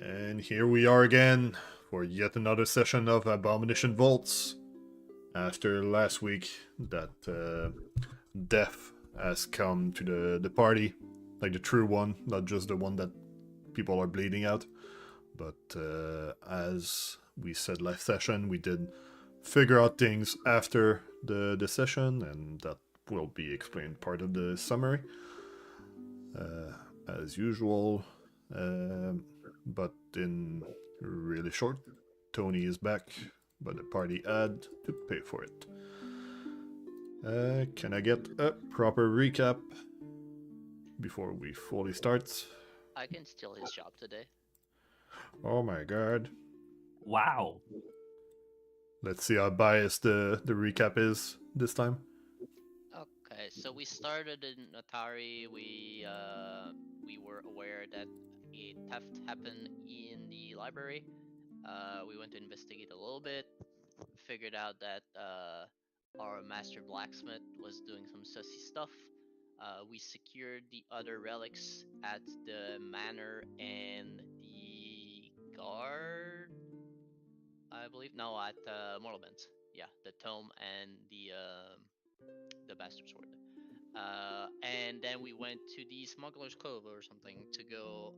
And here we are again for yet another session of Abomination Vaults. After last week, that death has come to the party, like the true one, not just the one that people are bleeding out. But as we said last session, we did figure out things after the session, and that will be explained part of the summary. As usual, but in really short, Tony is back, but the party had to pay for it. Can I get a proper recap before we fully start? I can steal his job today. Oh my god. Wow. Let's see how biased the recap is this time. Okay, so we started in Atari. We were aware that a theft happened in the library. We went to investigate a little bit. Figured out that our master blacksmith was doing some sussy stuff. We secured the other relics at the manor and the guard, I believe. No, at Mortalbent. Yeah, the tome and the bastard sword. And then we went to the Smuggler's Cove or something to go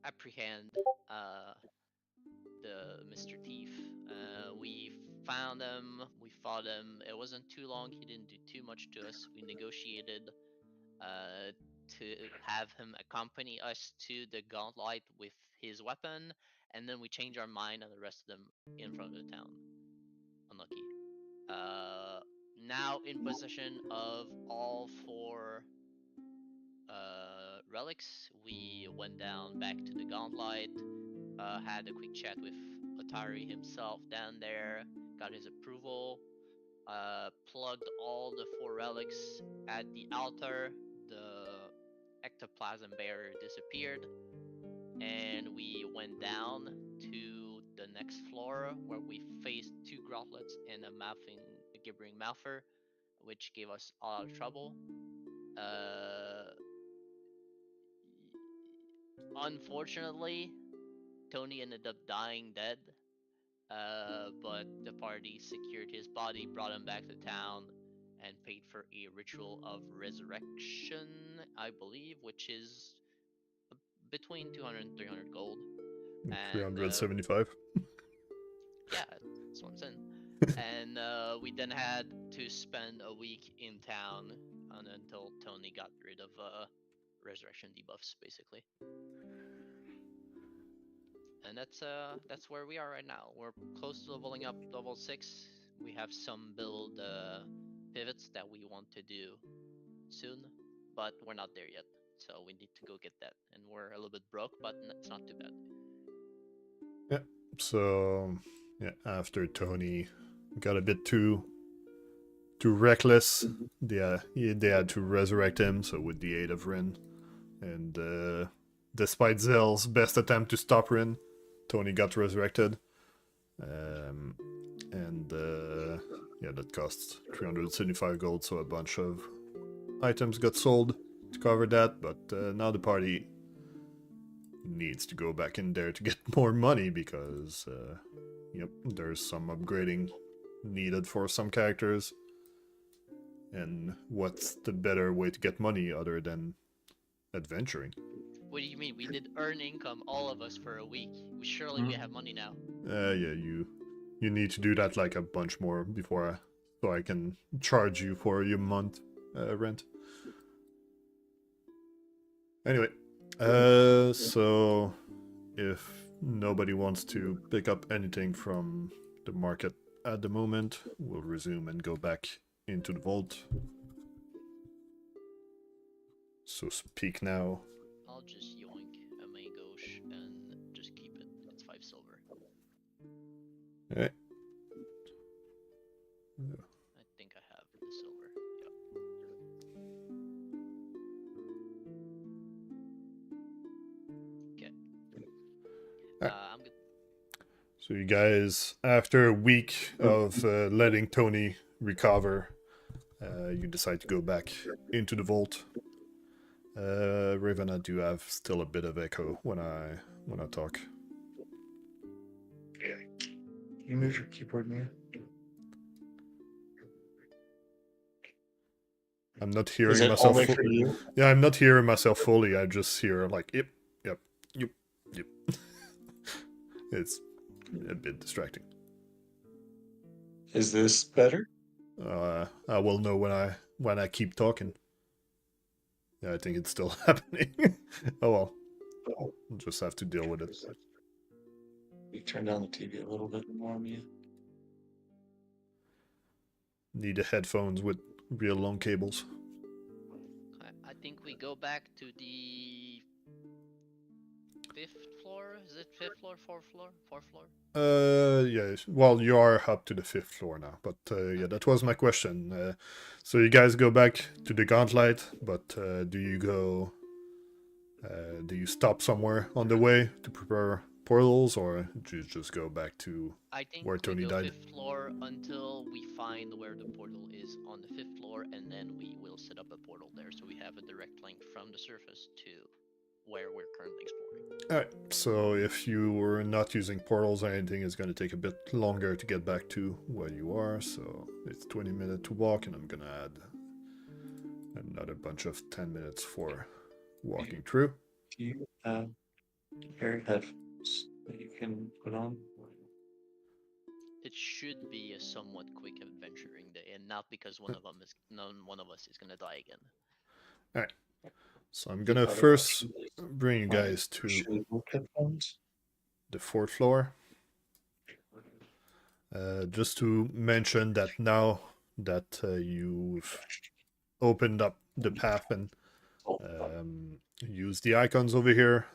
apprehend the Mr. Thief. We found him, we fought him. It wasn't too long, he didn't do too much to us. We negotiated to have him accompany us to the Gauntlight with his weapon, and then we changed our mind on the rest of them in front of the town. Unlucky. Now in possession of all four relics, we went down back to the Gauntlight, had a quick chat with Atari himself down there, got his approval, plugged all the four relics at the altar, the ectoplasm barrier disappeared, and we went down to the next floor where we faced two grotlets and a gibbering mouther, which gave us a lot of trouble. Unfortunately, Tony ended up dying dead, but the party secured his body, brought him back to town, and paid for a ritual of resurrection, I believe, which is between 200 and 300 gold. And 375. yeah, that's what I'm saying. And we then had to spend a week in town until Tony got rid of resurrection debuffs, basically. And that's where we are right now. We're close to leveling up level 6. We have some build pivots want to do soon, but we're not there yet. So we need to go get that, and we're a little bit broke, but it's not too bad. Yeah. So yeah, after Tony got a bit too reckless, they had to resurrect him. So with the aid of Rin, and despite Zael's best attempt to stop Rin, Tony got resurrected. And yeah, that cost 375 gold, so a bunch of items got sold to cover that. But now the party needs to go back in there to get more money because, yep, there's some upgrading needed for some characters. And what's the better way to get money other than adventuring? What do you mean? We did earn income, all of us, for a week. We have money now. Yeah, you need to do that like a bunch more before so I can charge you for your month rent. Anyway, so if nobody wants to pick up anything from the market at the moment, we'll resume and go back into the vault. So speak now. I'll just yoink a main gauche and just keep it. It's 5 silver. Okay. I think I have the silver. Yep. Okay. I'm good. So you guys, after a week of letting Tony recover, you decide to go back into the vault. Raven, I do have still a bit of echo when I talk. Yeah. You move your keyboard near. I'm not hearing Is it myself. only for you? Yeah, I'm not hearing myself fully. I just hear like yep. It's a bit distracting. Is this better? I will know when I keep talking. Yeah, I think it's still happening. Oh well, we'll just have to deal with it. You turn down the TV a little bit more, Mia. Need the headphones with real long cables. I think we go back to the 5th floor. Is it 5th floor, 4th floor, 4th floor? Yeah. Well, you are up to the 5th floor now, but yeah, that was my question. So you guys go back to the Gauntlight, but do you go? Do you stop somewhere on the way to prepare portals, or do you just go back to I think where Tony we go died? 5th floor until we find where the portal is on the 5th floor, and then we will set up a portal there, so we have a direct link from the surface to where we're currently exploring. Alright, so if you were not using portals or anything, it's going to take a bit longer to get back to where you are, so it's 20 minutes to walk, and I'm going to add another bunch of 10 minutes for walking through. Do you have pair of headphones that you can put on? It should be a somewhat quick adventuring day, and not because one of us is gonna die again. Alright, so I'm going to first bring you guys to headphones. the 4th floor. Just to mention that now that you've opened up the path and use the icons over here,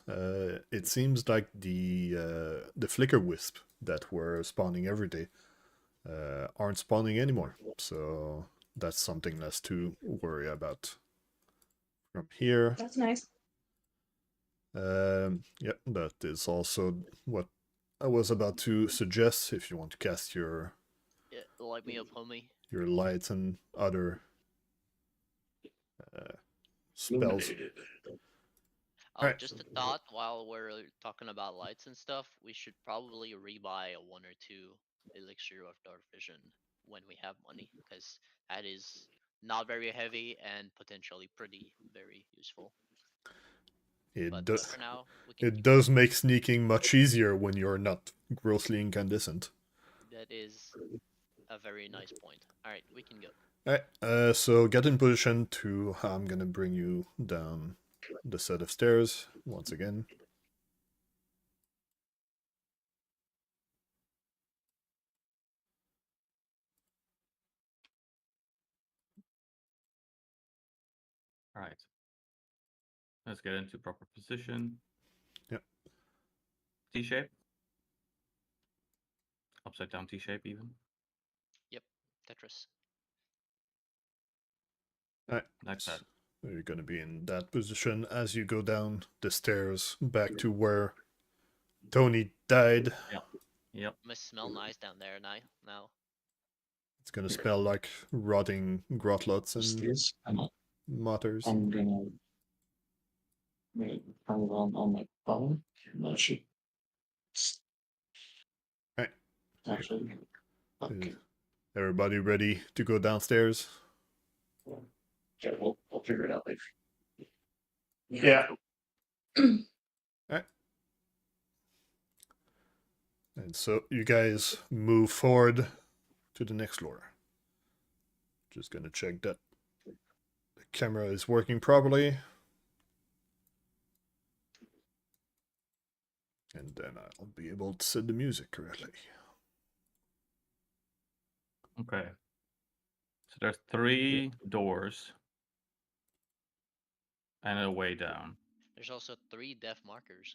it seems like the flicker wisp that were spawning every day aren't spawning anymore. So that's something less to worry about. From here, That's nice. yeah, that is also what I was about to suggest. If you want to cast your Light me up, homie. your lights and other spells. Oh, Alright. just a thought while we're talking about lights and stuff, we should probably rebuy a 1 or 2 elixir of dark vision when we have money, because that is not very heavy and potentially very useful. But for now, we can It does make sneaking much easier when you're not grossly incandescent. That is a very nice point. Alright, we can go. Alright, so get in position to... I'm gonna bring you down the set of stairs once again. All right. Let's get into proper position. Yep. T shape. Upside down T shape, even. Tetris. Alright. Like that. So you're going to be in that position as you go down the stairs back to where Tony died. Yep. Must smell nice down there now. It's going to smell like rotting grotlots and Upstairs. motters. I'm gonna turn it on my phone. That should Right. actually. Okay. Everybody ready to go downstairs? Yeah, we'll figure it out later. Yeah. And so you guys move forward to the next floor. Just gonna check that the camera is working properly. And then I'll be able to set the music correctly. Okay. So there's 3 doors. And a way down. There's also 3 death markers.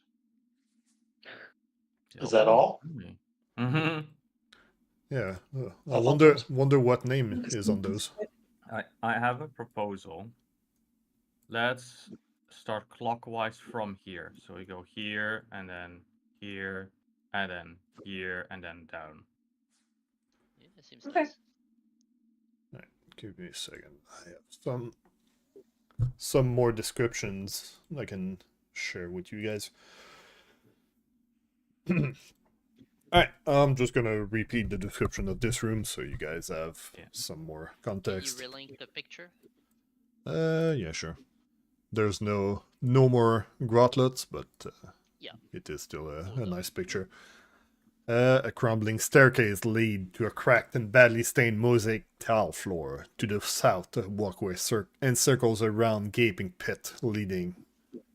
Is that all? Mm-hmm. Yeah. I I thought wonder what name is on those. I have a proposal. Let's start clockwise from here. So we go here, and then here, and then here, and then down. Yeah, it seems nice. Right, give me a second. I have some more descriptions I can share with you guys. Alright, I'm just gonna repeat the description of this room so you guys have some more Can context. you relink the picture? Yeah, sure. There's no more grotlots, but Yeah. it is still a nice picture. A crumbling staircase lead to a cracked and badly stained mosaic tile floor. To the south, a walkway encircles a round gaping pit leading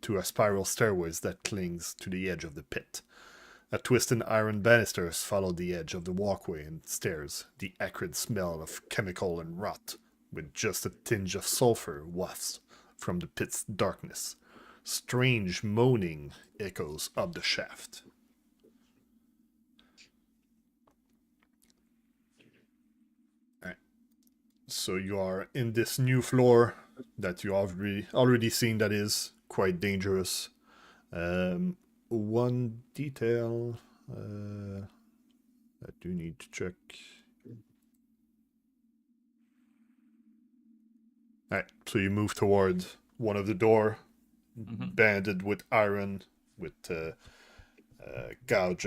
to a spiral stairways that clings to the edge of the pit. A twisted iron banisters follow the edge of the walkway and stairs, the acrid smell of chemical and rot, with just a tinge of sulfur wafts from the pit's darkness. Strange moaning echoes up the shaft. So you are in this new floor that you already seen that is quite dangerous. One detail I do need to check. Alright, so you move toward one of the door, banded with iron, with gouge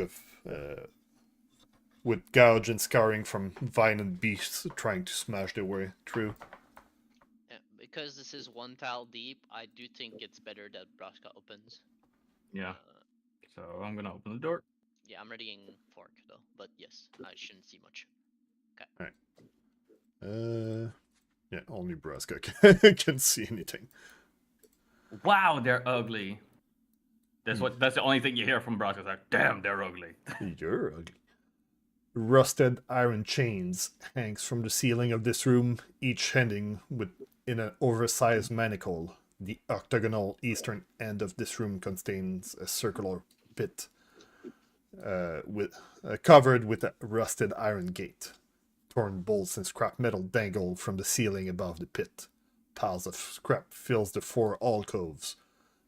and scarring from violent beasts trying to smash their way through. Yeah, because this is 1 tile deep, I do think it's better that Braska opens. Yeah. So I'm gonna open the door. Yeah, I'm readying fork though, but yes, I shouldn't see much. Okay. Alright. Yeah, only Braska can see anything. Wow, they're ugly. That's the only thing you hear from Braska. Like, damn, they're ugly. You're ugly. Rusted iron chains hangs from the ceiling of this room, each ending in an oversized manacle. The octagonal eastern end of this room contains a circular pit covered with a rusted iron gate. Torn bolts and scrap metal dangle from the ceiling above the pit. Piles of scrap fills the 4 alcoves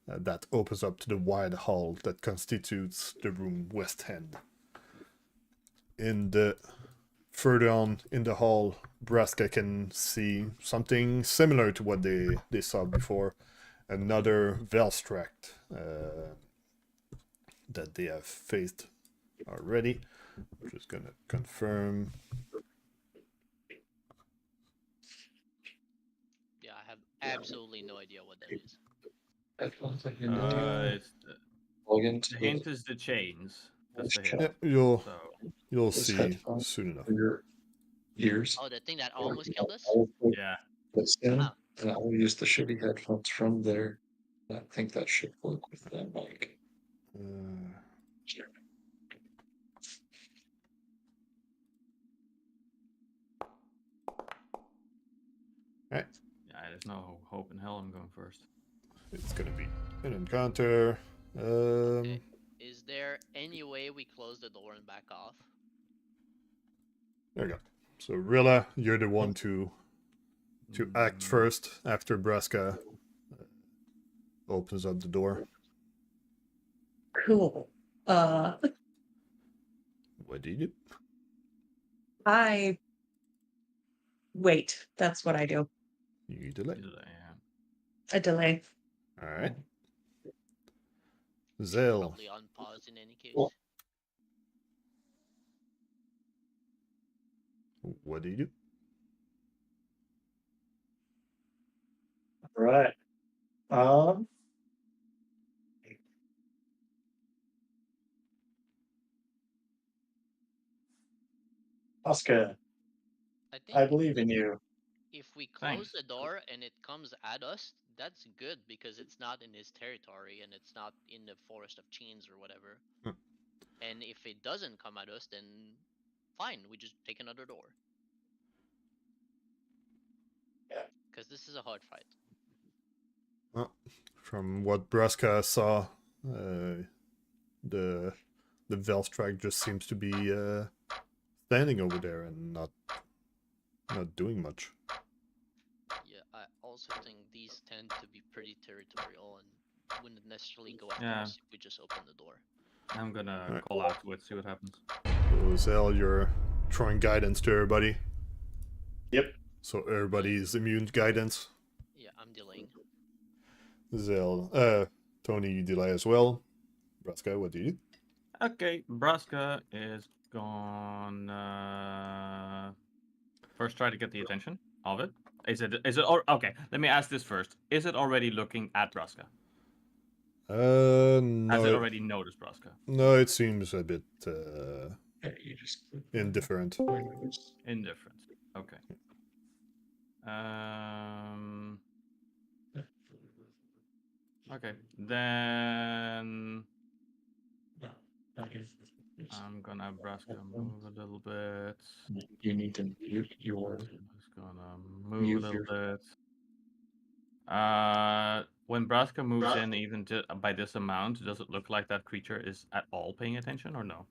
that opens up to the wide hall that constitutes the room west end. Further on in the hall, Braska can see something similar to what they saw before. Another Velstract that they have faced already. I'm just gonna confirm. Yeah, I have absolutely no idea what that is. Headphones like It's plug into the hint is the chains. That's the hint. Yeah, So you'll Those see headphones soon enough. for your ears. Oh, the thing that almost killed us? I'll put yeah. this in, Ah. and I'll use the shitty headphones from there. I think that should work with that mic. Right. Yeah, there's no hope in hell I'm going first. It's gonna be an encounter. Okay. Is there any way we close the door and back off? There you go. So Rilla, you're the one to act Mm, first after Braska opens up the door. Cool. What do you do? I wait. That's what I do. You delay. yeah. A delay. All right. Zael, Probably on pause in any case. Well- what do you do? Right. Um. Oscar, I think I believe in you. if we Thanks. close the door and it comes at us, that's good because it's not in his territory and it's not in the forest of chains or whatever. Hmm. And if it doesn't come at us, then fine, we just take another door. Yeah. Because this is a hard fight. Well, from what Braska saw, the Velstrak just seems to be standing over there and not doing much. Yeah, I also think these tend to be pretty territorial and wouldn't necessarily go after Yeah. us if we just open the door. I'm gonna Alright. call out to it, see what happens. So Zael, you're throwing guidance to everybody. Yep. So everybody's immune to guidance. Yeah, I'm delaying. Zael, Tony, you delay as well. Braska, what do you do? Okay, Braska is gonna first try to get the attention of it. Is it okay? Let me ask this first. Is it already looking at Braska? Has No, it already noticed Braska? no, it seems a bit Yeah, you just indifferent. Indifferent. Okay. Okay. Then I'm gonna have Braska move a little bit. You need to mute your. Just gonna move Mute a little your- bit. When Braska moves in, even by this amount, does it look like that creature is at all paying attention or no?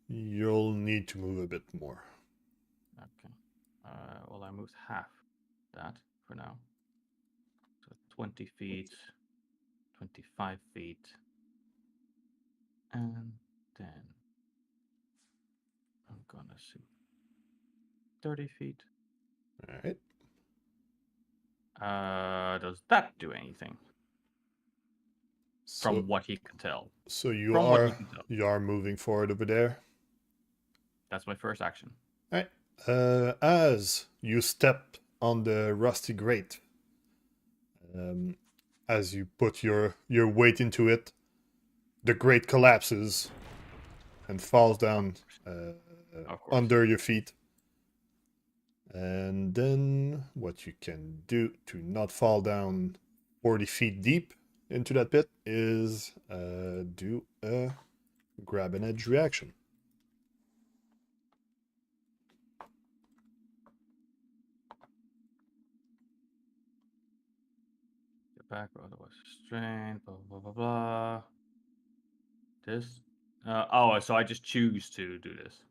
You'll need to move a bit more. Okay. Well, I moved half that for now. So 20 feet, 25 feet, and then I'm gonna see 30 feet. All right. Does that do anything So, from what he can tell? so you From what are you can tell. moving forward over there. That's my first action. All right. As you step on the rusty grate, as you put your weight into it, the grate collapses and falls down Of course. under your feet. And then what you can do to not fall down 40 feet deep into that pit is do a grab an edge reaction. Get back, otherwise strain, blah, blah, blah, blah. This? So I just choose to do this.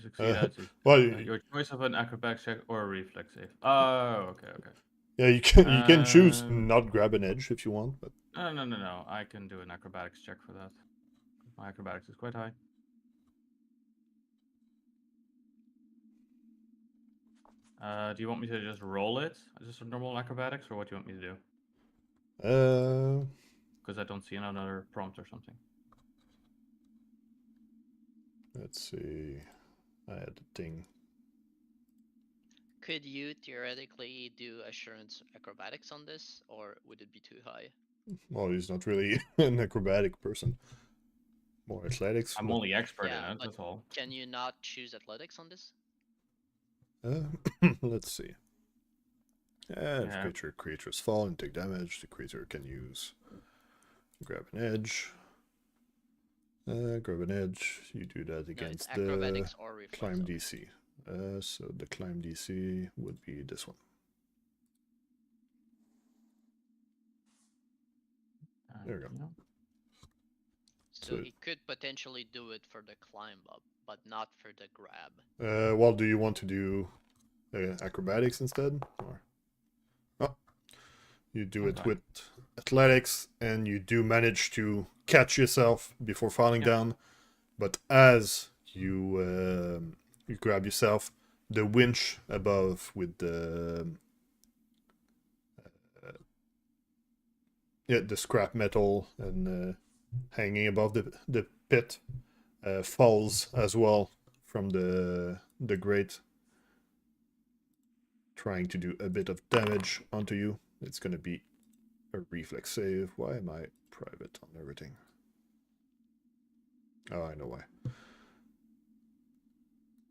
Succeed at it. well, Your choice of an acrobatics check or a reflex save. Oh, okay. yeah, you can choose Um, not grab an edge if you want, but No. I can do an acrobatics check for that. My acrobatics is quite high. Do you want me to just roll it? Just a normal acrobatics, or what do you want me to do? Because I don't see another prompt or something. Let's see. I had the thing. Could you theoretically do assurance acrobatics on this, or would it be too high? Well, he's not really an acrobatic person. More athletics. I'm but, only expert Yeah, in it, but- that's all. Can you not choose athletics on this? let's see. If Yeah. creatures fall and take damage, the creature can use grab an edge. Grab an edge. You do that No, it's against the acrobatics or reflex. climb only. DC. So the climb DC would be this one. There we go. Yeah. So So- he could potentially do it for the climb up, but not for the grab. Well, do you want to do acrobatics instead? Or you do it Okay. with athletics, and you do manage to catch yourself before falling Yep. down. But as you grab yourself, the winch above with the the scrap metal and hanging above the pit falls as well from the grate, trying to do a bit of damage onto you. It's gonna be a reflex save. Why am I private on everything? Oh, I know why.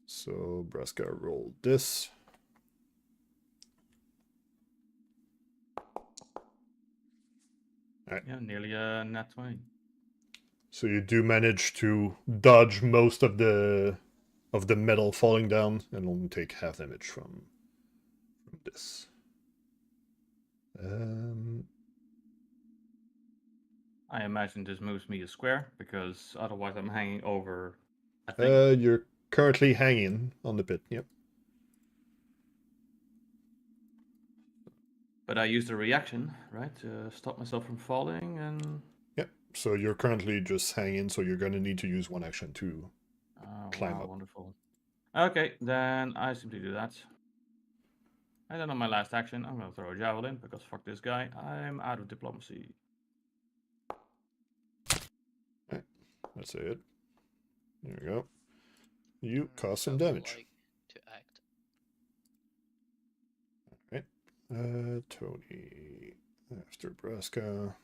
So Braska rolled this. Yeah, nearly a nat 20. So you do manage to dodge most of the metal falling down and only take half damage from this. I imagine this moves me a square because otherwise I'm hanging over a thing. You're currently hanging on the pit. Yep. But I used a reaction, right, to stop myself from falling, and Yep. So you're currently just hanging. So you're gonna need to use one action to climb wow, up. wonderful. Okay, then I simply do that. And then on my last action, I'm gonna throw a javelin because fuck this guy. I'm out of diplomacy. That's it. There we go. You cause some I would damage. like to act. Tony after Braska.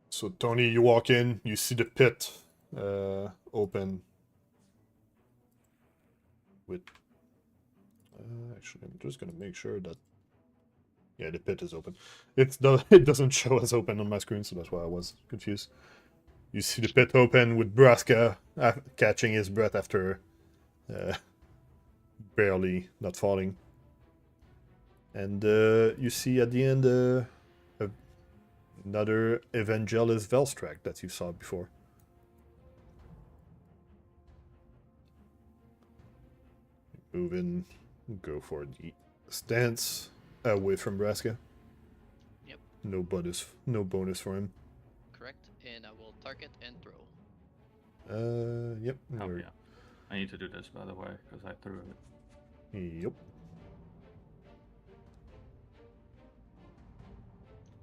So Tony, you walk in, you see the pit open with. Actually, I'm just gonna make sure that. Yeah, the pit is open. It doesn't show as open on my screen, so that's why I was confused. You see the pit open with Braska catching his breath after barely not falling, and you see at the end another Evangelist Velstrak that you saw before. Move in, go for the stance away from Braska. Yep. No bonus for him. Correct. And I will target and throw. Yep. Oh you're- yeah. I need to do this, by the way, because I threw it. Yep.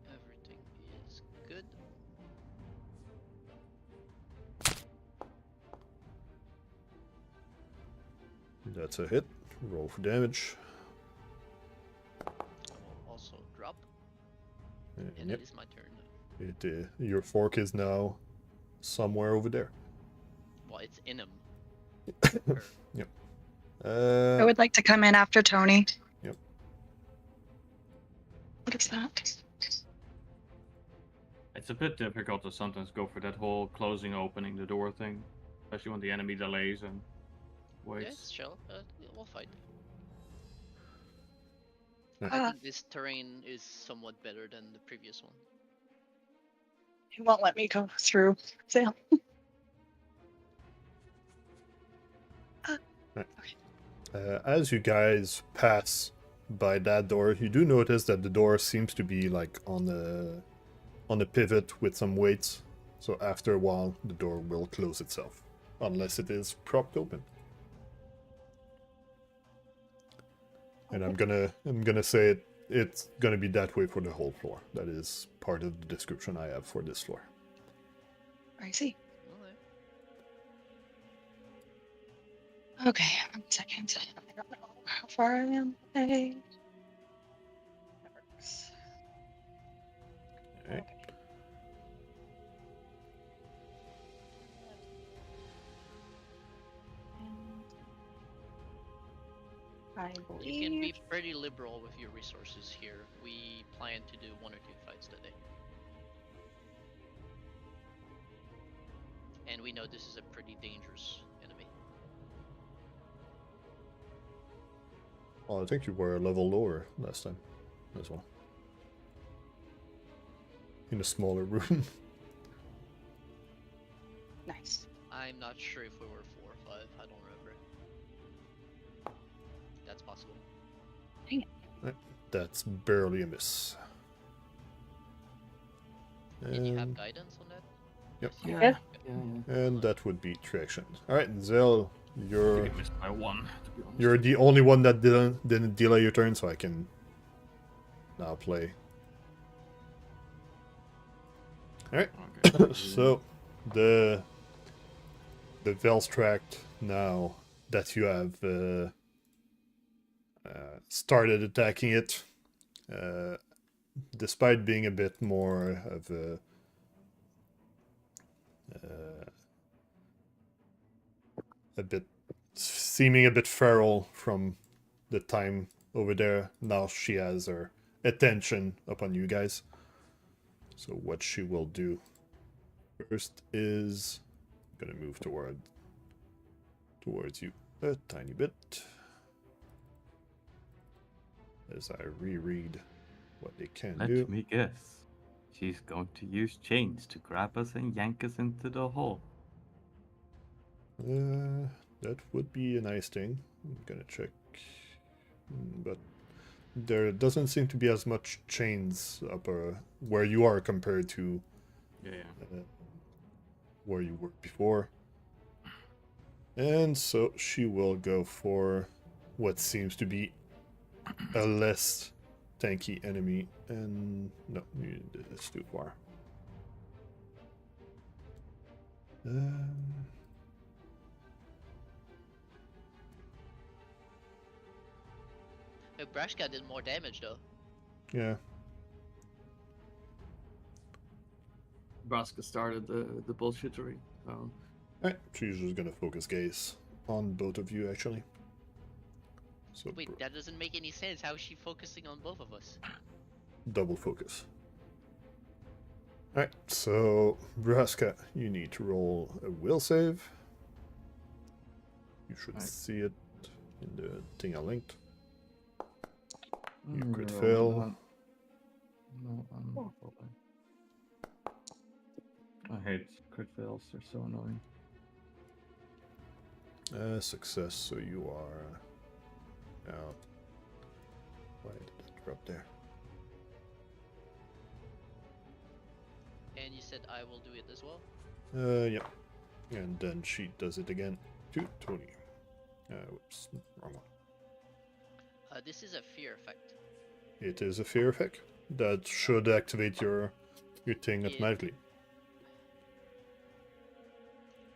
Everything is good. That's a hit. Roll for damage. I will also drop. And Yep. it is my turn. Your fork is now somewhere over there. Well, it's in him. Yep. I would like to come in after Tony. Yep. What is that? It's a bit difficult to sometimes go for that whole closing, opening the door thing, especially when the enemy delays and waits. Yes, chill. We'll fight. Yeah. I think this terrain is somewhat better than the previous one. He won't let me go through. Zael. As you guys pass by that door, you do notice that the door seems to be like on a pivot with some weights. So after a while, the door will close itself, unless it is propped open. And I'm gonna say it's gonna be that way for the whole floor. That is part of the description I have for this floor. I see. Okay. Okay, 1 second. I don't know how far I am. Hey. That works. Alright. Okay. I You can be believe. pretty liberal with your resources here. We plan to do 1 or 2 fights today. And we know this is a pretty dangerous enemy. Well, I think you were a level lower last time as well. In a smaller room. Nice. I'm not sure if we were 4 or 5. I don't remember. That's possible. That's barely a miss. Did you have And, guidance on that? Yep. Yes, you Yeah. did. Okay. and that would be 3 actions. Alright, Zael, I you're think I missed by 1, to be honest. you're the only one that didn't delay your turn, so I can now play. Alright. Okay. So the Vels tract now that you have started attacking it, despite being a bit more of a bit seeming a bit feral from the time over there, now she has her attention upon you guys. So what she will do first is gonna move towards you a tiny bit as I reread what they can do. Let me guess. She's going to use chains to grab us and yank us into the hole. That would be a nice thing. I'm gonna check, but there doesn't seem to be as much chains up where you are compared to Yeah. where you were before. And so she will go for what seems to be a less tanky enemy. And no, it's too far. Braska did more damage though. Yeah. Braska started the bullshittery. So Alright, she's just gonna focus gaze on both of you actually. So Wait, that doesn't make any sense. How is she focusing on both of us? double focus. Alright, so Braska, you need to roll a will save. You should Right. see it in the thing I linked. You Mm, could roll fail. one. No, rolling. I hate crit fails, they're so annoying. Success, so you are out. Why did that drop there? And you said I will do it as well? Yeah. And then she does it again to Tony. Whoops, wrong one. This is a fear effect. It is a fear effect that should activate your thing Yeah. automatically.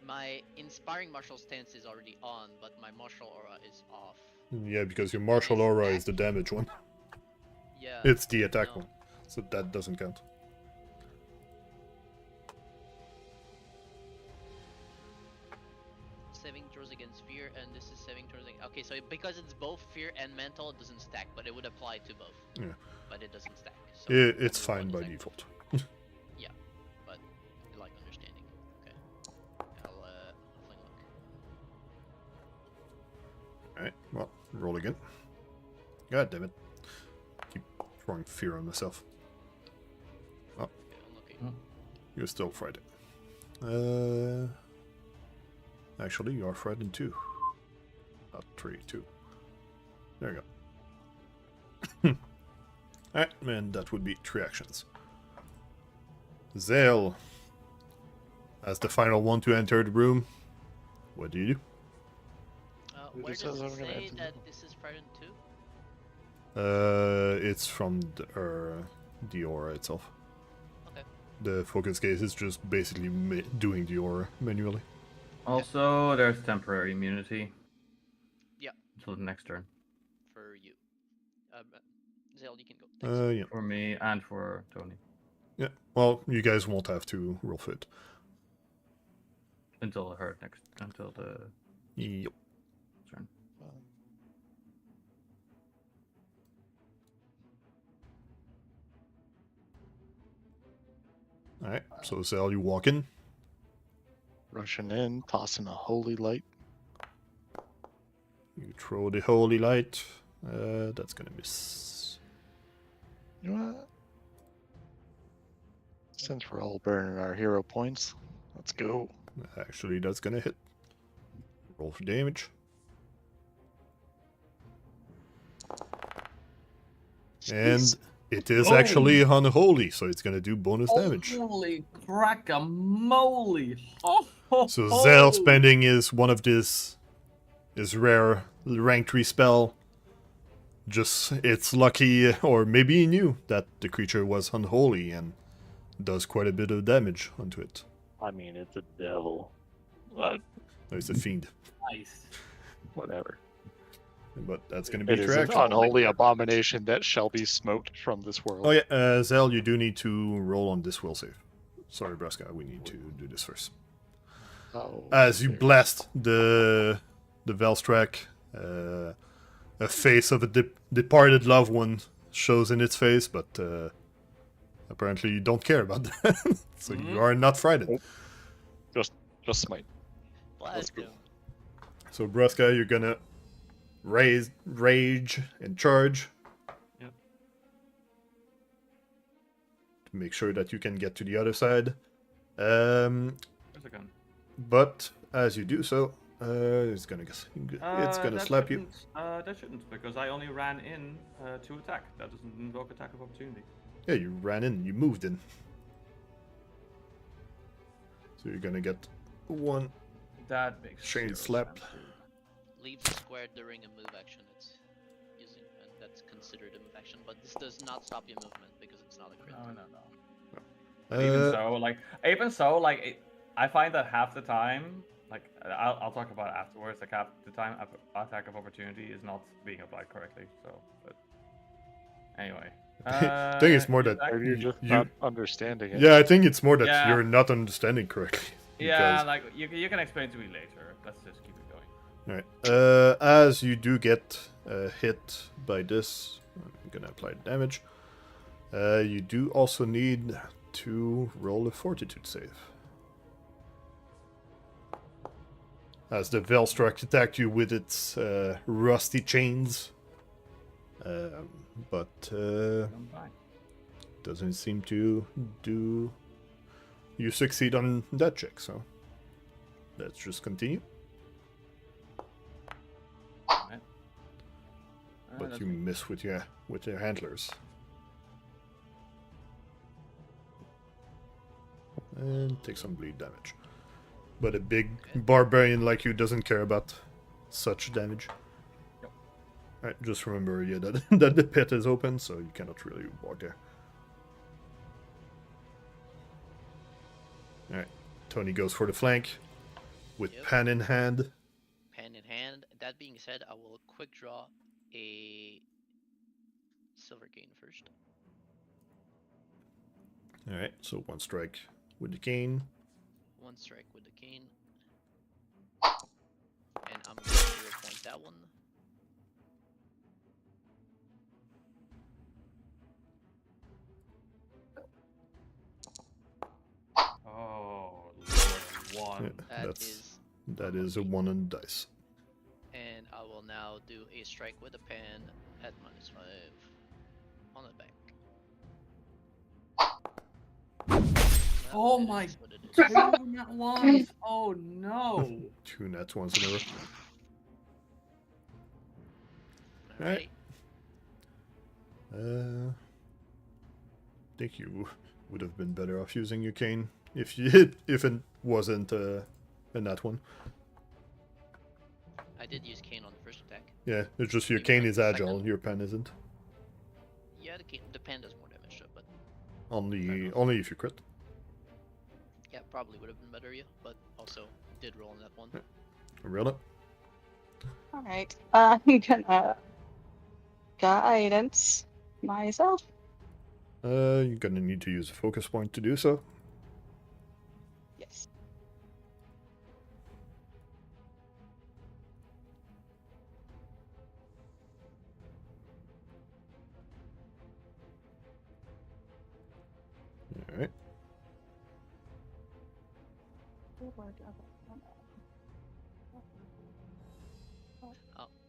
My inspiring martial stance is already on, but my martial aura is off. Yeah, because your martial aura is the damage one. Yeah. It's the attack no. one, so that doesn't count. Saving throws against fear, and this is saving throws against... Okay, so because it's both fear and mental, it doesn't stack, but it would apply to both. Yeah. But it doesn't stack. So It's only fine one by is active. default. But I like understanding. Okay. I'll fling look. Alright, well, roll again. God damn it. Keep throwing fear on myself. Okay, unlucky. You're still frightened. Actually, you are frightened too. Not 3, 2. There you go. Alright, and that would be 3 actions. Zael, as the final one to enter the room, what do you do? Who Where says does it I'm gonna say enter the that room? this is frightened too? It's from the aura itself. Okay. The focus gaze is just basically doing the aura manually. Also, there's temporary immunity. Yeah. Until the next turn. For you. Zael, you can go. Thanks. Yeah. For me and for Tony. Yeah. Well, you guys won't have to roll for it. Until the Yep. turn. Alright, so Zael, you walk in. Rushing in, tossing a holy light. You throw the holy light. That's gonna miss. You know what? Since we're all burning our hero points, let's go. Actually, that's gonna hit. Roll for damage. And it is actually unholy, so it's gonna do bonus damage. Holy guacamole! Ho, ho, So ho. Zael spending is one of his rare rank 3 spell. Just it's lucky, or maybe he knew that the creature was unholy and does quite a bit of damage onto it. I mean, it's a devil. What? There's a fiend, Nice. Whatever. but that's gonna be It is an traction. unholy abomination that shall be smote from this world. Oh yeah, Zael, you do need to roll on this will save. Sorry, Braska, we need to do this first. Oh, As you there. blast the Velstrak, a face of a departed loved one shows in its face, but apparently you don't care about that, so you are not frightened. Just smite. Blast him. So Braska, you're gonna rage and charge. Yep. To make sure that you can get to the other side. Where's the gun? But as you do so, it's gonna That slap you. That shouldn't, because I only ran in to attack. That doesn't invoke attack of opportunity. Yeah, you ran in, you moved in. So you're gonna get one That makes chain zero slap. sense, dude. Leave the square during a move action. It's using, and that's considered a move action. But this does not stop your movement because it's not a crit. No. Even so, I find that half the time, I'll talk about it afterwards. Like half the time, attack of opportunity is not being applied correctly. So, but anyway, I think it's more that Or you're just not understanding it. Yeah, I think it's more that Yeah. you're not understanding correctly. Yeah, like you can explain to me later. Let's just keep it going. Alright. As you do get hit by this, I'm gonna apply damage. You do also need to roll a fortitude save. As the Velstrak attacked you with its rusty chains. But I'm fine. doesn't seem to do. You succeed on that check, so let's just continue. Alright. But That's you me. miss with your handlers. And take some bleed damage. But a big barbarian like you doesn't care about such damage. Yep. Alright, just remember, yeah, that, that the pit is open, so you cannot really walk there. Alright, Tony goes for the flank with Yep. pen in hand. Pen in hand. That being said, I will quick draw a silver cane first. Alright, so one strike with the cane. One strike with the cane. And I'm going to 0 point that one. Oh, Lord, one. Yeah, That that is a 1 on the dice. And I will now do a strike with a pen at -5 on the back. Oh That my is what it is. Two nat ones. Oh no. 2 nat ones in a row. Alright. I think you would have been better off using your cane if you if it wasn't a nat one. I did use cane on the first attack. Yeah, it's just your Even cane on is the agile, second? your pen isn't. Yeah, the pen does more damage, but Only if you crit. yeah, probably would have been better, yeah. But also did roll on that one. Rilla. Alright. I'm gonna guidance myself. You're gonna need to use a focus point to do so. Yes. Alright.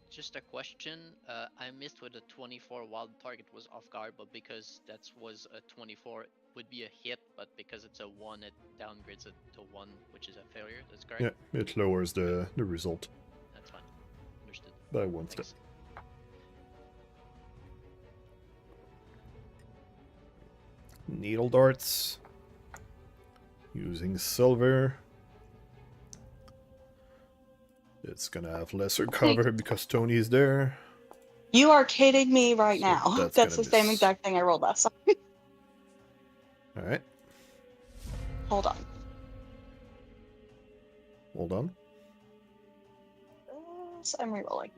Just a question. I missed with the 24 while the target was off guard, but because that was a 24, would be a hit, but because it's a 1, it downgrades it to 1, which is a failure. That's correct? Yeah, it lowers the result That's fine. Understood. by 1 step. Thanks. Needle darts. Using silver. It's gonna have lesser cover because Tony is there. You are kidding me right So now. that's That's gonna the same miss. exact thing I rolled last time. Alright, Hold on. hold on. So I'm rerolling.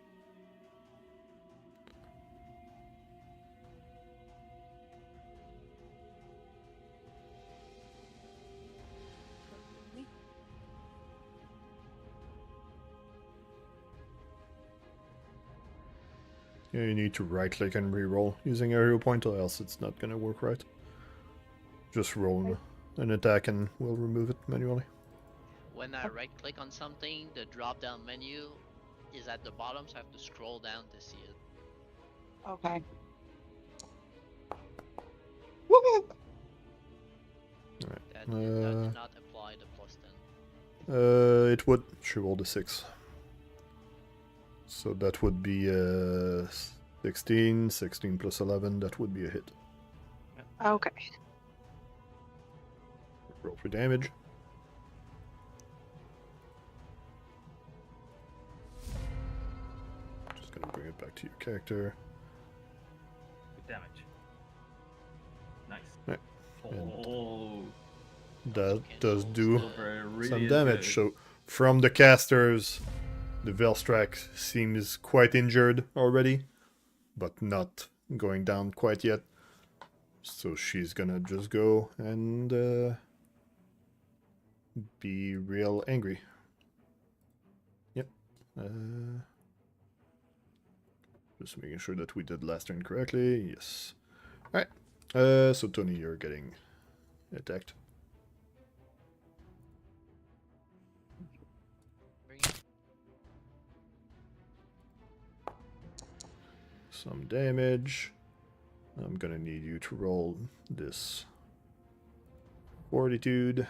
Yeah, you need to right click and reroll using area point, or else it's not gonna work right. Just roll an attack and we'll remove it manually. When I right click on something, the drop down menu is at the bottom, so I have to scroll down to see it. Okay. Woo! That did not apply the +10. It would. She rolled a 6. So that would be 16, 16 plus 11, that would be a hit. Okay. Roll for damage. Just gonna bring it back to your character. Good damage. Nice. Right. Oh, That does do silver really some is damage. good. So from the casters, the Velstrak seems quite injured already, but not going down quite yet. So she's gonna just go and be real angry. Yep. Just making sure that we did last turn correctly. Yes. Alright. So Tony, you're getting attacked. Bring it. Some damage. I'm gonna need you to roll this fortitude.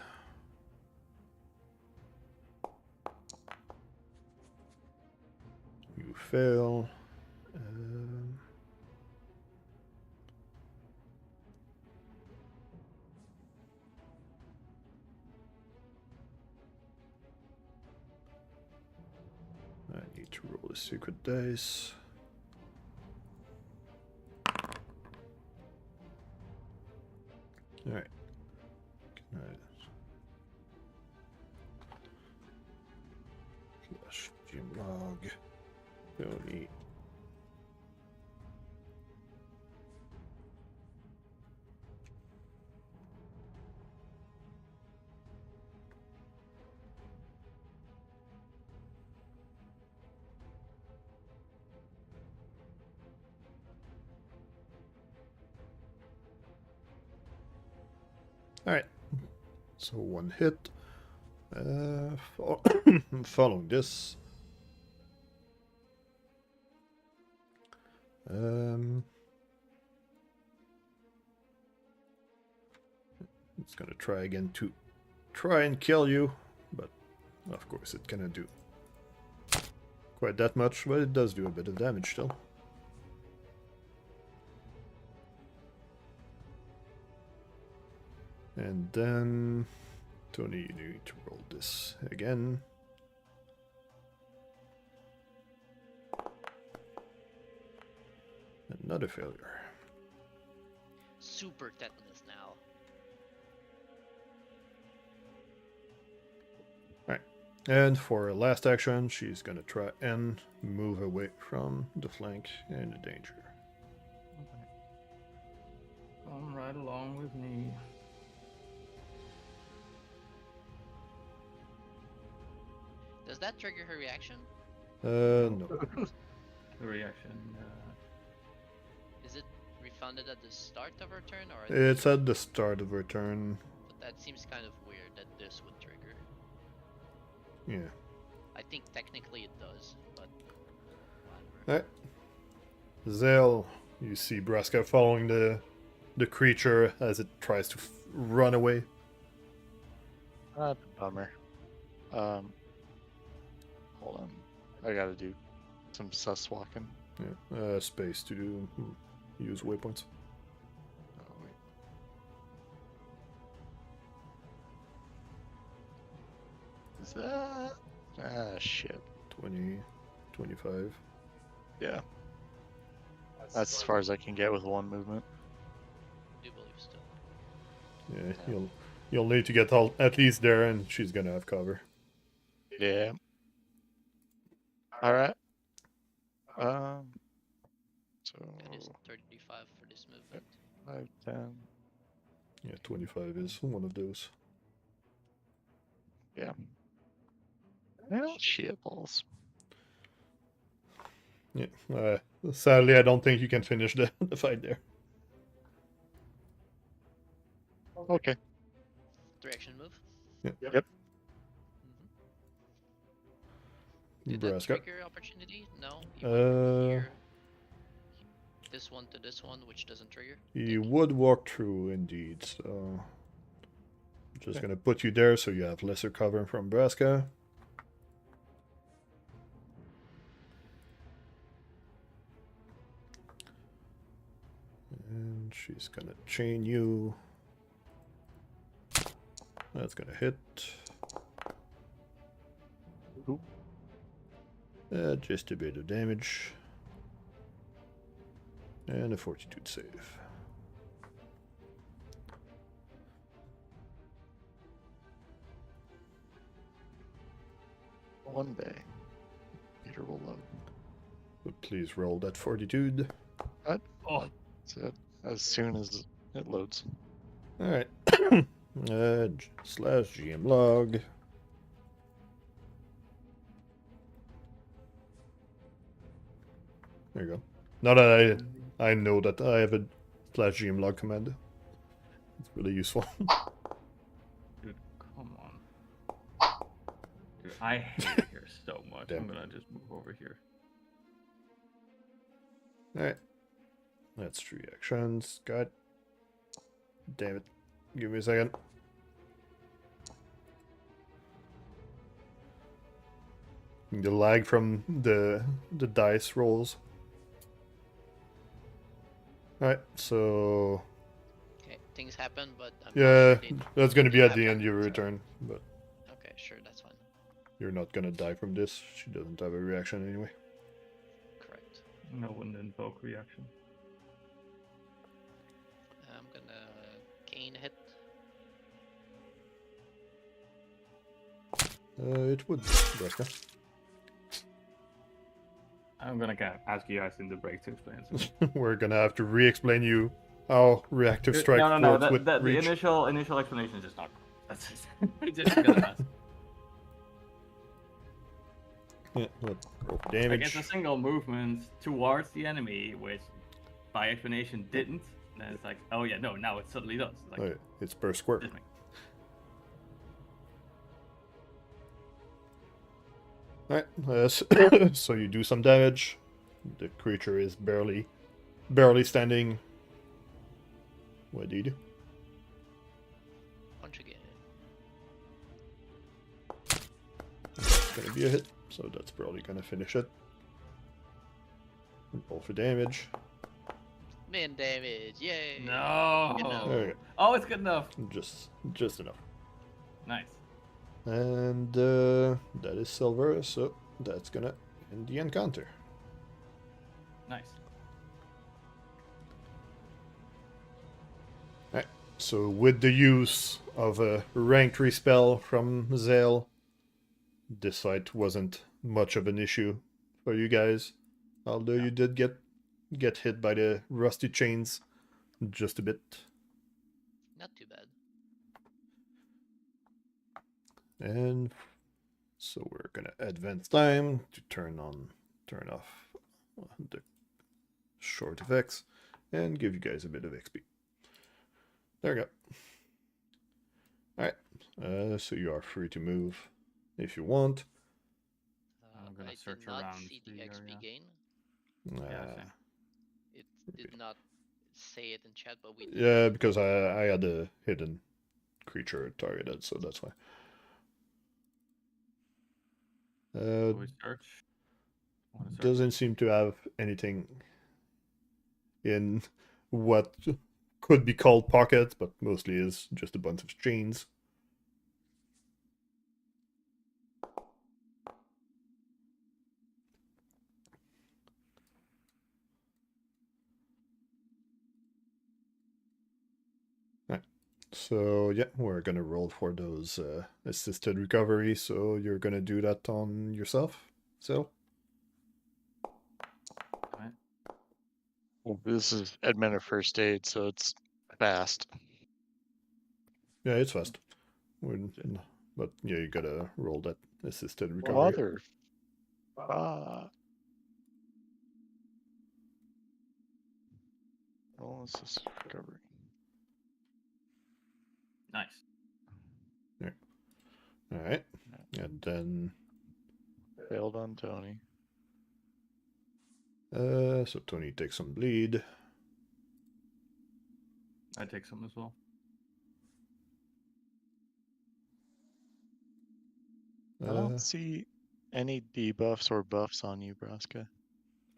You fail. I need to roll the secret dice. Alright. Flash Jim log. Tony. Alright. So one hit. Following this. It's gonna try again to try and kill you, but of course it cannot do quite that much, but it does do a bit of damage still. And then, Tony, you need to roll this again. Another failure. Super tetanus now. Alright. And for her last action, she's gonna try and move away from the flank and the danger. Okay. Come right along with me. Does that trigger her reaction? No. The reaction. Is it refunded at the start of her turn, or? It's at the start of her turn. But that seems kind of weird that this would trigger. Yeah. I think technically it does, but whatever. Alright. Zael, you see Braska following the creature as it tries to run away. Ah, bummer. Hold on. I gotta do some sus walking. Yeah. Space to use waypoints. Oh, wait. Is that? Ah, shit. 20, 25. Yeah. That's as far as I can get with one movement. I do believe still. Yeah, Yeah. you'll need to get at least there, and she's gonna have cover. Yeah. Alright. So It is 35 for this movement. 5, 10. Yeah, 25 is one of those. Yeah. Well, shit balls. Yeah. Sadly, I don't think you can finish the fight there. Okay. 3-action move. Yep. Did that Braska. trigger opportunity? No. You went from here, this one to this one, which doesn't trigger. You would walk through, indeed. So, just gonna put you there so you have lesser cover from Braska. And she's gonna chain you. That's gonna hit. Ooh. Just a bit of damage. And a fortitude save. One day, Peter will load. But please roll that fortitude. Oh, That's it. As soon as it loads. Alright. Slash GM log. There you go. Now that I know that I have a slash GM log command. It's really useful. dude, come on. Dude, I hate it here so much. Damn. I'm gonna just move over here. Alright. That's 3 actions. God damn it. Give me a second. The lag from the dice rolls. Alright, so Okay, things happen, but I'm yeah, not sure that's gonna be they at the happen, end of your so- return, but Okay, sure, that's fine. you're not gonna die from this. She doesn't have a reaction anyway. Correct. No one invoke reaction. I'm gonna gain a hit. It would, Braska. I'm gonna ask you guys in the break to explain it. We're gonna have to re-explain you how reactive strike no. works with The reach. initial explanation is just not. That's just. I just gonna ask. Yeah, roll for Like damage. it's a single movement towards the enemy, which by explanation didn't. And then it's like, oh yeah, no, now it suddenly does. It's like, Oh, yeah, it's per square. just me. Alright, so you do some damage. The creature is barely standing. What do you do? Punch again. It's gonna be a hit, so that's probably gonna finish it. Roll for damage. Min damage, yay! No. Good enough. There you Oh, it's good enough. go. Just enough. Nice. And that is silver, so that's gonna end the encounter. Nice. Alright, so with the use of a rank 3 spell from Zael, this fight wasn't much of an issue for you guys. Although you did get hit by the rusty chains just a bit. Not too bad. And so we're gonna advance time to turn off the short effects and give you guys a bit of XP. There we go. Alright, so you are free to move if you want. I'm gonna I search did not around see the the XP area. gain. Yeah, same. It did not say it in chat, but we did. Yeah, because I had a hidden creature targeted, so that's why. Will we search? Wanna search? Doesn't seem to have anything in what could be called pockets, but mostly is just a bunch of chains. Right. So yeah, we're gonna roll for those assisted recovery. So you're gonna do that on yourself, Zael? Right. Well, this is admin of first aid, so it's fast. Yeah, it's fast. But yeah, you gotta roll that assisted recovery. Mother. Oh, this is recovery. Nice. All right, and then Failed on Tony. so Tony takes some bleed. I take some as well. I don't see any debuffs or buffs on you, Braska.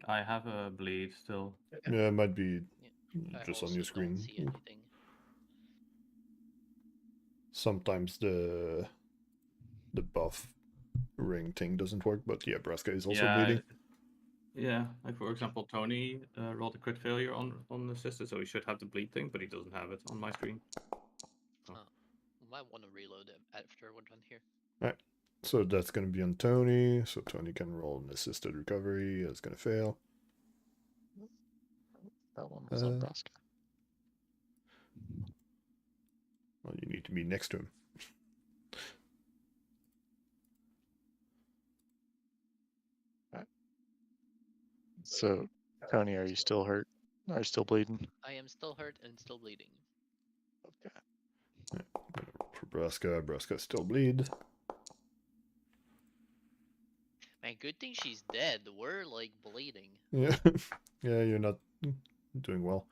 I have a bleed still. Yeah, it might be I just on also your don't screen. see anything. Sometimes the buff ring thing doesn't work, but yeah, Braska is also yeah, bleeding. Yeah, like for example, Tony rolled a crit failure on assisted, so he should have the bleed thing, but he doesn't have it on my screen. Might want to reload it after we're done here. Right. So that's going to be on Tony. So Tony can roll an assisted recovery. It's going to fail. That one was on Braska. Well, you need to be next to him. So, Tony, are you still hurt? Are you still bleeding? I am still hurt and still bleeding. Okay. For Braska, Braska still bleed. Man, good thing she's dead. We're like bleeding. Yeah. Yeah, you're not doing well.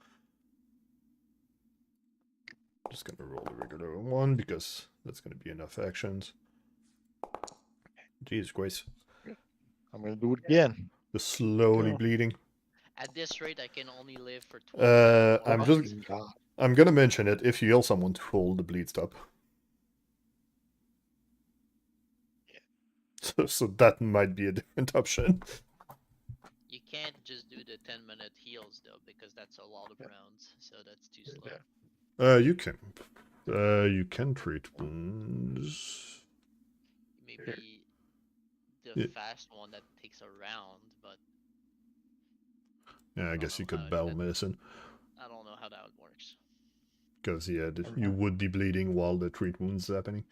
Just going to roll the regular one because that's going to be enough actions. Jesus Christ. I'm going to do it again. Just slowly Go. bleeding. At this rate, I can only live for 12 I'm gonna mention it. If you heal someone to hold the bleed stop. So that might be a different option. You can't just do the 10-minute heals though, because that's a lot of rounds, so that's too slow. You can treat wounds. Maybe the fast one that takes a round, but Yeah, I guess you could battle medicine. I don't know how that works. Because yeah, you would be bleeding while the treat wounds is happening.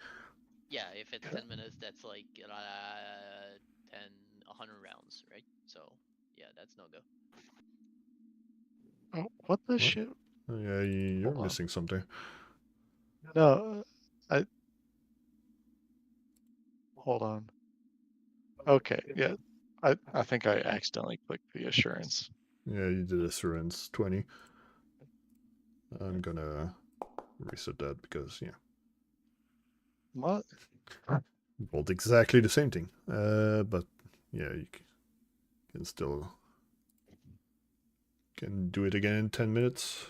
Yeah, if it's 10 minutes, that's like 100 rounds, right? So yeah, that's no go. Oh, what the shit? Yeah, you're missing something. No, hold on. Okay, yeah. I think I accidentally clicked the assurance. Yeah, you did assurance 20. I'm gonna reset that because yeah. What? Rolled exactly the same thing. But yeah, you can still can do it again in 10 minutes.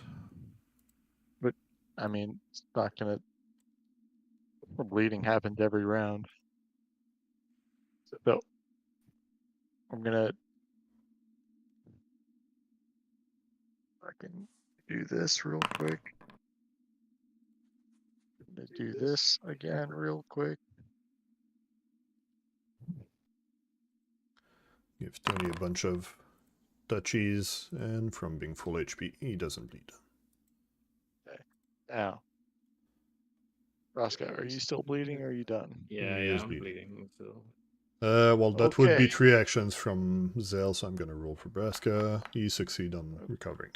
But I mean, it's not gonna. Bleeding happens every round. So I'm gonna. I can do this real quick. I'm gonna do this again real quick. Give Tony a bunch of touchies, and from being full HP, he doesn't bleed. Okay. Now, Braska, are you still bleeding or are you done? Yeah, He yeah, is I'm bleeding. bleeding still. Well, that would be Okay. 3 actions from Zael, so I'm gonna roll for Braska. He succeed on recovering.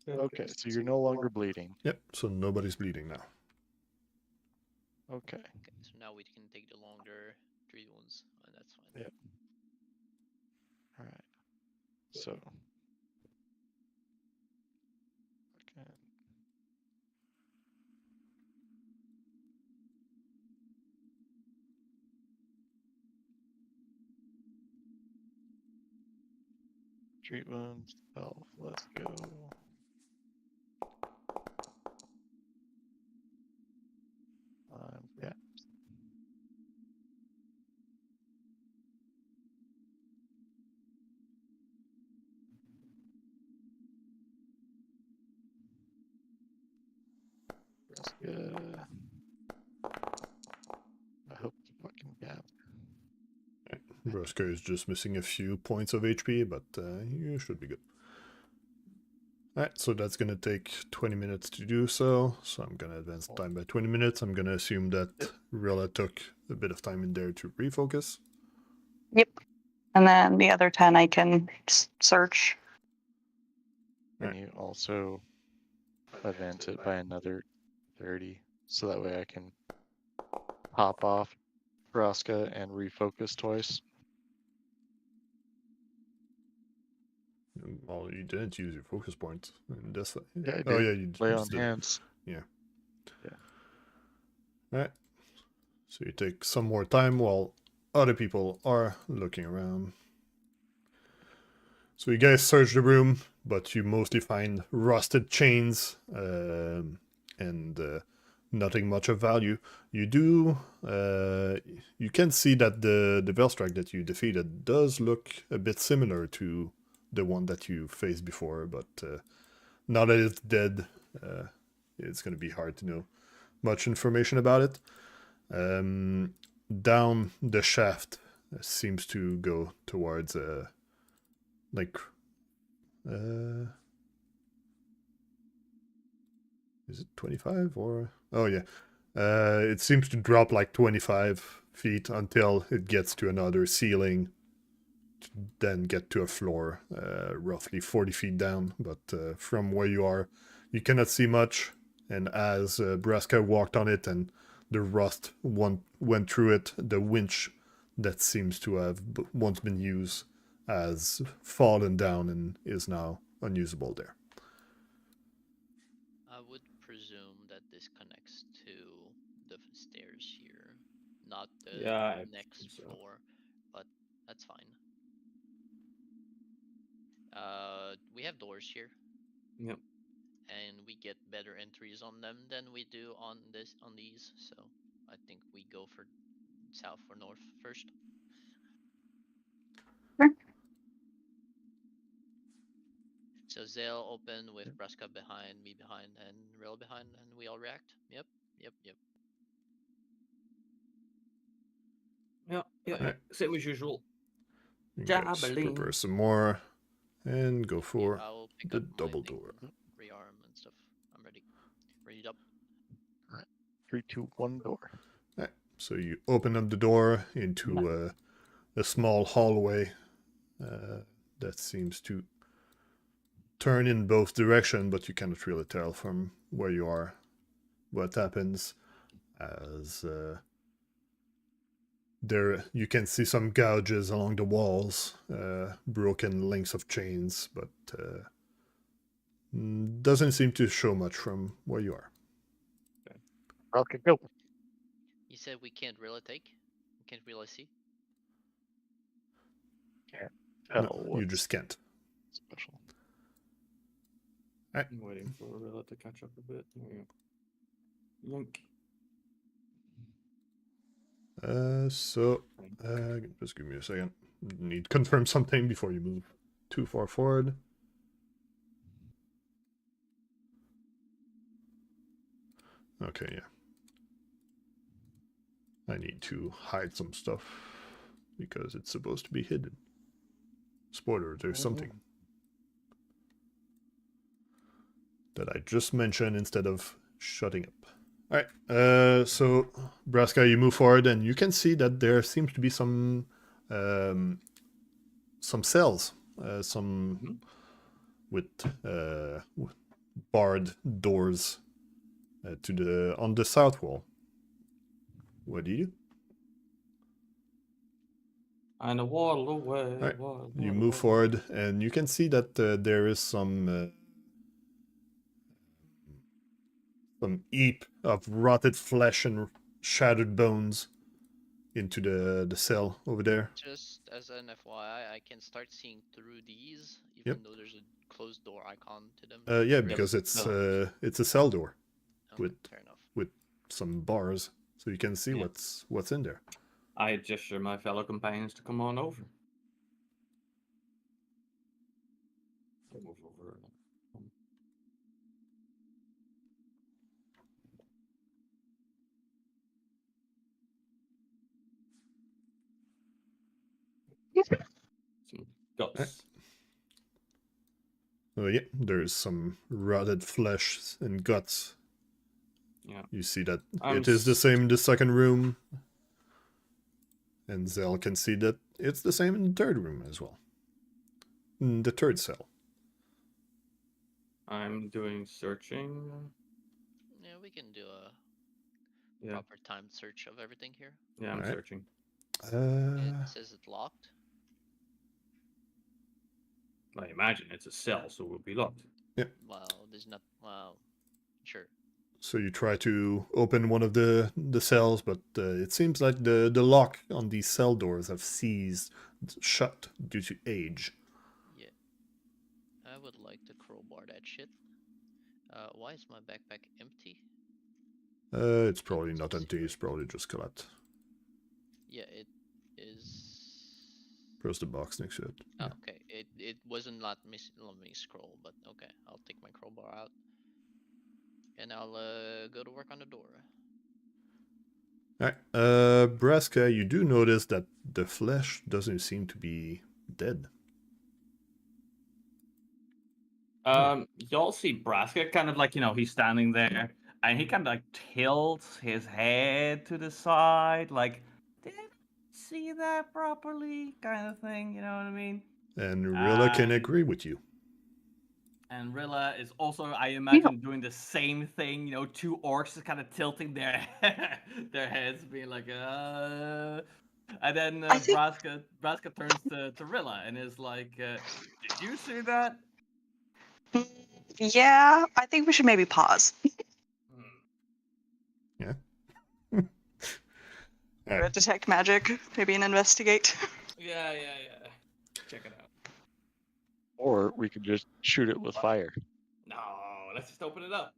Okay, so you're no longer bleeding. Yep, so nobody's bleeding now. Okay. Okay, so now we can take the longer So. Okay. Treat wounds, health, let's go. Yeah. Braska. I hope the fucking gap. Braska is just missing a few points of HP, but you should be good. Alright, so that's gonna take 20 minutes to do so. So I'm gonna advance the time by 20 minutes. I'm gonna assume that Rilla took a bit of time in there to refocus. Yep. And then the other 10 I can search. Can you also advance it by another 30 so that way I can hop off Braska and refocus twice? Well, you didn't use your focus point. In this, Yeah, I oh did. yeah, you Lay just on did. hands. Yeah. Yeah. Alright. So you take some more time while other people are looking around. So you guys search the room, but you mostly find rusted chains and nothing much of value. You do, you can see that the Velstrike that you defeated does look a bit similar to the one that you faced before, but now that it's dead, it's going to be hard to know much information about it. Down the shaft seems to go towards like is it 25 or oh yeah, it seems to drop like 25 feet until it gets to another ceiling to then get to a floor roughly 40 feet down, but from where you are you cannot see much, and as Braska walked on it and the rust went through it, the winch that seems to have once been used has fallen down and is now unusable there. I would presume that this connects to the stairs here, not the Yeah, I next think so. floor, but that's fine. We have doors here. Yep. And we get better entries on them than we do on these, so I think we go for south or north first. Sure. So Zael open with Braska behind, me behind, and Rilla behind, and we all react. Yep. Yeah. Alright. Same as usual. You guys Jabbling. prepare some more and go for I will pick the up my double thing, door. rearm and stuff. I'm ready. Ready up. 3, 2, 1 door. Alright, so you open up the door into a small hallway that seems to turn in both directions, but you cannot really tell from where you are what happens, as there you can see some gouges along the walls, broken links of chains, but doesn't seem to show much from where you are. Okay, go. You said we can't really take? We can't really see? Tell No, you what's just can't. special. I'm waiting for Rilla to catch up a bit. There you go. Yoink. So just give me a second. Need to confirm something before you move too far forward. Okay, yeah. I need to hide some stuff because it's supposed to be hidden. Spoiler, there's something that I just mentioned instead of shutting up. Alright, so Braska, you move forward and you can see that there seems to be some cells, with barred doors to the on the south wall. What do you do? And a wall away. Alright, Wall you away. move forward, and you can see that there is some heap of rotted flesh and shattered bones into the cell over there. Just as an FYI, I can start seeing through these, even Yep. though there's a closed door icon to them. Yeah, because it's a cell door Okay, with fair enough. some bars, so you can see Yeah. what's in there. I gesture my fellow companions to come on over. I'll move over. Some guts. Yeah, there's some rotted flesh and guts. Yeah. You see that I'm it is the same in the second room, and Zael can see that it's the same in the third room as well. In the third cell. I'm doing searching. Yeah, we can do a Yeah. proper timed search of everything here. Yeah, I'm Alright. searching. It says it's locked. I imagine it's a cell, so it will be locked. Well, there's not. Well, sure. So you try to open one of the cells, but it seems like the lock on these cell doors have seized shut due to age. Yeah. I would like to crowbar that shit. Why is my backpack empty? It's probably not empty, it's probably just collapsed. Yeah, it is. Press the box next to it. Oh, Yeah. okay. It wasn't let me scroll, but okay. I'll take my crowbar out. And I'll go to work on the door. Alright, Braska, you do notice that the flesh doesn't seem to be dead. Y'all see Braska kind of like, he's standing there and he kind of like tilts his head to the side, like, did I see that properly? Kind of thing, you know what I mean? And Rilla can agree with you. And Rilla is also, I imagine, doing the same thing. Two orcs just kind of tilting their their heads, being like, And then I think- Braska turns to Rilla and is like, did you see that? Yeah, I think we should maybe pause. Yeah. Detect magic, maybe an investigate. Yeah. Check it out. Or we could just shoot it with fire. No, let's just open it up.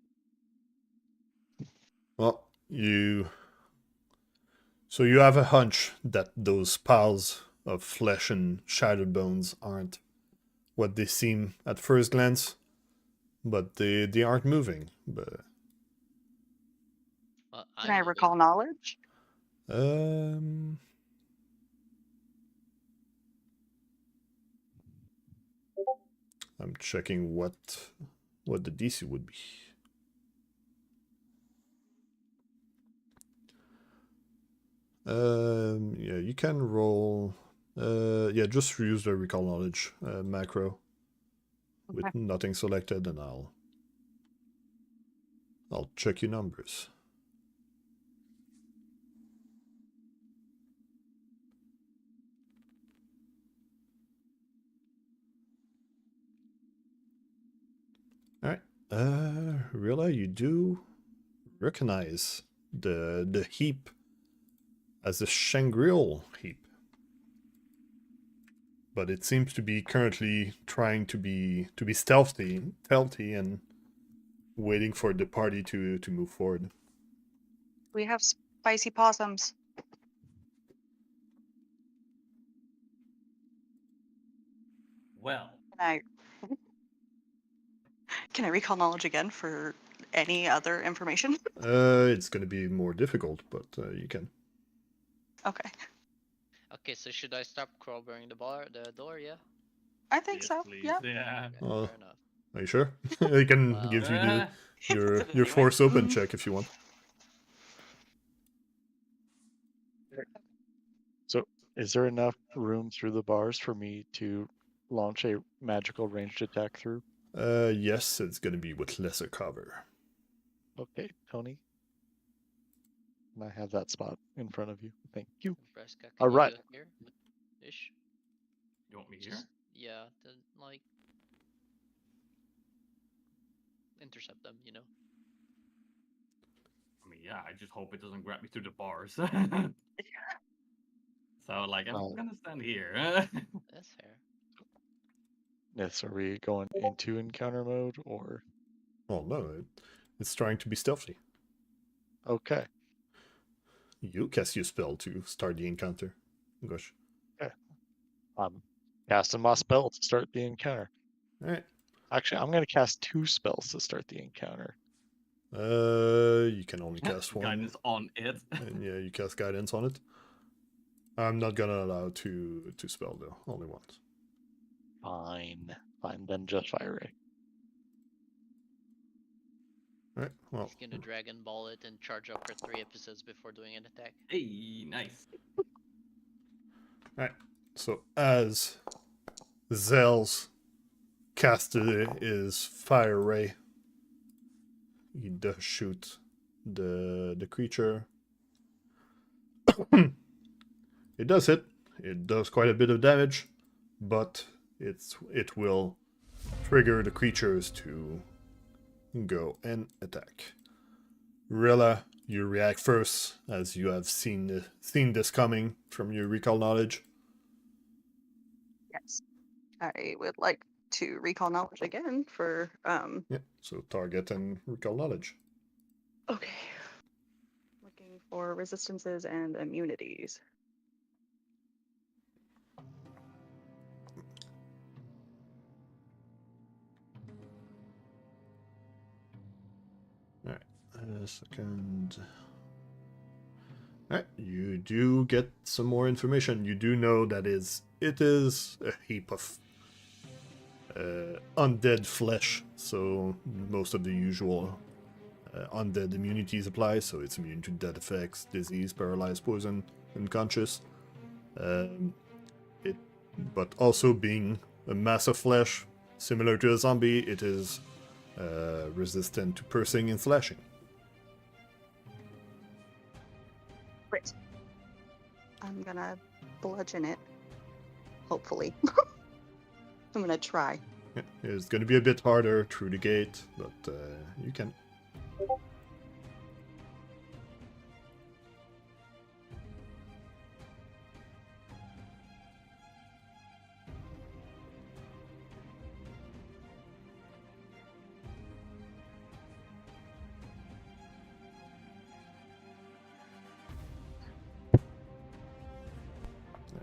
Well, So you have a hunch that those piles of flesh and shattered bones aren't what they seem at first glance, but they aren't moving. But Well, Can I recall knowledge? I'm checking what the DC would be. Yeah, you can roll. Yeah, just use the recall knowledge macro with Okay. nothing selected, and I'll check your numbers. All right, Rilla, you do recognize the heap as a Shangri-La heap, but it seems to be currently trying to be stealthy and waiting for the party to move forward. We have spicy possums. Well, Can I recall knowledge again for any other information? It's gonna be more difficult, but you can. Okay. Okay, so should I stop crowbarring the door? Yeah. I think yes, so. please. Yeah. Yeah. Okay, fair enough. Are you sure? I can Well, give you your Anyway. force open check if you want. So, is there enough room through the bars for me to launch a magical ranged attack through? Yes, it's gonna be with lesser cover. Okay, Tony. And I have that spot in front of you. Thank you. Braska, can All you right. do it here? ish. You want me here? Just yeah, to like intercept them, you know. I mean, yeah, I just hope it doesn't grab me through the bars. So, like, I'm Uh, gonna stand here. That's fair. Niths, are we going into encounter mode or Oh no, it's trying to be stealthy. okay? You cast your spell to start the encounter. Gosh. I'm casting my spell to start the encounter. Alright. Actually, I'm gonna cast 2 spells to start the encounter. You can only cast one. Guidance on it. And yeah, you cast guidance on it. I'm not gonna allow two spell though, only once. Fine, then just fire ray. Alright, well. He's gonna Dragon Ball it and charge up for 3 episodes before doing an attack. Hey, nice. Alright, so as Zael's casted his fire ray, he does shoot the creature. It does hit. It does quite a bit of damage, but it will trigger the creatures to go and attack. Rilla, you react first, as you have seen this coming from your recall knowledge. Yes. I would like to recall knowledge again for Yeah, so target and recall knowledge. okay. Looking for resistances and immunities. Alright, a second. Alright, you do get some more information. You do know that it is a heap of undead flesh, so most of the usual undead immunities apply, so it's immune to death effects, disease, paralyzed, poison, unconscious. But also being a mass of flesh, similar to a zombie, it is resistant to piercing and slashing. Great. I'm gonna bludgeon it. Hopefully. I'm gonna try. Yeah, it's going to be a bit harder through the gate, but you can.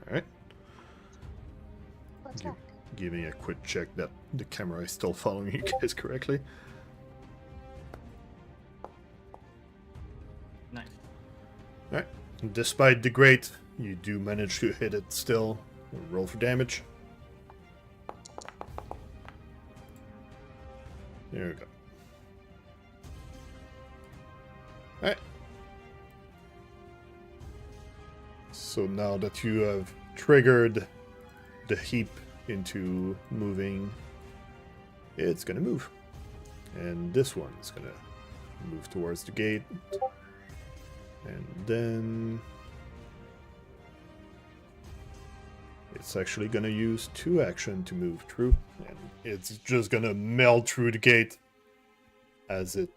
Alright. Let's Give, go. give me a quick check that the camera is still following you guys correctly. Nice. Alright. Despite the grate, you do manage to hit it still. Roll for damage. There we go. Alright. So now that you have triggered the heap into moving, it's gonna move. And this one's gonna move towards the gate. And then it's actually gonna use 2 action to move through. And it's just gonna melt through the gate as it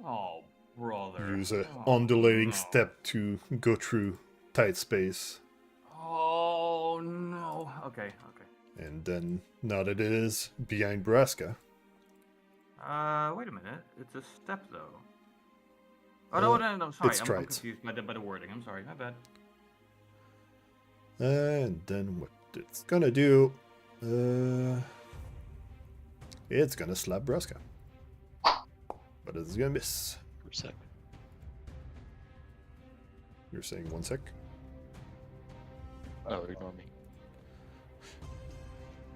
Oh, brother. use a Oh, undulating no. step to go through tight space. Oh, no. Okay, okay. And then, now that it is behind Braska, Wait a minute. It's a step, though. Oh, no, no, sorry. it's I'm strides. confused by the wording. I'm sorry. My bad. And then what it's gonna do, it's gonna slap Braska. But it's gonna miss. For a sec. You're saying 1 sec? Oh, ignore me.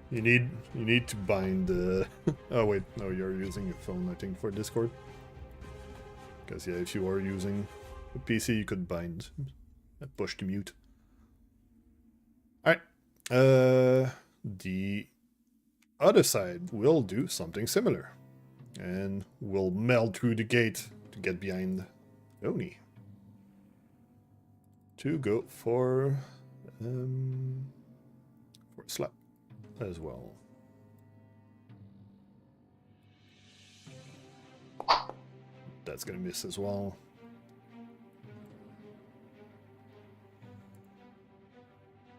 You need to bind oh wait, no, you're using your phone, I think, for Discord. Because yeah, if you are using a PC, you could bind push to mute. Alright. The other side will do something similar. And will meld through the gate to get behind Oni. To go for For a slap as well. That's gonna miss as well.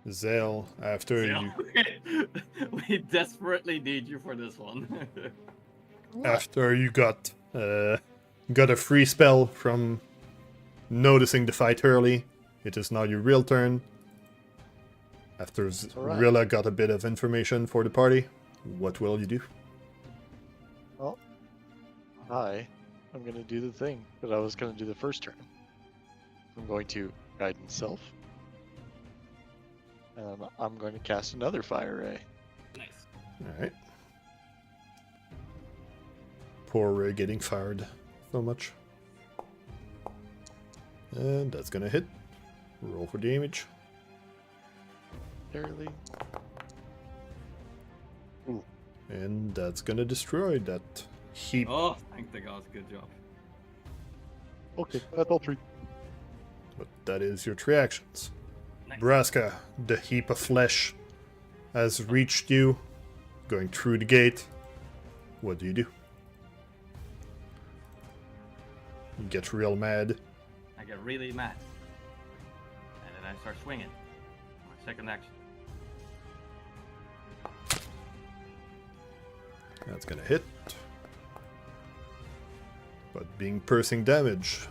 Zael, after you We desperately need you for this one. after you got a free spell from noticing the fight early, it is now your real turn. After alright. Rilla got a bit of information for the party, what will you do? Well, I'm going to do the thing that I was going to do the first turn. I'm going to Guidance Self. And I'm going to cast another Fire Ray. Nice. Alright. Poor Ray getting fired so much. And that's gonna hit. Roll for damage. Barely. And that's gonna destroy that heap. Oh, thank the gods. Good job. Okay, that's all 3. But that is your 3 actions. Nice. Braska, the heap of flesh has reached you, going through the gate. What do? You get real mad. I get really mad. And then I start swinging. My second action. That's gonna hit. But being piercing damage,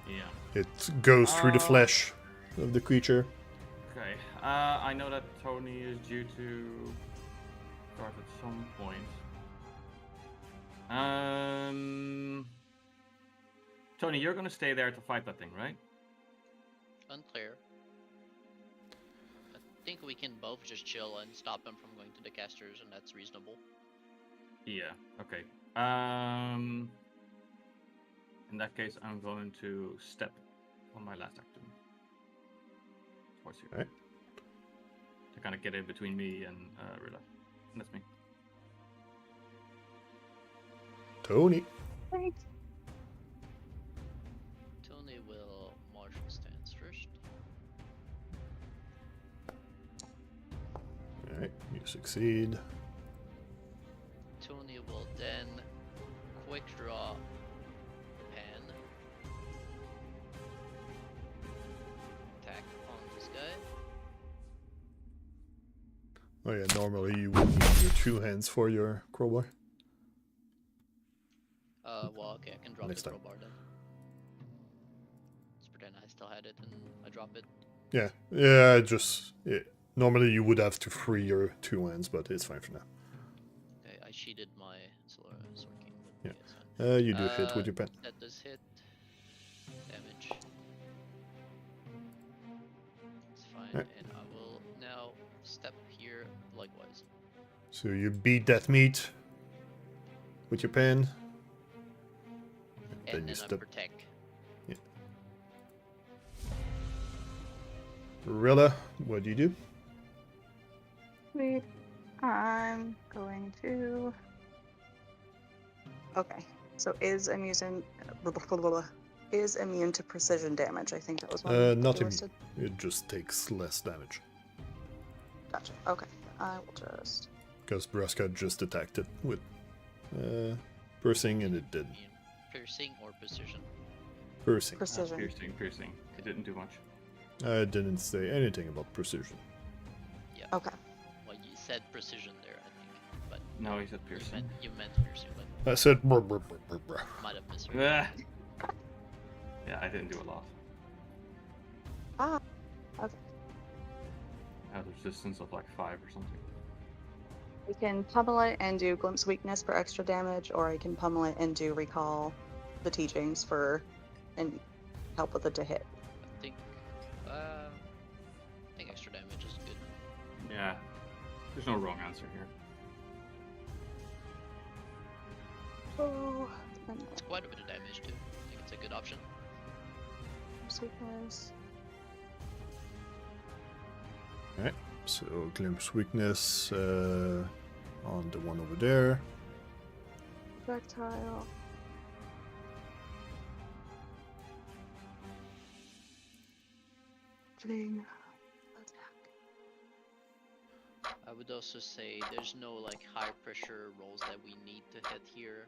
Yeah. it goes through the flesh of the creature. Okay. I know that Tony is due to start at some point. Tony, you're gonna stay there to fight that thing, right? Unclear. I think we can both just chill and stop him from going to the casters, and that's reasonable. Yeah. Okay. In that case, I'm going to step on my last action towards you. Alright. To kind of get in between me and Rilla. And that's me. Tony. Thanks. Tony will martial stance first. Alright, you succeed. Tony will then quick draw pen. Attack on this guy. Oh yeah, normally you would use your 2 hands for your crowbar. Well, okay, I can drop Next the time. crowbar then. Let's pretend I still had it and I drop it. Yeah, normally you would have to free your 2 hands, but it's fine for now. Okay, I cheated my sword king, but Yeah. okay, it's fine. You do hit with your pen. That does hit. Damage. It's fine, Alright. and I will now step here likewise. So you beat that meat with your pen. And Then you then I step. protect. Rilla, what do you do? Sweet. I'm going to. Okay. So is immune to precision damage. I think that was one. that Not you immune. listed. It just takes less damage. Gotcha. Okay. I will just. Because Braska just attacked it with piercing and it did. Piercing or precision? Piercing. Precision. Piercing. It didn't do much. I didn't say anything about precision. Yeah. Okay. Well, you said precision there, I think, but No, he said piercing. you meant piercing, but I said brr, brr, brr, brr, brr. might have misheard. Ah. Yeah, I didn't do a lot. Ah. Okay. I had a resistance of like 5 or something. We can pummel it and do glimpse weakness for extra damage, or I can pummel it and do recall the teachings and help with it to hit. I think extra damage is good. Yeah. There's no wrong answer here. Oh, and It's quite a bit of damage too. I think it's a good option. glimpse weakness. Alright, so glimpse weakness on the one over there. Projectile. Fling. I would also say there's no like high pressure rolls that we need to hit here.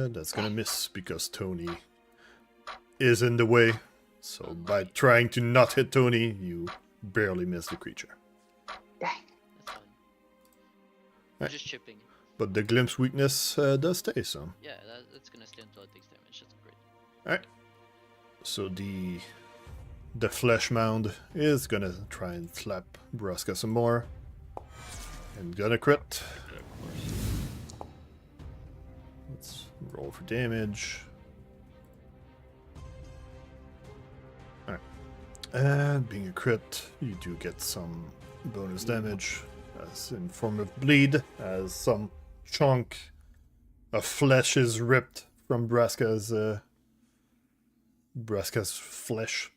That's gonna miss because Tony is in the way. So by trying to not hit Tony, you barely miss the creature. Dang. That's fine. I'm Right. just chipping. But the glimpse weakness does stay, so. Yeah, that's gonna stay until it takes damage. That's great. Alright. So the flesh mound is gonna try and slap Braska some more. And gonna crit. Let's roll for damage. Alright. And being a crit, you do get some bonus damage, as in form of bleed, as some chunk of flesh is ripped from Braska's flesh.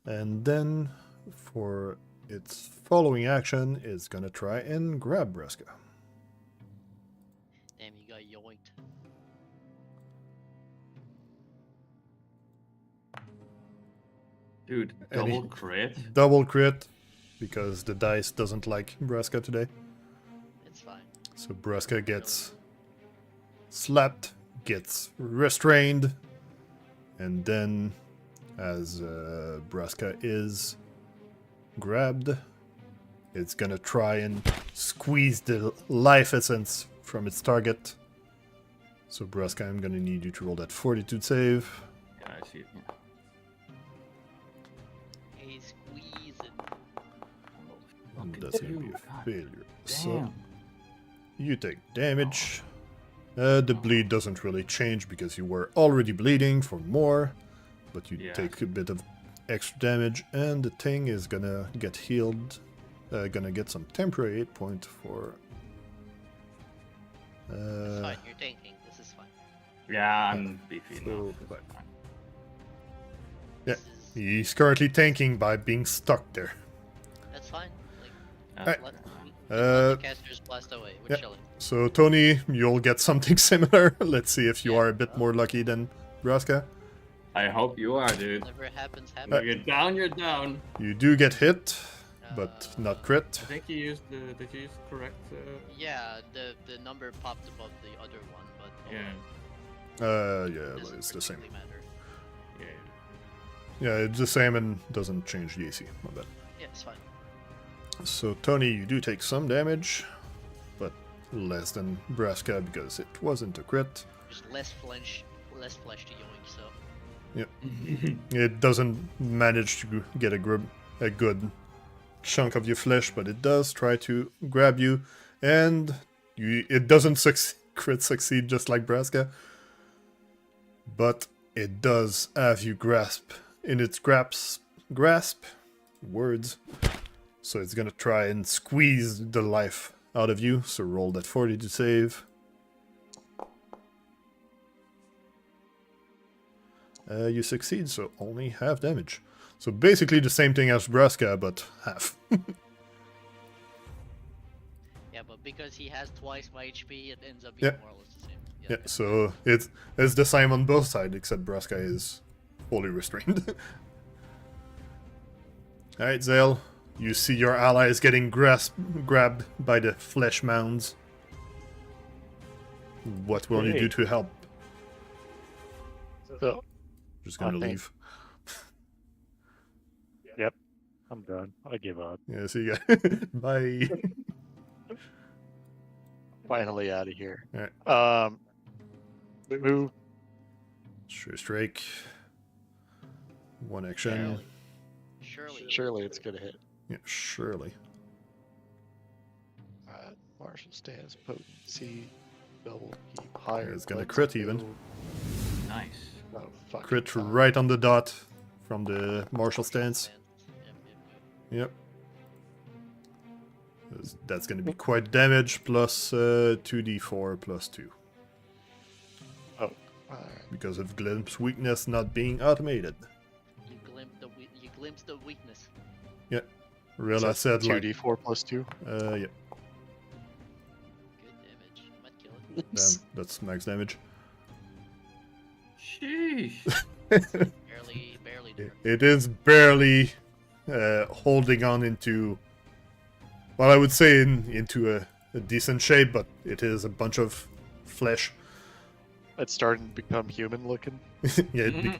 And then for its following action, it's gonna try and grab Braska. Damn, you got yoinked. Dude, Any- double crit? Double crit, because the dice doesn't like Braska today. It's fine. So Braska gets slapped, gets restrained, and then as Braska is grabbed, it's gonna try and squeeze the life essence from its target. So Braska, I'm gonna need you to roll that fortitude save. Yeah, I see it. Yeah. Hey, squeeze it. Fucking That's gonna be dude, a God failure. So damn. you take damage. The bleed doesn't really change because you were already bleeding for more, but you Yeah. take a bit of extra damage, and the thing is gonna get healed. Gonna get some temporary 8 point for. It's fine. You're tanking. This is fine. Yeah, I'm beefy So, enough. It's but- fine. Yeah. This is, He's currently tanking by being stuck there. that's fine. Like, That's let, fine. let Uh, the casters blast away. We're yeah. chilling. So Tony, you'll get something similar. Let's see if you Yeah. are a bit more lucky than Braska. I hope you are, dude. Whatever happens, When happens. you're down, you're down. You do get hit, but not crit. I think you used the. Did you use the correct? Yeah, the number popped above the other one, but Yeah. Yeah, doesn't it's the same. particularly matter. Yeah. Yeah, it's the same and doesn't change the AC. My bad. Yeah, it's fine. So Tony, you do take some damage, but less than Braska because it wasn't a crit. Just less flesh to yoink. So It doesn't manage to get a good chunk of your flesh, but it does try to grab you, and it doesn't crit succeed just like Braska, but it does have you grasp in its grasp words. So it's gonna try and squeeze the life out of you. So roll that 40 to save. You succeed, so only half damage. So basically the same thing as Braska, but half. yeah, but because he has twice my HP, it ends up being Yeah. more or less the same. Yeah, so it's the same on both sides, except Braska is fully restrained. Alright, Zael, you see your allies getting grabbed by the flesh mounds. What will you do to help? So, Just gonna I think- leave. Yep, I'm done. I give up. Yeah, see you guys. Bye. finally out of here. Alright. Move. Sure strike. One action. Surely. Surely it's gonna hit. Yeah, surely. Martial stance, potency, double keep higher. It's gonna let's crit even. go. Nice. Oh, fucking Crit time. right on the dot from the martial stance. Yep. Yep. That's going to be quite damage plus 2d4 plus 2 Alright. because of Glimpse weakness not being automated. You glimpsed the weakness. Rilla said like 2d4 plus 2. yeah, Good damage. Might kill it. damn, that's max damage. Sheesh. Barely. There. It is barely holding on into. Well, I would say into a decent shape, but it is a bunch of flesh. It's starting to become human looking. Yeah,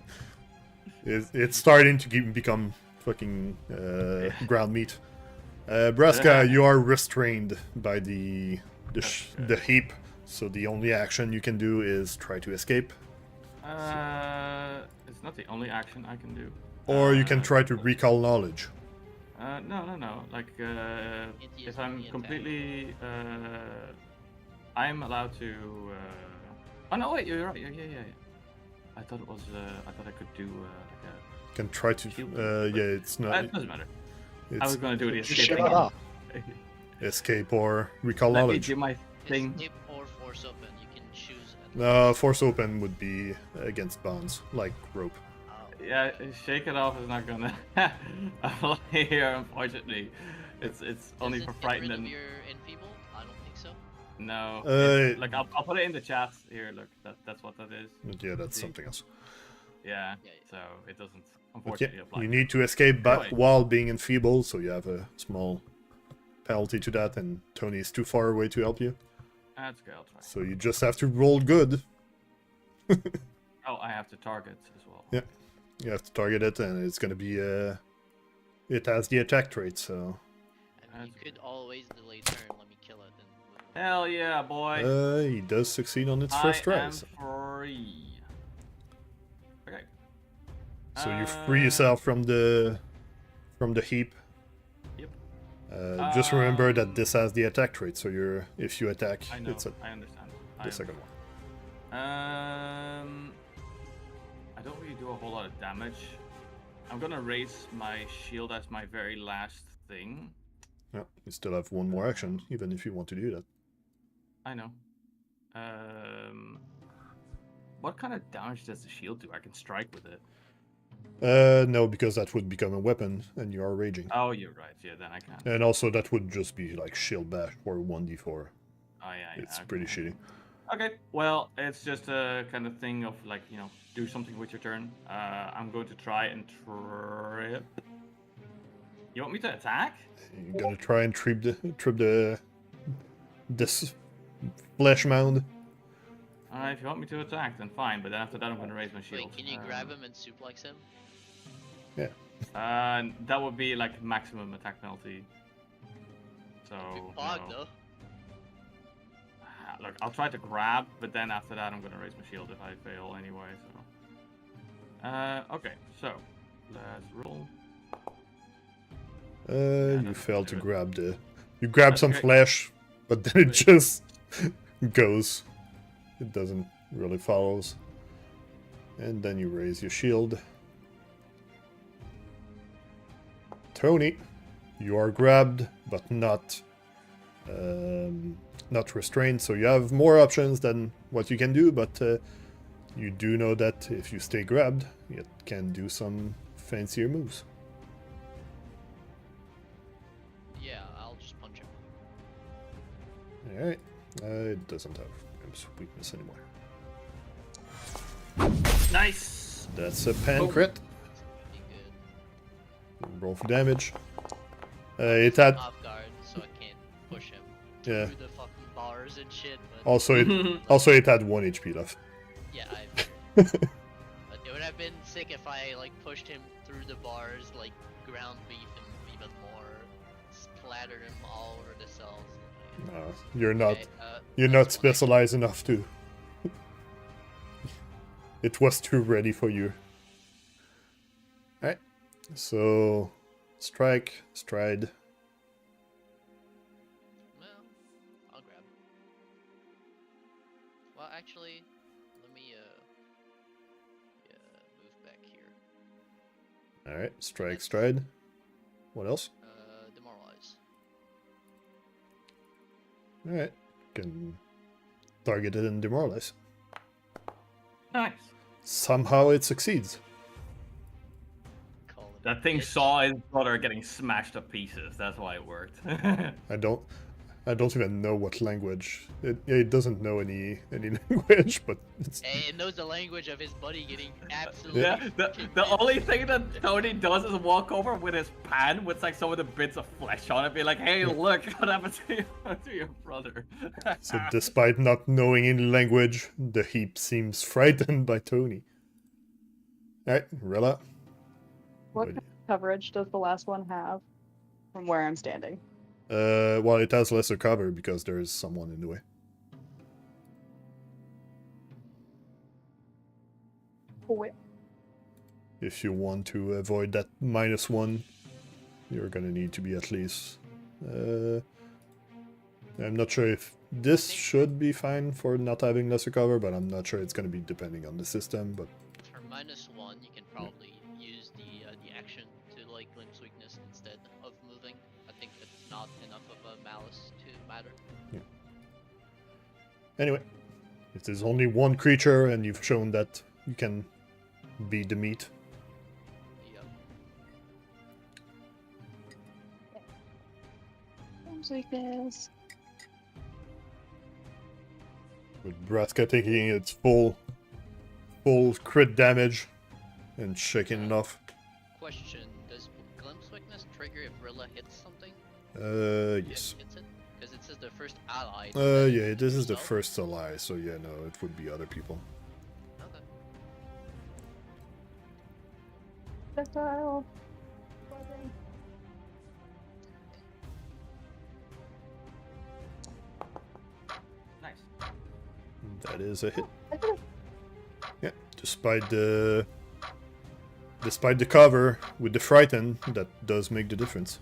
it's starting to become fucking ground meat. Braska, you are restrained by the heap, so the only action you can do is try to escape. It's not the only action I can do. Or you can try to recall knowledge. No. Like, use if I'm only attack. completely, I'm allowed to. Oh no, wait, you're right. Yeah. I thought it was. I thought I could do like a. Can try to. Shield. Yeah, it's not. It doesn't matter. I It's was gonna do the Just escape shut thing. up. escape or recall Let me knowledge. do my thing. Escape or force open. You can choose. Force open would be against bonds, like rope. Oh. Yeah, shake it off is not gonna apply here, unfortunately. It's only Does for it get frightened rid of and your enfeebled? I don't think so. no. Like I'll put it in the chat here. Look, that's what that is. yeah, that's See? something else. Yeah. Yeah. So it doesn't Okay, unfortunately apply. you need to escape Anyway. while being enfeebled, so you have a small penalty to that, and Tony is too far away to help you. That's good. I'll try. So you just have to roll good. Oh, I have to target as well. Yeah. You have to target it, and it's gonna be it has the attack trait, so And you could always delay turn. Let me kill it. And Hell yeah, boy. he does succeed on its first I try. am So. free. Okay. So you free yourself from the heap. Yep. Just remember that this has the attack trait, so if you attack, I know. it's I understand. the second one. I don't really do a whole lot of damage. I'm gonna raise my shield as my very last thing. Yeah, you still have one more action, even if you want to do that. I know. What kind of damage does the shield do? I can strike with it. No, because that would become a weapon, and you are raging. Oh, you're right. Yeah, then I can. And also, that would just be like shield bash or 1d4. Oh yeah. It's okay. pretty shitty. Okay, well, it's just a kind of thing of like, do something with your turn. I'm going to try and trip. You want me to attack? You're gonna try and trip this flesh mound. If you want me to attack, then fine. But then after that, I'm going to raise my shield. wait, can you grab him and suplex him? That would be like maximum attack penalty. So. Big fog no. though. Look, I'll try to grab, but then after that, I'm going to raise my shield if I fail anyway. So. Okay, so let's roll. You failed to grab the. You grab some Okay. flesh, but then it just goes. It doesn't really follows. And then you raise your shield. Tony, you are grabbed, but not restrained, so you have more options than what you can do, but you do know that if you stay grabbed, it can do some fancier moves. Yeah, I'll just punch him. Alright, it doesn't have Grim's weakness anymore. Nice. That's a pan Oh. crit. Be good. Roll for damage. It had Off guard, so I can't push him yeah. through the fucking bars and shit. But Also, it had 1 HP left. yeah, but it would have been sick if I like pushed him through the bars, like ground beef him even more, splattered him all over the cells. No, you're not. Okay, You're that's not one. specialized enough to. It was too ready for you. Alright, so strike, stride. Well, I'll grab. Well, actually, let me move back here. Alright, strike, stride. What else? Demoralize. Alright, can target it and demoralize. Nice. Somehow it succeeds. Call it That thing bitch. saw his brother getting smashed to pieces. That's why it worked. I don't. I don't even know what language. It doesn't know any language, but it's... Hey, it knows the language of his buddy getting absolutely. Yeah, the only thing that Tony does is walk over with his pan with like some of the bits of flesh on it, be like, "Hey, look what happened to your brother." So despite not knowing any language, the heap seems frightened by Tony. Alright, Rilla. What kind of coverage does the last one have from where I'm standing? Well, it has lesser cover because there is someone in the way. Wait. If you want to avoid that -1, you're gonna need to be at least... I'm not sure if this should be fine for not having lesser cover, but I'm not sure it's gonna be depending on the system, but... For -1, you can probably use the action to like glimpse weakness instead of moving. I think that's not enough of a malice to matter. Yeah. Anyway, it is only one creature, and you've shown that you can beat the meat. Yep. Weakness. With Braska taking its full crit damage and shaking it off. Question: does glimpse weakness trigger if Rilla hits something? Yes. Hits it? Because it says the first ally. Yeah, this is the first ally, so yeah, no, it would be other people. Okay. Zael. Nice. That is a hit. Yeah, despite the cover with the frighten, that does make the difference.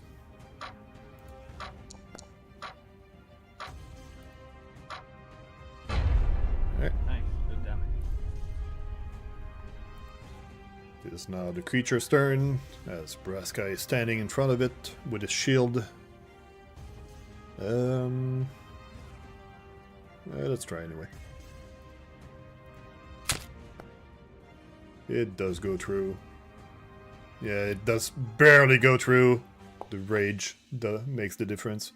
Alright. Nice. Good damage. It is now the creature's turn, as Braska is standing in front of it with his shield. Let's try anyway. It does go through. Yeah, it does barely go through. The rage makes the difference.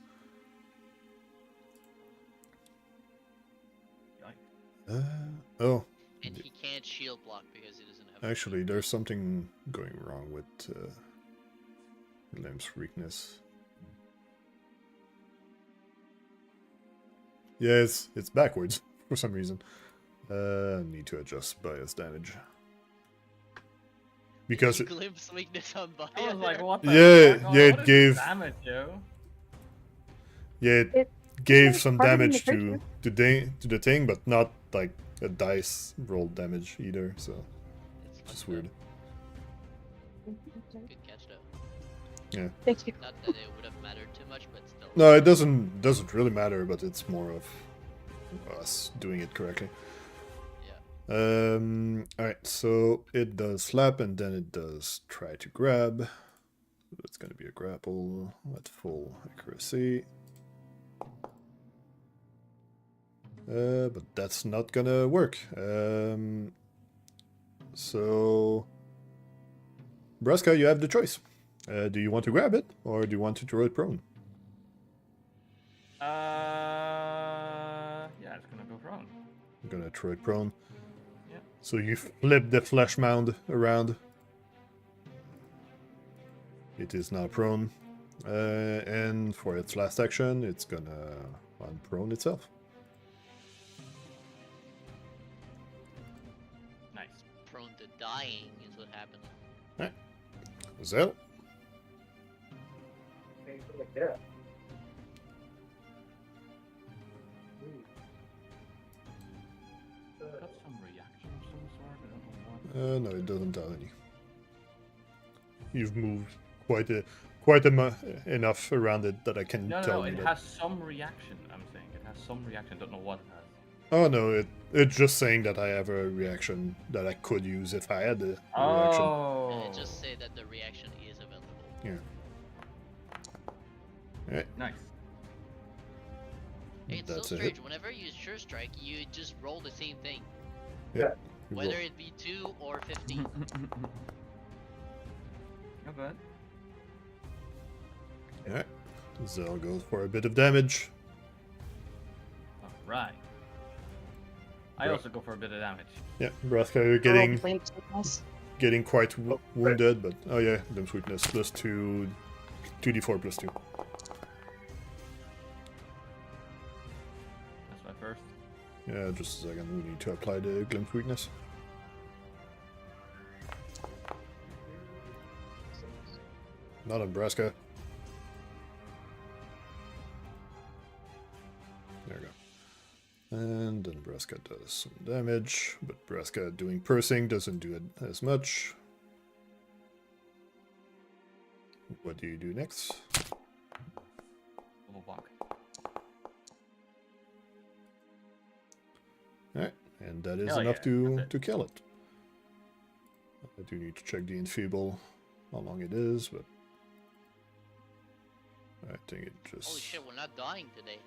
Oh. And he can't shield block because he doesn't have. Actually, there's something going wrong with Limb's weakness. Yeah, it's backwards for some reason. Need to adjust bias damage. Because it, glimpse weakness on bias. I was like, what the Yeah, fuck? yeah, it What is gave- the damage, yo? yeah, It- it gave it's some targeting damage the to the thing, but not like a dice roll damage either. So It's it's just fucked up. weird. Good catch though. Thank you. Not that it would have mattered too much, but still. No, it doesn't really matter, but it's more of us doing it correctly. Yeah. Alright, so it does slap and then it does try to grab. That's gonna be a grapple at full accuracy. But that's not gonna work. So Braska, you have the choice. Do you want to grab it or do you want to throw it prone? Yeah, it's gonna go prone. I'm gonna throw it prone. Yeah. So you flip the flesh mound around. It is now prone. And for its last action, it's gonna unprone itself. Nice. Prone to dying is what happened. Zael? Got some reaction of some sort. I don't know what. No, it doesn't have any. You've moved enough around it that I can No, tell no, you it that. has some reaction. I'm saying it has some reaction. Don't know what it has. Oh no, it's just saying that I have a reaction that I could use if I had the reaction. Oh. Just say that the reaction is available. Yeah. Alright, Nice. Hey, it's that's so a hit. strange. Whenever you use Sure Strike, you just roll the same thing, You whether roll. it be 2 or 15. Not bad. Alright. Zael goes for a bit of damage. right. I Right. also go for a bit of damage. Yeah, Braska, you're Roll getting Glimpse Weakness. quite wounded, but oh yeah, Glimpse Weakness plus 2, 2d4 plus 2. That's my first. Yeah, just a second. We need to apply the Glimpse Weakness. Not on Braska. There we go. And then Braska does some damage, but Braska doing piercing doesn't do it as much. What do you do next? Little bonk. Alright, and that is Hell enough yeah, that's it. to kill it. I do need to check the enfeeble, how long it is, but I think it just... Holy shit, we're not dying today.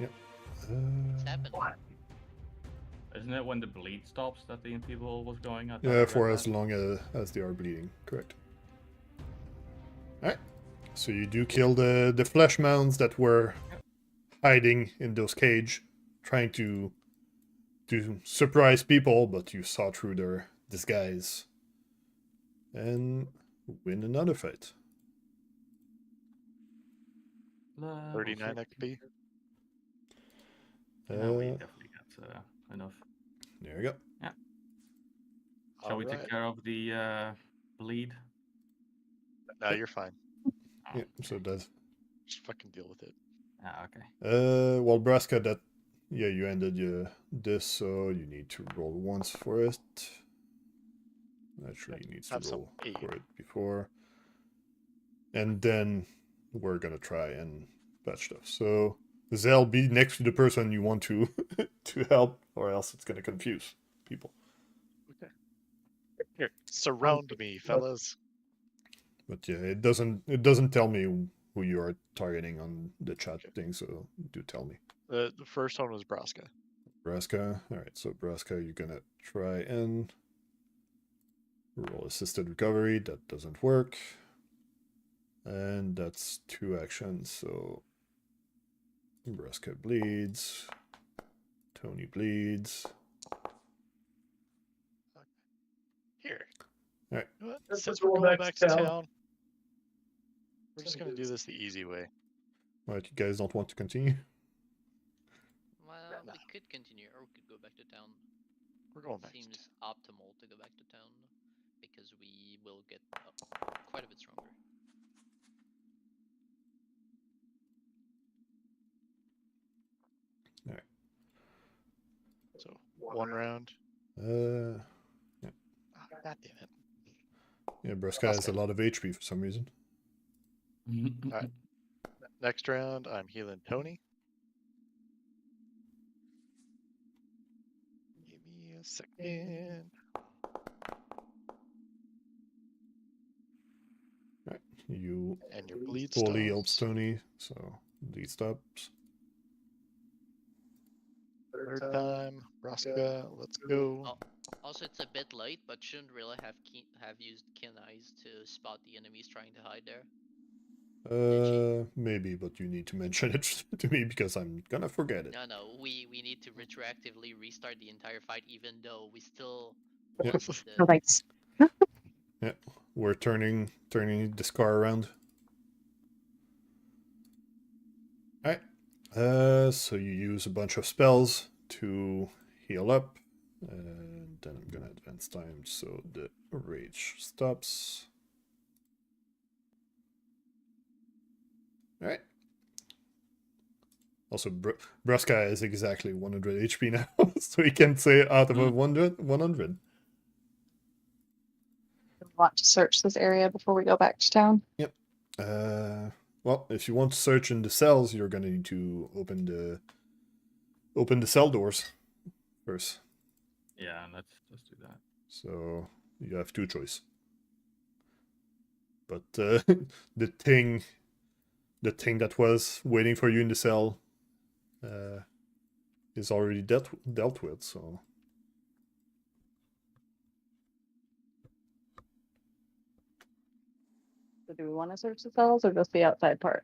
Uh, What's happened? Isn't it when the bleed stops that the enfeeble was going? yeah, for as long as they are bleeding, correct. Alright, so you do kill the flesh mounds that were hiding in those cage, trying to surprise people, but you saw through their disguise. And win another fight. 39 XP. Yeah, we definitely got enough. There we go. Shall we take Alright. care of the bleed? No, you're fine. Yeah, so that's... Just fucking deal with it. Ah, okay. Well, Braska, that... Yeah, you ended this, so you need to roll once for it. Actually, you need to Have some roll aid. for it before. And then we're gonna try and patch stuff. So, Zael, be next to the person you want to to help, or else it's gonna confuse people. Okay. Here, surround me, fellas. But yeah, it doesn't tell me who you are targeting on the chat thing, so do tell me. The first one was Braska. Braska. Alright, so Braska, you're gonna try and roll assisted recovery. That doesn't work. And that's 2 actions, so Braska bleeds. Tony bleeds. Here. Alright. You know what? Since we're going back to town, we're just gonna do this the easy way. Alright, you guys don't want to continue? Well, No. we could continue, or we could go back to town. We're going back to Seems town. optimal to go back to town, because we will get quite a bit stronger. Alright. So, one round. Yeah. Ah, God damn it. Yeah, Braska has a lot of HP for some reason. Alright. Next round, I'm healing Tony. Give me a second. You And your bleed fully helps stops. Tony, so bleed stops. Third time, Braska, let's go. Oh, also, it's a bit late, but shouldn't Rilla have used keen eyes to spot the enemies trying to hide there? Maybe, but you need to mention it to me because I'm gonna forget it. No, we need to retroactively restart the entire fight, even though we still. Yeah. won the- Right. Yeah, we're turning the scar around. Alright. So you use a bunch of spells to heal up. And then I'm gonna advance time so the rage stops. Alright. Also, Braska is exactly 100 HP now, so he can say out of a 100. Want to search this area before we go back to town? Yep. Well, if you want to search in the cells, you're gonna need to open the cell doors first. Yeah, let's do that. So you have 2 choices. But the thing that was waiting for you in the cell is already dealt with. So So do we want to search the cells or just the outside part?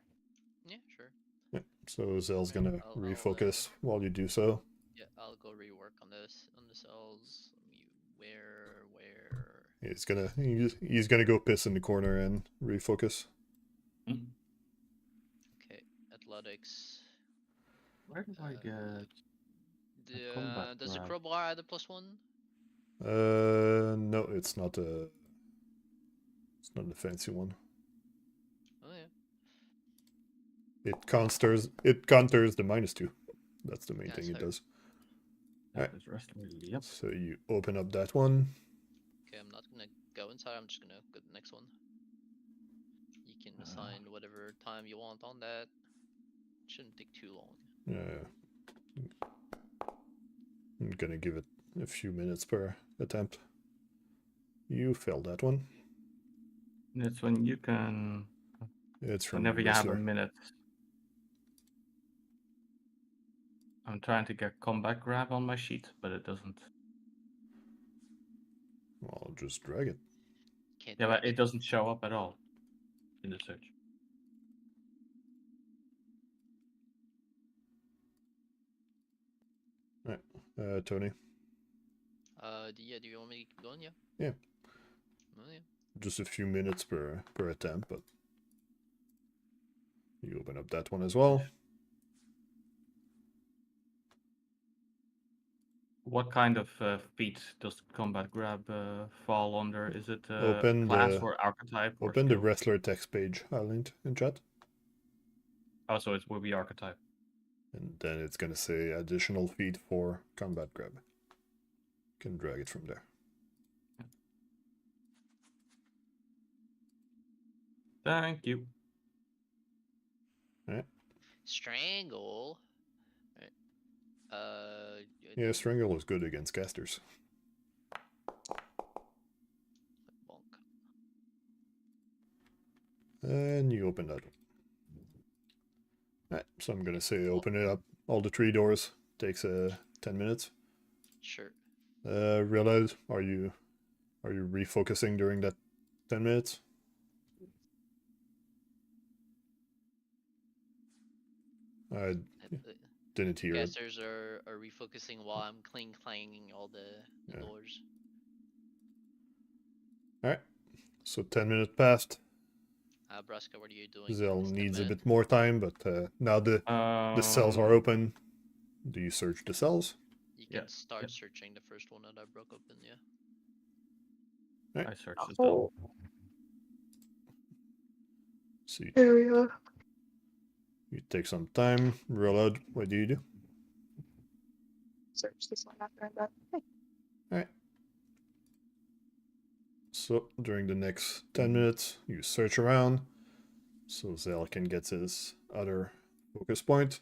Yeah, sure. yeah. So Zael's gonna I'll, refocus while you do so. yeah, I'll go rework on this on the cells. Where? He's gonna go piss in the corner and refocus. Okay, athletics. Where do I get combat Does the grab? crowbar add a +1? No, it's not a fancy one. Oh yeah. It counters the -2. That's the main Yeah, thing it so- does. That Alright. is wrestler. Yep. So you open up that one. Okay, I'm not gonna go inside. I'm just gonna go to the next one. You can assign whatever time you want on that. Shouldn't take too long. I'm gonna give it a few minutes per attempt. You failed that one. That's when you can. It's from Whenever you have a Whistler. minute. I'm trying to get combat grab on my sheet, but it doesn't. I'll just drag it. Can't Yeah, do but it doesn't show up at all in the search. Tony. Yeah. Do you want me to keep going? Yeah. Yeah. Oh yeah. Just a few minutes per attempt, but you open up that one as well. What kind of feat does combat grab fall under? Is it Open class the- or archetype? Or Open the skill? wrestler text page I linked in chat. Oh, so it will be archetype. And then it's gonna say additional feed for combat grab. You can drag it from there. Thank you. Strangle. Yeah, Strangle is good against casters. Bonk. And you open that one. Alright, so I'm gonna say open it up. All the 3 doors. Takes 10 minutes. Sure. Rilla, are you refocusing during that 10 minutes? I didn't hear it. Casters are refocusing while I'm clanging all the Yeah. doors. Alright, so 10 minutes passed. Braska, what are you doing? Zael Step needs a in. bit more time, but now the cells are open. Do you search the cells? You can Yeah, start yep. searching the first one that I broke open. Yeah. I searched as well. So Area. you take some time. Reload. What do you do? Search this one after I'm done. Alright. So during the next 10 minutes, you search around so Zael can get his other focus point.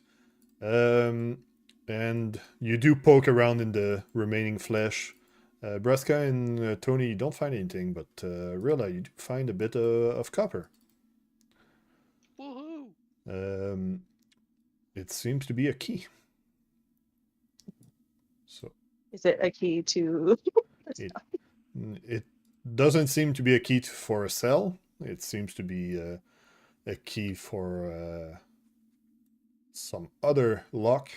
And you do poke around in the remaining flesh. Braska and Tony, you don't find anything, but Rilla, you do find a bit of copper. Woohoo! It seems to be a key. So Is it a key to it doesn't seem to be a key for a cell. It seems to be a key for some other lock,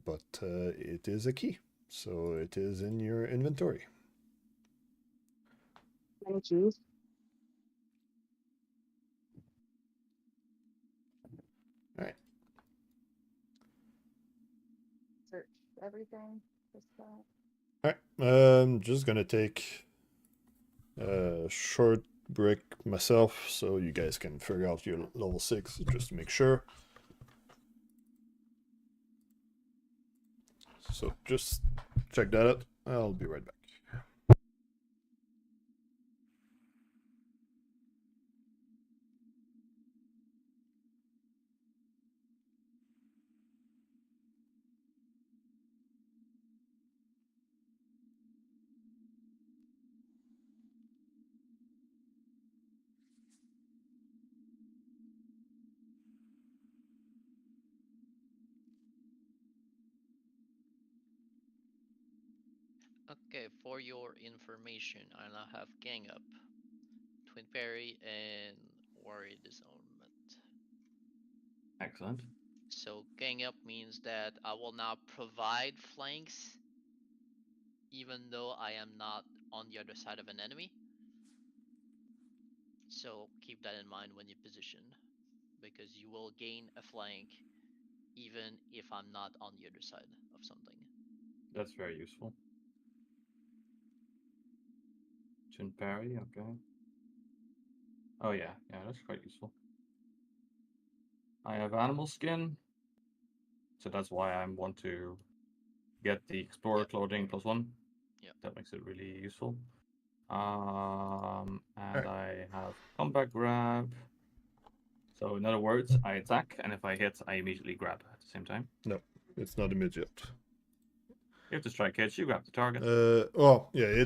but it is a key. So it is in your inventory. many keys? Alright. Search everything. Just Alright, just gonna take a short break myself so you guys can figure out your level 6 just to make sure. So just check that out. I'll be right back. Okay, for your information, I now have Gang Up, Twin Parry, and Warrior Disarmament. Excellent. So gang up means that I will now provide flanks even though I am not on the other side of an enemy. So keep that in mind when you position, because you will gain a flank even if I'm not on the other side of something. That's very useful. Chin parry, okay. Oh yeah, that's quite useful. I have animal skin, so that's why I want to get the explorer clothing +1. Yep. That makes it really useful. And I have combat grab. So in other words, I attack, and if I hit, I immediately grab at the same time. No, it's not immediate. If the strike hits, you grab the target. Oh yeah,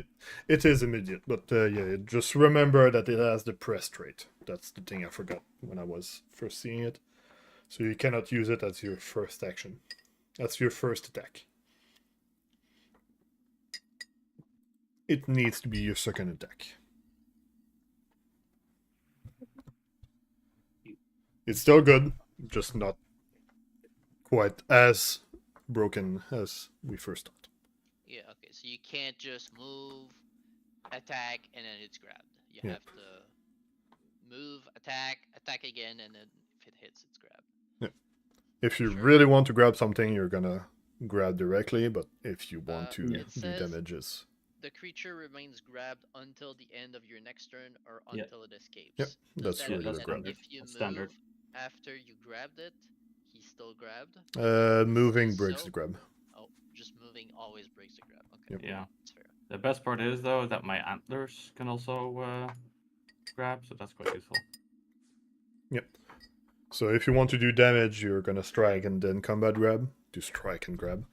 it is immediate, but yeah, just remember that it has the press trait. That's the thing I forgot when I was first seeing it. So you cannot use it as your first action. That's your first attack. It needs to be your second attack. It's still good, just not quite as broken as we first thought. Yeah, okay, so you can't just move, attack, and then it's grabbed. You Yeah. have to move, attack again, and then if it hits, it's grabbed. Yeah. If you Sure. really want to grab something, you're gonna grab directly, but if you want to It do says damages. the creature remains grabbed until the end of your next turn or Yeah. until it escapes. Yep, Does that's that regular mean that grab. if you That's move standard. after you grabbed it, he's still grabbed? Moving breaks So- the grab. Oh, just moving always breaks the grab. Okay, Yep. Yeah. that's fair. The best part is though that my antlers can also grab, so that's quite useful. Yep. So if you want to do damage, you're gonna strike and then combat grab to strike and grab.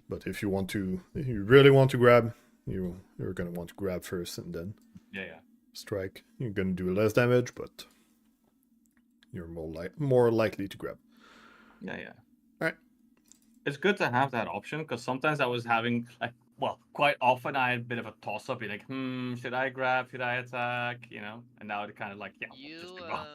But if you really want to grab, you're gonna want to grab first and then Yeah. strike. You're gonna do less damage, but you're more likely to grab. Yeah. Alright. It's good to have that option because sometimes I was having quite often I had a bit of a toss up. You're like, should I grab? Should I attack? And now it's kind of like, yeah, just do both.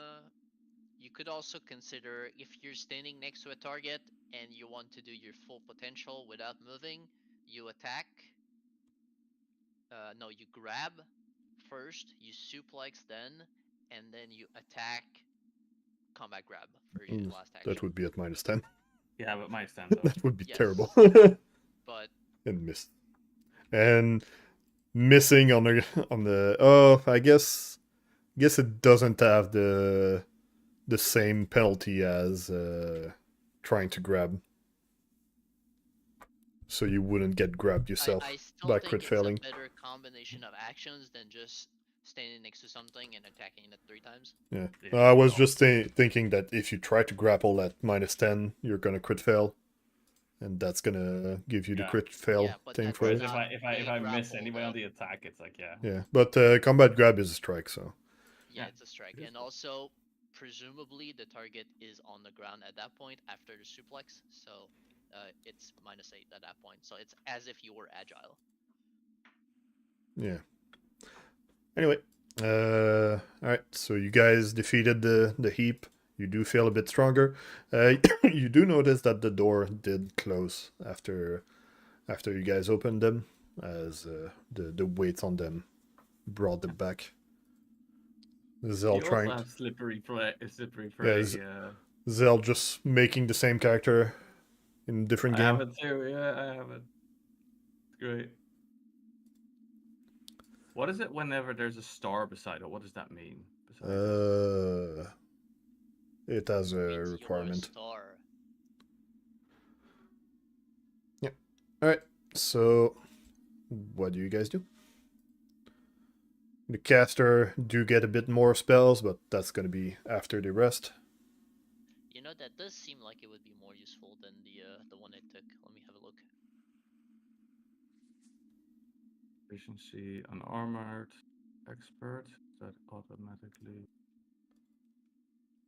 You could also consider if you're standing next to a target and you want to do your full potential without moving, you attack. No, you grab first, you suplex then, and then you attack, combat grab for your last action. That would be at -10. Yeah, but my stand though. That would be Yes. terrible. But And miss. And missing on the I guess it doesn't have the same penalty as trying to grab. So you wouldn't get grabbed yourself I still by think crit it's failing. a better combination of actions than just standing next to something and attacking it 3 times. Yeah. Yeah, I was well. just thinking that if you try to grapple at -10, you're gonna crit fail. And that's gonna give you the Yeah. crit fail Yeah, but thing that's for Whereas it. not if I being miss grappled, anyway on the attack, it's like Yeah, but combat grab is a strike, so Yeah, Yeah, it's a strike. it is And also, presumably, the target is on the ground at that point after the suplex, so it's -8 at that point. So it's as if you were agile. yeah. Anyway, all right. So you guys defeated the heap. You do feel a bit stronger. You do notice that the door did close after you guys opened them, as the weight on them brought them back. Zael You trying. also have slippery prey. Yeah, Zael just making the same character in a different I game. have it too. Yeah, I have it. It's great. What is it whenever there's a star beside it? What does that mean? It has a Means you're a requirement. star. Yep. All right. So, what do you guys do? The caster do get a bit more spells, but that's gonna be after the rest. You know, that does seem like it would be more useful than the one I took. Let me have a look. Efficiency, unarmored, expert. That automatically.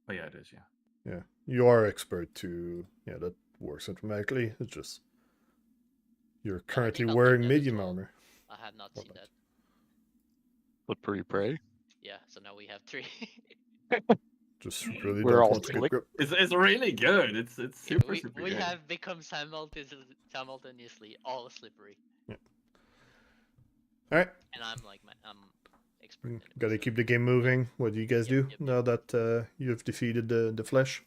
Oh yeah, it is. Yeah. Yeah, you are expert too. Yeah, that works automatically. It's just you're currently I'll take wearing that as medium well. armor. I had not seen Alright. that. Slippery prey. Yeah, so now we have 3. Just really We're don't all want to get slick. grip. It's really good. It's super we super we good. have become simultaneously all slippery, Alright, and I'm expert. Anyway, gotta so- keep the game moving. What do you guys do Yep. now that you've defeated the flesh?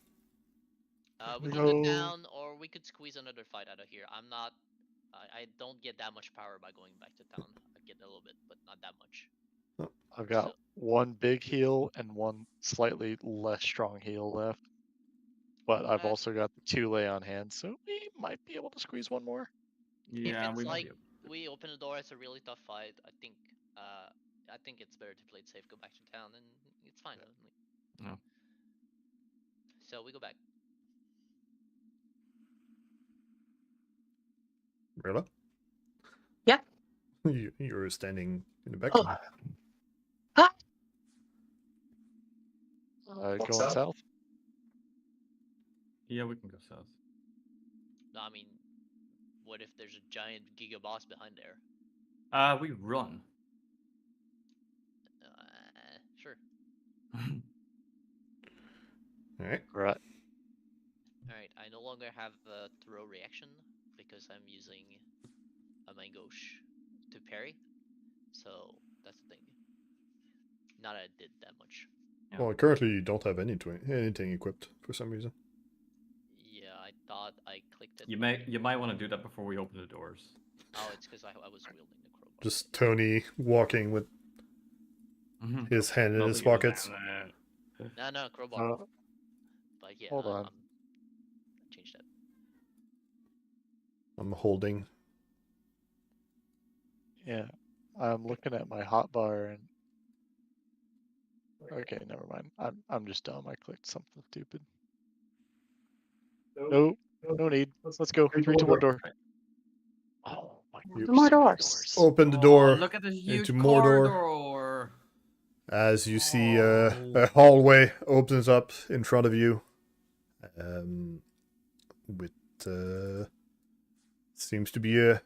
We can No. go down, or we could squeeze another fight out of here. I don't get that much power by going back to town. I get a little bit, but not that much. I've got So- one big heal and one slightly less strong heal left. But I've Okay. also got the 2 lay on hand, so we might be able to squeeze one more. Yeah, it's we might like be able to. we open the door, it's a really tough fight. I think it's better to play it safe, go back to town, and it's fine. No. So we go back. Rilla? Yeah. You're standing in the back. Oh. Going south? south? Yeah, we can go south. No, I mean, what if there's a giant giga boss behind there? We run. Sure. Alright. Right. Alright, I no longer have a throw reaction because I'm using a Mangosh to parry. So that's the thing. Not that I did that much. Yeah. Well, currently you don't have anything equipped for some reason. Yeah, I thought I clicked it. You might want to do that before we open the doors. Oh, it's because I was wielding the crowbar. Just Tony walking with his hand in his pockets. No, crowbar. But yeah, hold on. I changed that. I'm holding. Yeah. I'm looking at my hotbar and okay, never mind. I'm just dumb. I clicked something stupid. Nope. No need. Let's go. 3, 2, 1 door. Oh my You More doors. open the door Look at this huge into Mordor. corridor. As you see a hallway opens up in front of you. With seems to be a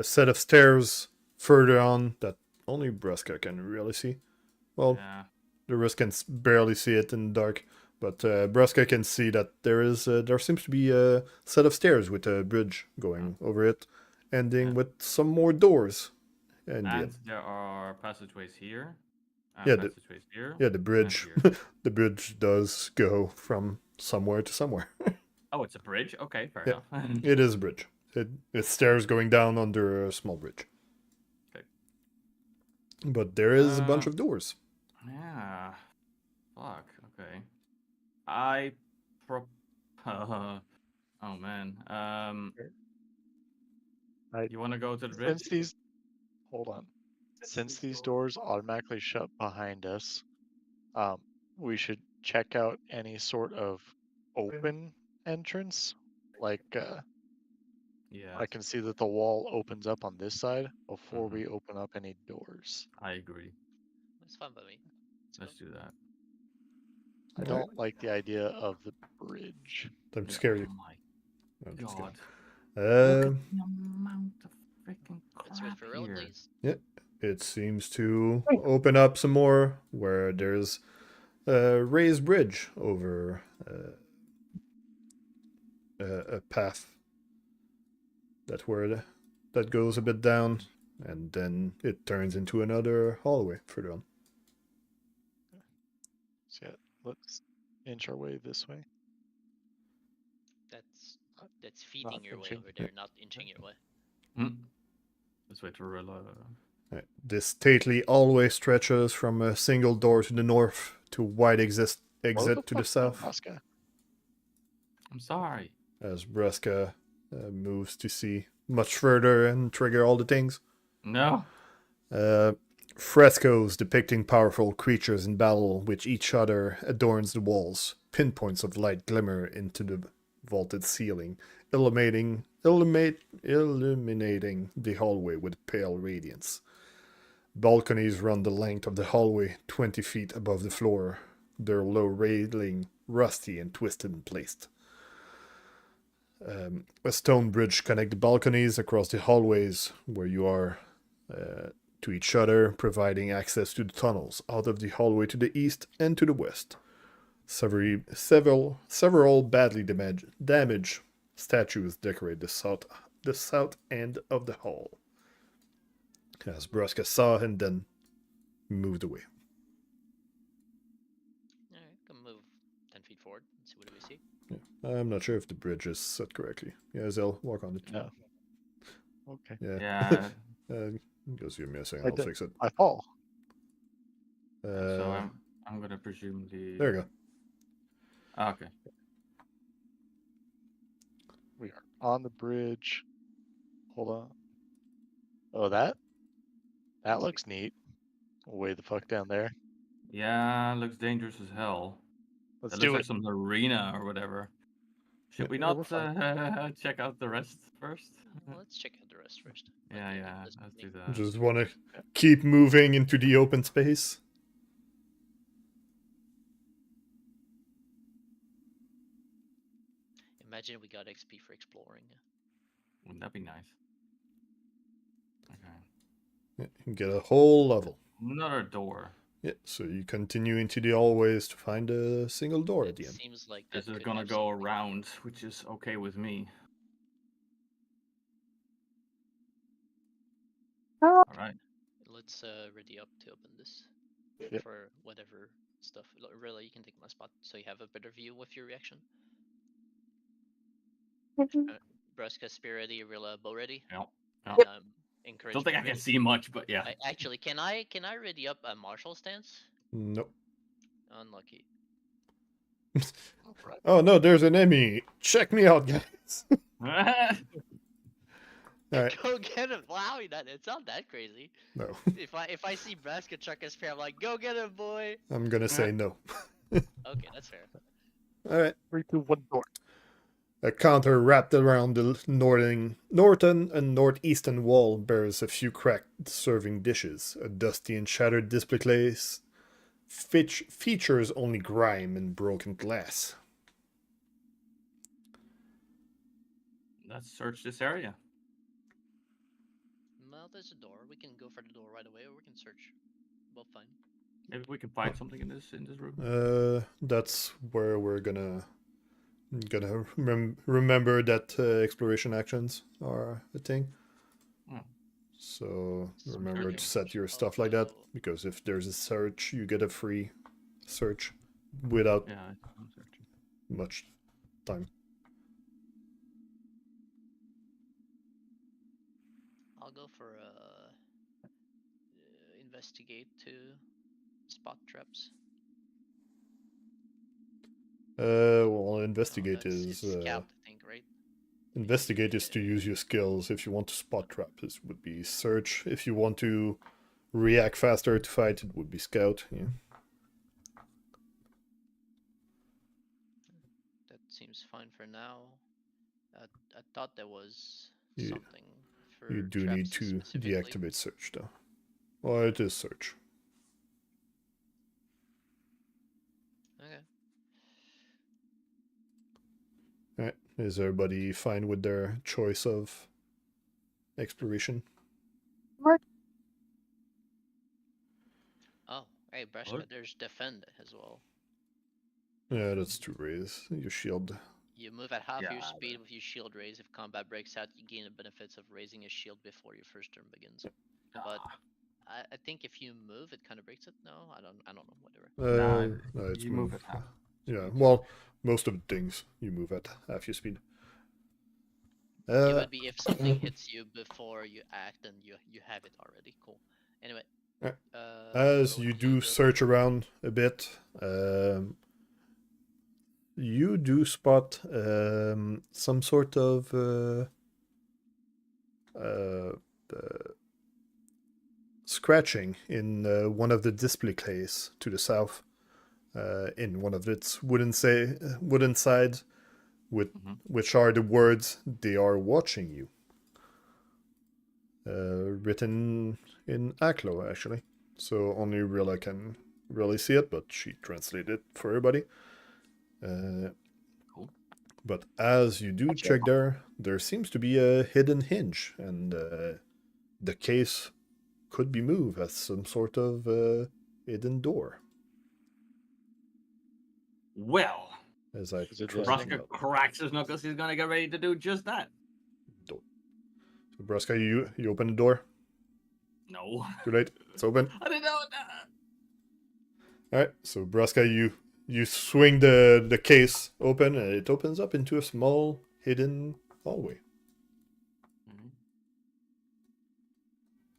set of stairs further on that only Braska can really see. Well, Yeah. the rest can barely see it in the dark, but Braska can see that there seems to be a set of stairs with a bridge going over it, ending with some more doors. And And there are passageways here. And Yeah, passageways here. the bridge, here. the bridge does go from somewhere to somewhere. Oh, it's a bridge? Okay, fair Yeah. enough. It is a bridge. It's stairs going down under a small bridge. Okay. But there is a bunch of doors. Yeah. Fuck, okay. I oh man. You wanna go to the bridge? Since these hold on. Since these doors automatically shut behind us, we should check out any sort of open entrance. Like Yeah. I can see that the wall opens up on this side before Mhm. we open up any doors. I agree. It's fine by me. Let's do that. I don't like the idea of the bridge. I'm scared. Oh my I'm just god. kidding. Look at the amount of freaking Let's wait crap for Rilla, here. please. It seems to open up some more where there's a raised bridge over a path that goes a bit down, and then it turns into another hallway further on. So yeah, let's inch our way this way. That's feeding your way inching. over there, not inching your way. Let's wait for Rilla. Right. This stately hallway stretches from a single door to the north to a wide exit to the south. Braska? I'm sorry. As Braska moves to see much further and trigger all the things. No. Frescoes depicting powerful creatures in battle with each other adorns the walls. Pinpoints of light glimmer into the vaulted ceiling, illuminating the hallway with pale radiance. Balconies run the length of the hallway 20 feet above the floor, their low railing rusty and twisted in place. A stone bridge connects the balconies across the hallways where you are to each other, providing access to the tunnels out of the hallway to the east and to the west. Several badly damaged statues decorate the south end of the hall. As Braska saw and then moved away. Alright, can move 10 feet forward and see what do we see. Yeah. I'm not sure if the bridge is set correctly. Yeah, Zael, walk on it. No. Okay. Yeah. Just give me a second, I I'll did- fix it. I fall. So I'm gonna presume the. There you go. Okay. We are on the bridge. Hold on. Oh, that looks neat. Way the fuck down there. Yeah, looks dangerous as hell. Let's That do looks it. like some arena or whatever. Should we Yeah, not we're fine. check out the rest first? Well, let's check out the rest first. Yeah, Okay, yeah. let's Let's see. do that. Just want to keep moving into the open space. Imagine we got XP for exploring. Wouldn't that be nice? Okay. Yeah, get a whole level. Another door. Yeah, so you continue into the hallways to find a single door at It the end. seems like This that is could gonna have go something. around, which is okay with me. Oh. Alright. Let's ready up to open this Yep. for whatever stuff. Rilla, you can take my spot so you have a better view with your reaction. Braska, spear ready, Rilla, bow ready. Yeah. Yep. Encourage. Don't think I can see much, but yeah. Actually, can I ready up a martial stance? Nope. Unlucky. Oh no, there's an enemy. Check me out, guys. Alright. Go get him! Wow, it's not that crazy. No. If I see Braska chuck his spear, I'm like, go get him, boy. I'm gonna say no. Okay, that's fair. Alright. 3, 2, 1, door. A counter wrapped around the northern and northeastern wall bears a few cracked serving dishes. A dusty and shattered display case features only grime and broken glass. Let's search this area. Well, there's a door. We can go for the door right away, or we can search. Both fine. Maybe we can find something in this room. That's where we're gonna remember that exploration actions are a thing. Hmm. So remember searching. to set your stuff like that, Also- because if there's a search, you get a free search without Yeah, I'm searching. much time. I'll go for investigate to spot traps. Well, Oh, investigate that's- is it's scout, I think, right? investigate is to use your skills. If you want to spot trap, this would be search. If you want to react faster to fight, it would be scout. Yeah. That seems fine for now. I thought there was You- something for You do traps need to specifically. deactivate search, though. Well, it is search. Okay. Alright. Is everybody fine with their choice of exploration? Oh, hey, Braska, What? there's defend as well. Yeah, that's to raise your shield. You move at half your Yeah, speed with your shield raise. If combat breaks out, you gain the benefits of raising a shield before your first turn begins. But I think if you move, it kind of breaks it. No, I don't know. Whatever. No, it's you move at half. Yeah, well, most of the things you move at half your speed. It would be if something hits you before you act and you have it already. Cool. Anyway. Alright. so As you do go- search around a bit, you do spot some sort of scratching in one of the display case to the south, in one of its wooden sides, with which are the words "They are watching you," written in Aklo actually. So only Rilla can really see it, but she translated it for everybody. Cool. But as you do check there seems to be a hidden hinge, and the case could be moved as some sort of hidden door. Well, as I Is it try just to me? Braska cracks his knuckles. He's gonna get ready to do just that. door. So Braska, you open the door. No. Too late. It's open. I didn't know that. All right. So Braska, you swing the case open, and it opens up into a small hidden hallway.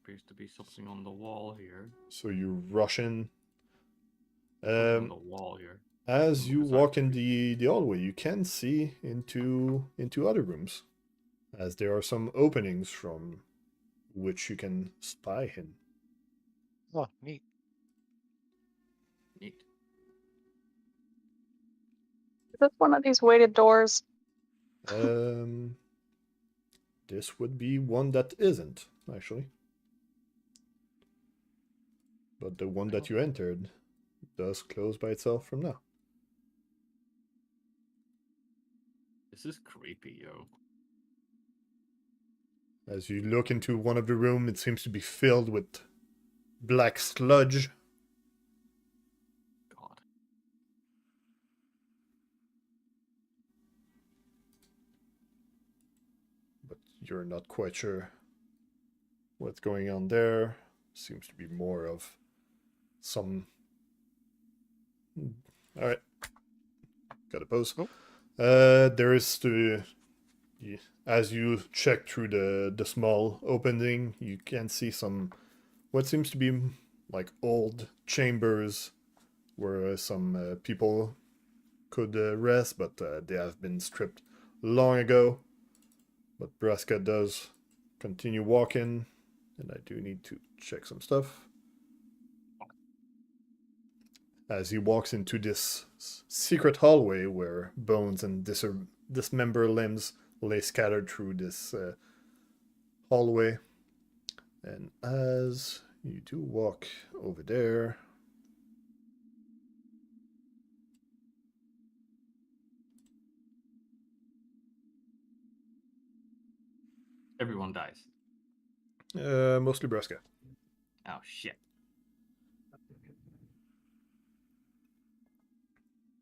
Appears to be something on the wall here. So you rush in. Something on the wall here. As you Besides walk in me. the hallway, you can see into other rooms, as there are some openings from which you can spy in. Oh, neat. Neat. Is this one of these weighted doors? This would be one that isn't, actually. But the one that you entered does close by itself from now. This is creepy, yo. As you look into one of the rooms, it seems to be filled with black sludge. God. But you're not quite sure what's going on there. Seems to be more of some... Alright. Got a pose. Oh. There is the... As you check through the small opening, you can see some... What seems to be like old chambers where some people could rest, but they have been stripped long ago. But Braska does continue walking, and I do need to check some stuff. As he walks into this secret hallway where bones and dismembered limbs lay scattered through this hallway. And as you do walk over there, Everyone dies. mostly Braska. Oh, shit.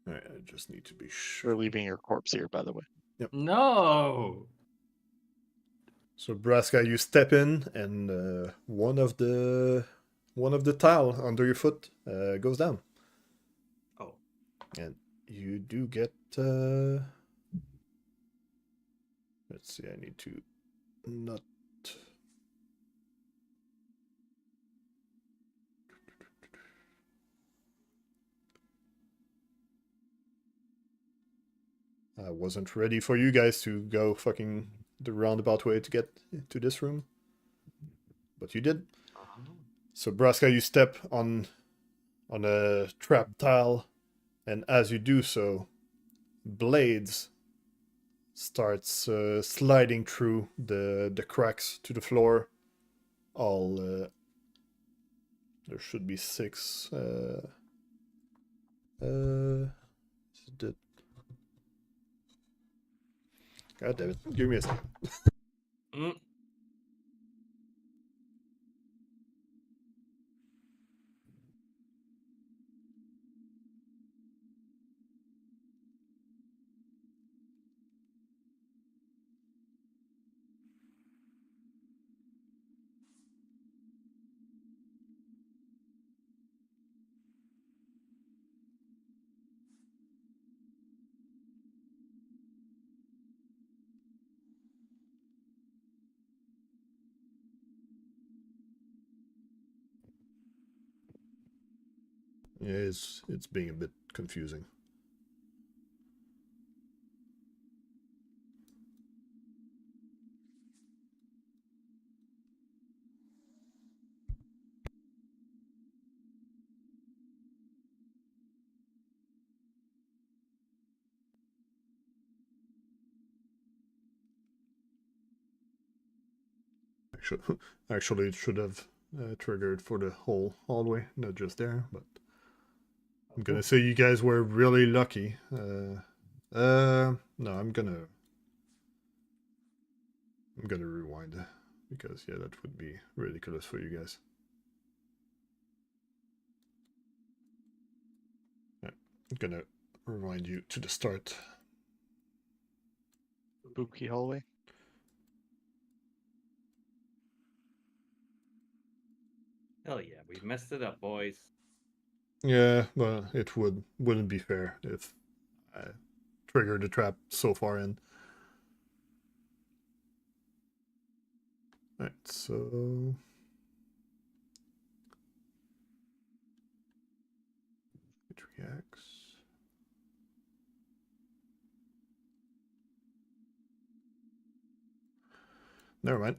Alright, I just need to be We're sure. leaving your corpse here, by the way. No! So Braska, you step in, and one of the tile under your foot goes down. Oh. And you do get. Let's see. I need to not. I wasn't ready for you guys to go fucking the roundabout way to get to this room, but you did. So Braska, you step on a trap tile, and as you do so, blades starts sliding through the cracks to the floor. All there should be 6. God damn it! Give me a second. Mm. Yeah, it's being a bit confusing. Actually, it should have triggered for the whole hallway, not just there. But I'm gonna say you guys were really lucky. No, I'm gonna rewind because yeah, that would be ridiculous for you guys. Yeah, I'm gonna rewind you to the start. Spooky hallway. Hell yeah, we messed it up, boys. Yeah, well, it wouldn't be fair if I triggered the trap so far in. Alright, so it reacts. Never mind.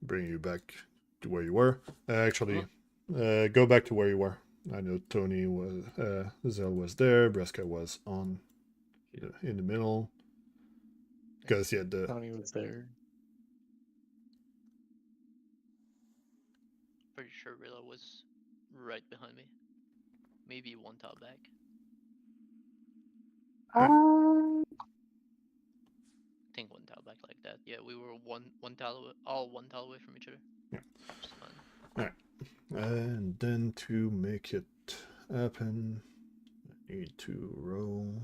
Bring you back to where you were. Actually, go back to where you were. I know Tony was, Zael was there. Braska was on in the middle. Because yeah, Tony was there. Pretty sure Rilla was right behind me. Maybe one tile back. I think one tile back like that. Yeah, we were one tile away, all one tile away from each other. Yeah. Which is fine. And then to make it happen, I need to roll.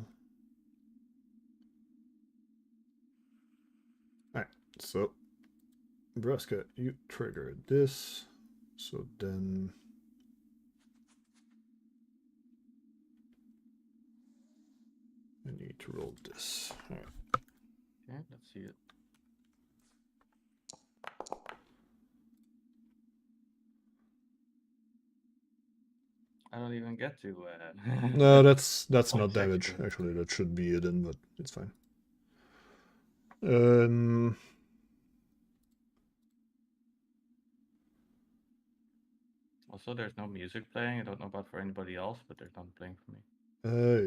Alright, so Braska, you trigger this. So then I need to roll this. Alright. Okay, let's see it. I don't even get to. No, that's Oh, not it's damage. actually- Actually, that should be hidden, but it's fine. Also, there's no music playing. I don't know about for anybody else, but there's none playing for me.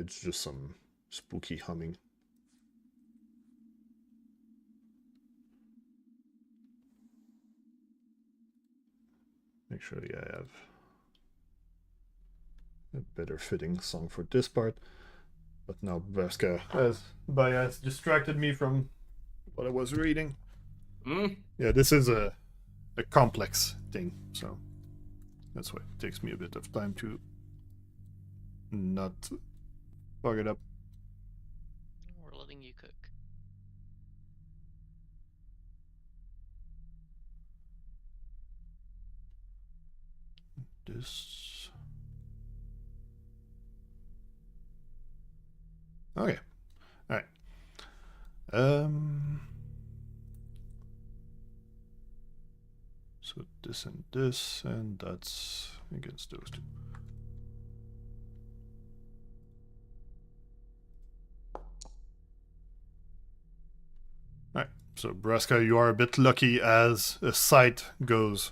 It's just some spooky humming. Actually, I have a better fitting song for this part. But now Braska has distracted me from what I was reading. Yeah, this is a complex thing, so that's why it takes me a bit of time to not fuck it up. We're letting you cook. This. Okay. Alright. So this, and that's against those two. Alright, so Braska, you are a bit lucky as a sight goes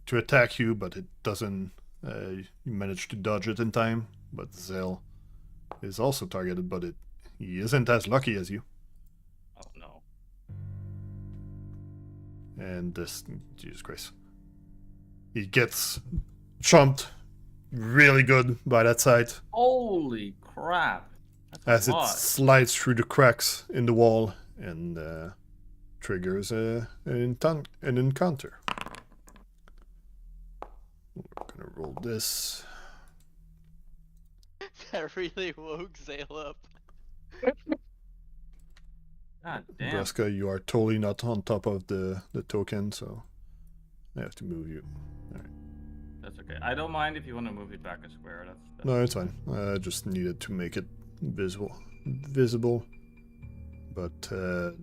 to attack you, but it doesn't. You manage to dodge it in time. But Zael is also targeted, but he isn't as lucky as you. Oh no. And this, Jesus Christ, he gets chomped really good by that sight Holy crap! That's as a it lot. slides through the cracks in the wall and triggers an encounter. We're gonna roll this. That really woke Zael up. God damn. Braska, you are totally not on top of the token, so I have to move you. That's okay. I don't mind if you want to move it back a square. That's No, it's fine. I just needed to make it visible. But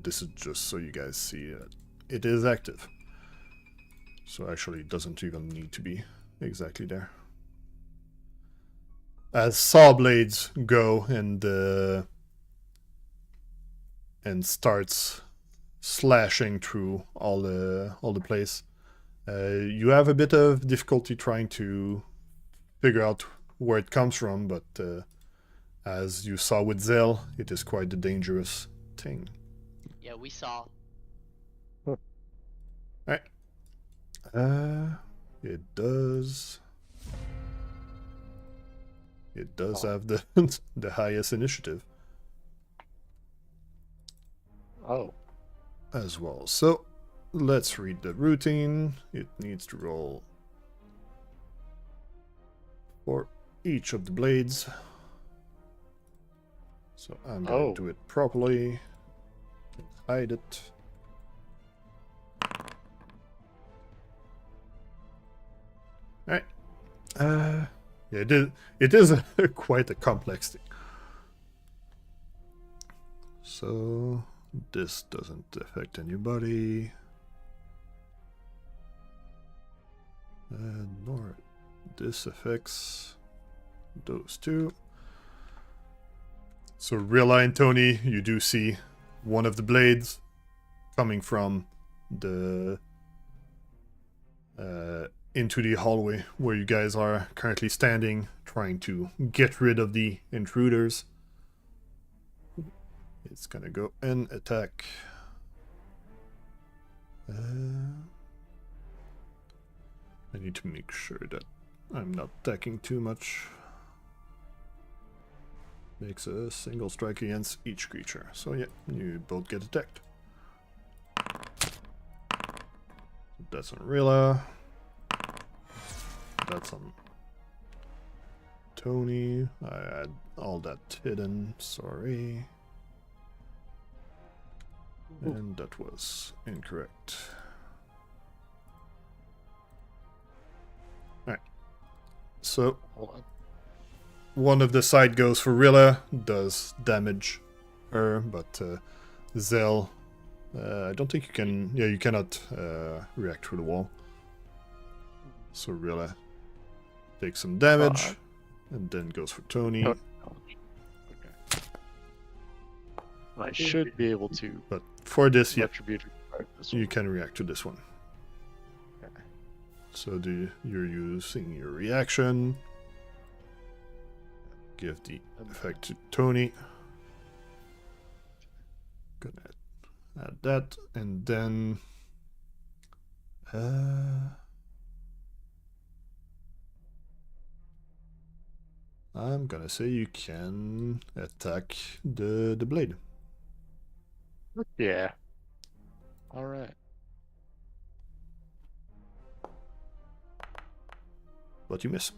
this is just so you guys see that it is active. So actually it doesn't even need to be exactly there. As saw blades go and starts slashing through all the place, you have a bit of difficulty trying to figure out where it comes from, but as you saw with Zael, it is quite a dangerous thing. Yeah, we saw. Alright. It does have the the highest initiative Oh, as well. So let's read the routine. It needs to roll for each of the blades. So I'm gonna Oh. do it properly. Hide it. Alright. Yeah, it is quite a complex thing. So this doesn't affect anybody. Nor this affects those two. So Rilla and Tony, you do see one of the blades coming from the into the hallway where you guys are currently standing, trying to get rid of the intruders. It's gonna go and attack. I need to make sure that I'm not attacking too much. Makes a single strike against each creature. So yeah, you both get attacked. That's on Rilla. That's on Tony. I had all that hidden, sorry. And that was incorrect. Alright. So Hold on. one of the side goes for Rilla, does damage her, but Zael, I don't think you can. Yeah, you cannot react through the wall. So Rilla takes some damage, and then goes for Tony. Okay. I should be able to But for this, yeah, retribute this you one. can react to this one. Okay. So you're using your reaction. Give the effect to Tony. Gonna add that, and then I'm gonna say you can attack the blade. Yeah. All right. But you miss.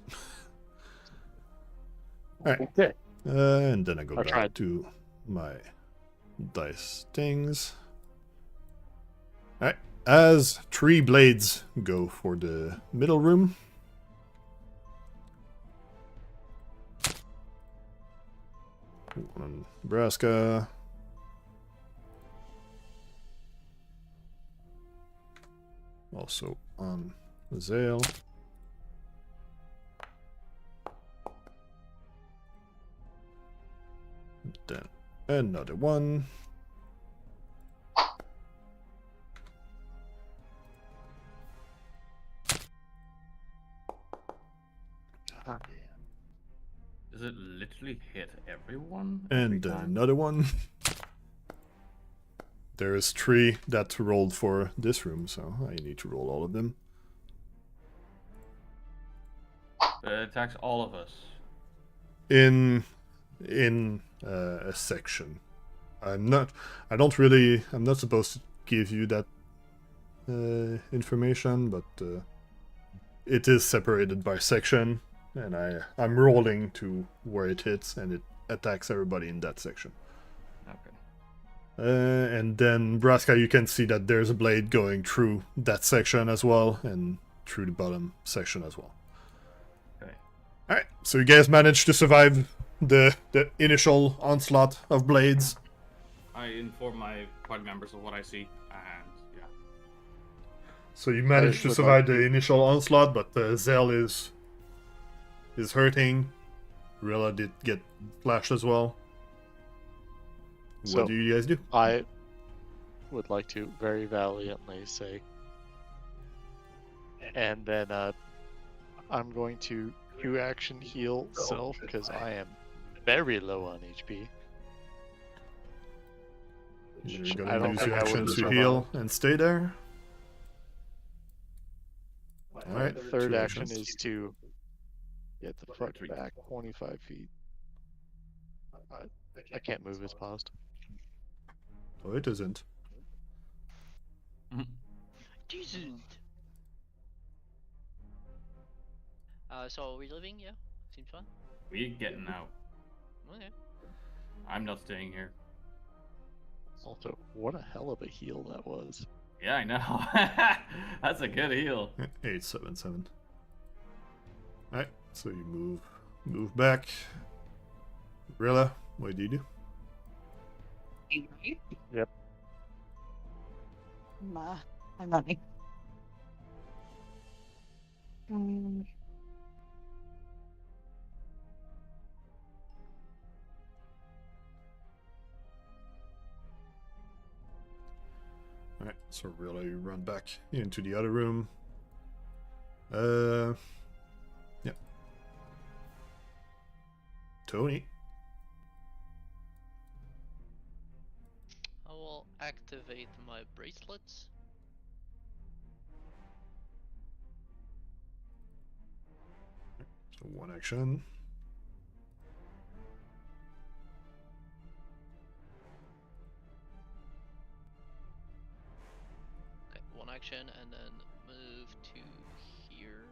Alright. Okay. And then I go I back tried. to my dice things. Alright. As 3 blades go for the middle room. One on Braska. Also on Zael. Then another one. Does it literally hit everyone? And every time? another one. There is 3 that rolled for this room, so I need to roll all of them. It attacks all of us. In a section. I'm not supposed to give you that information, but it is separated by section, and I'm rolling to where it hits, and it attacks everybody in that section. Okay. And then Braska, you can see that there's a blade going through that section as well, and through the bottom section as well. Okay. Alright, so you guys managed to survive the initial onslaught of blades. I inform my party members of what I see, and yeah. So you managed to would survive like the initial onslaught, but Zael is hurting. Rilla did get flashed as well. So- What do you guys do? I would like to very valiantly say, and then I'm going to 2 action heal self because I am very low on HP. You're I gonna don't use think your I action would've to heal and stay there. My Alright, third 2 action actions. is to get the fuck back 25 feet. I can't move as paused. Oh, it isn't. Decent. So we're leaving, yeah? Seems fun. We're getting out. Okay. I'm not staying here. Also, what a hell of a heal that was. Yeah, I know. That's a good heal. 877. Alright, so you move back. Rilla, what do you do? Yep. I'm running. Alright, so Rilla, you run back into the other room. Yeah. Tony. I will activate my bracelets. So one action. Okay, one action and then move to here.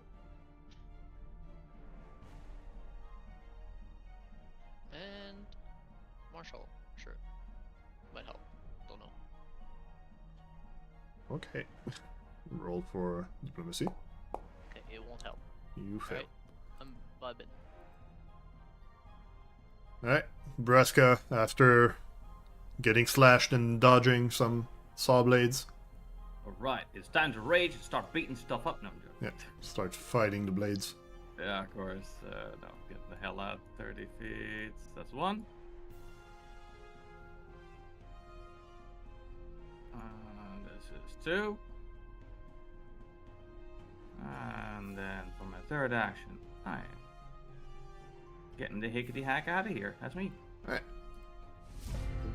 And Marshall, sure. Might help. Don't know. Okay. Roll for diplomacy. Okay, it won't help. You fail. Alright, I'm vibing. Alright, Braska, after getting slashed and dodging some saw blades, Alright, it's time to rage and start beating stuff up. No, I'm joking. yeah, start fighting the blades. Yeah, of course. No, get the hell out. 30 feet. That's one. This is two. And then for my third action, I am getting the hickety hack out of here. That's me. Alright,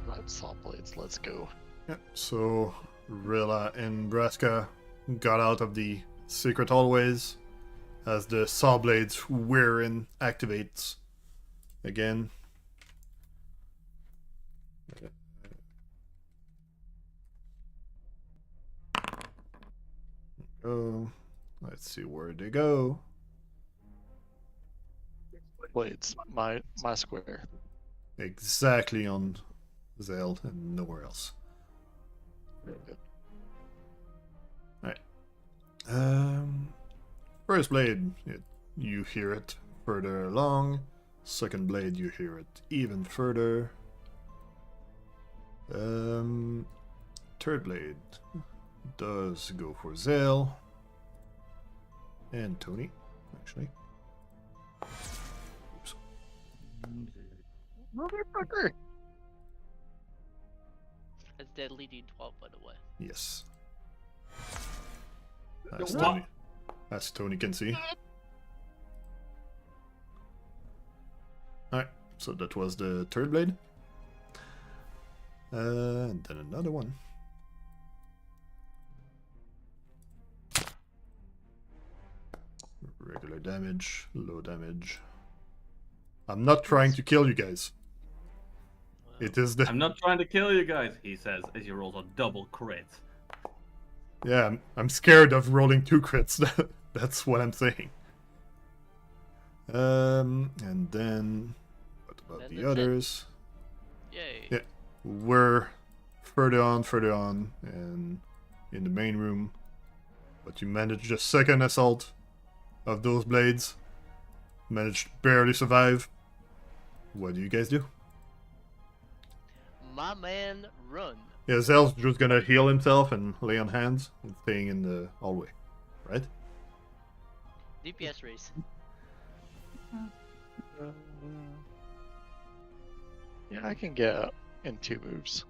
Right, saw blades, let's go. yeah, so Rilla and Braska got out of the secret hallways as the saw blades whir and activates again. Oh, let's see where they go. Blades, my square. Exactly on Zael and nowhere else. Very good. First blade, you hear it further along. Second blade, you hear it even further. Third blade does go for Zael and Tony, actually. Oops. Motherfucker! That's deadly D12, by the way. Yes. As What? Tony, as Tony can see. Alright, so that was the third blade. And then another one. Regular damage, low damage. I'm not trying to kill you guys. It is the I'm not trying to kill you guys, he says as he rolls a double crit. yeah. I'm scared of rolling 2 crits. That's what I'm saying. And then what about Then the that's it. others? Yay. Yeah. We're further on, and in the main room. But you managed the second assault of those blades. Managed to barely survive. What do you guys do? My man, run. Yeah, Zael's just gonna heal himself and lay on hands and staying in the hallway, right? DPS race. Yeah, I can get up in 2 moves.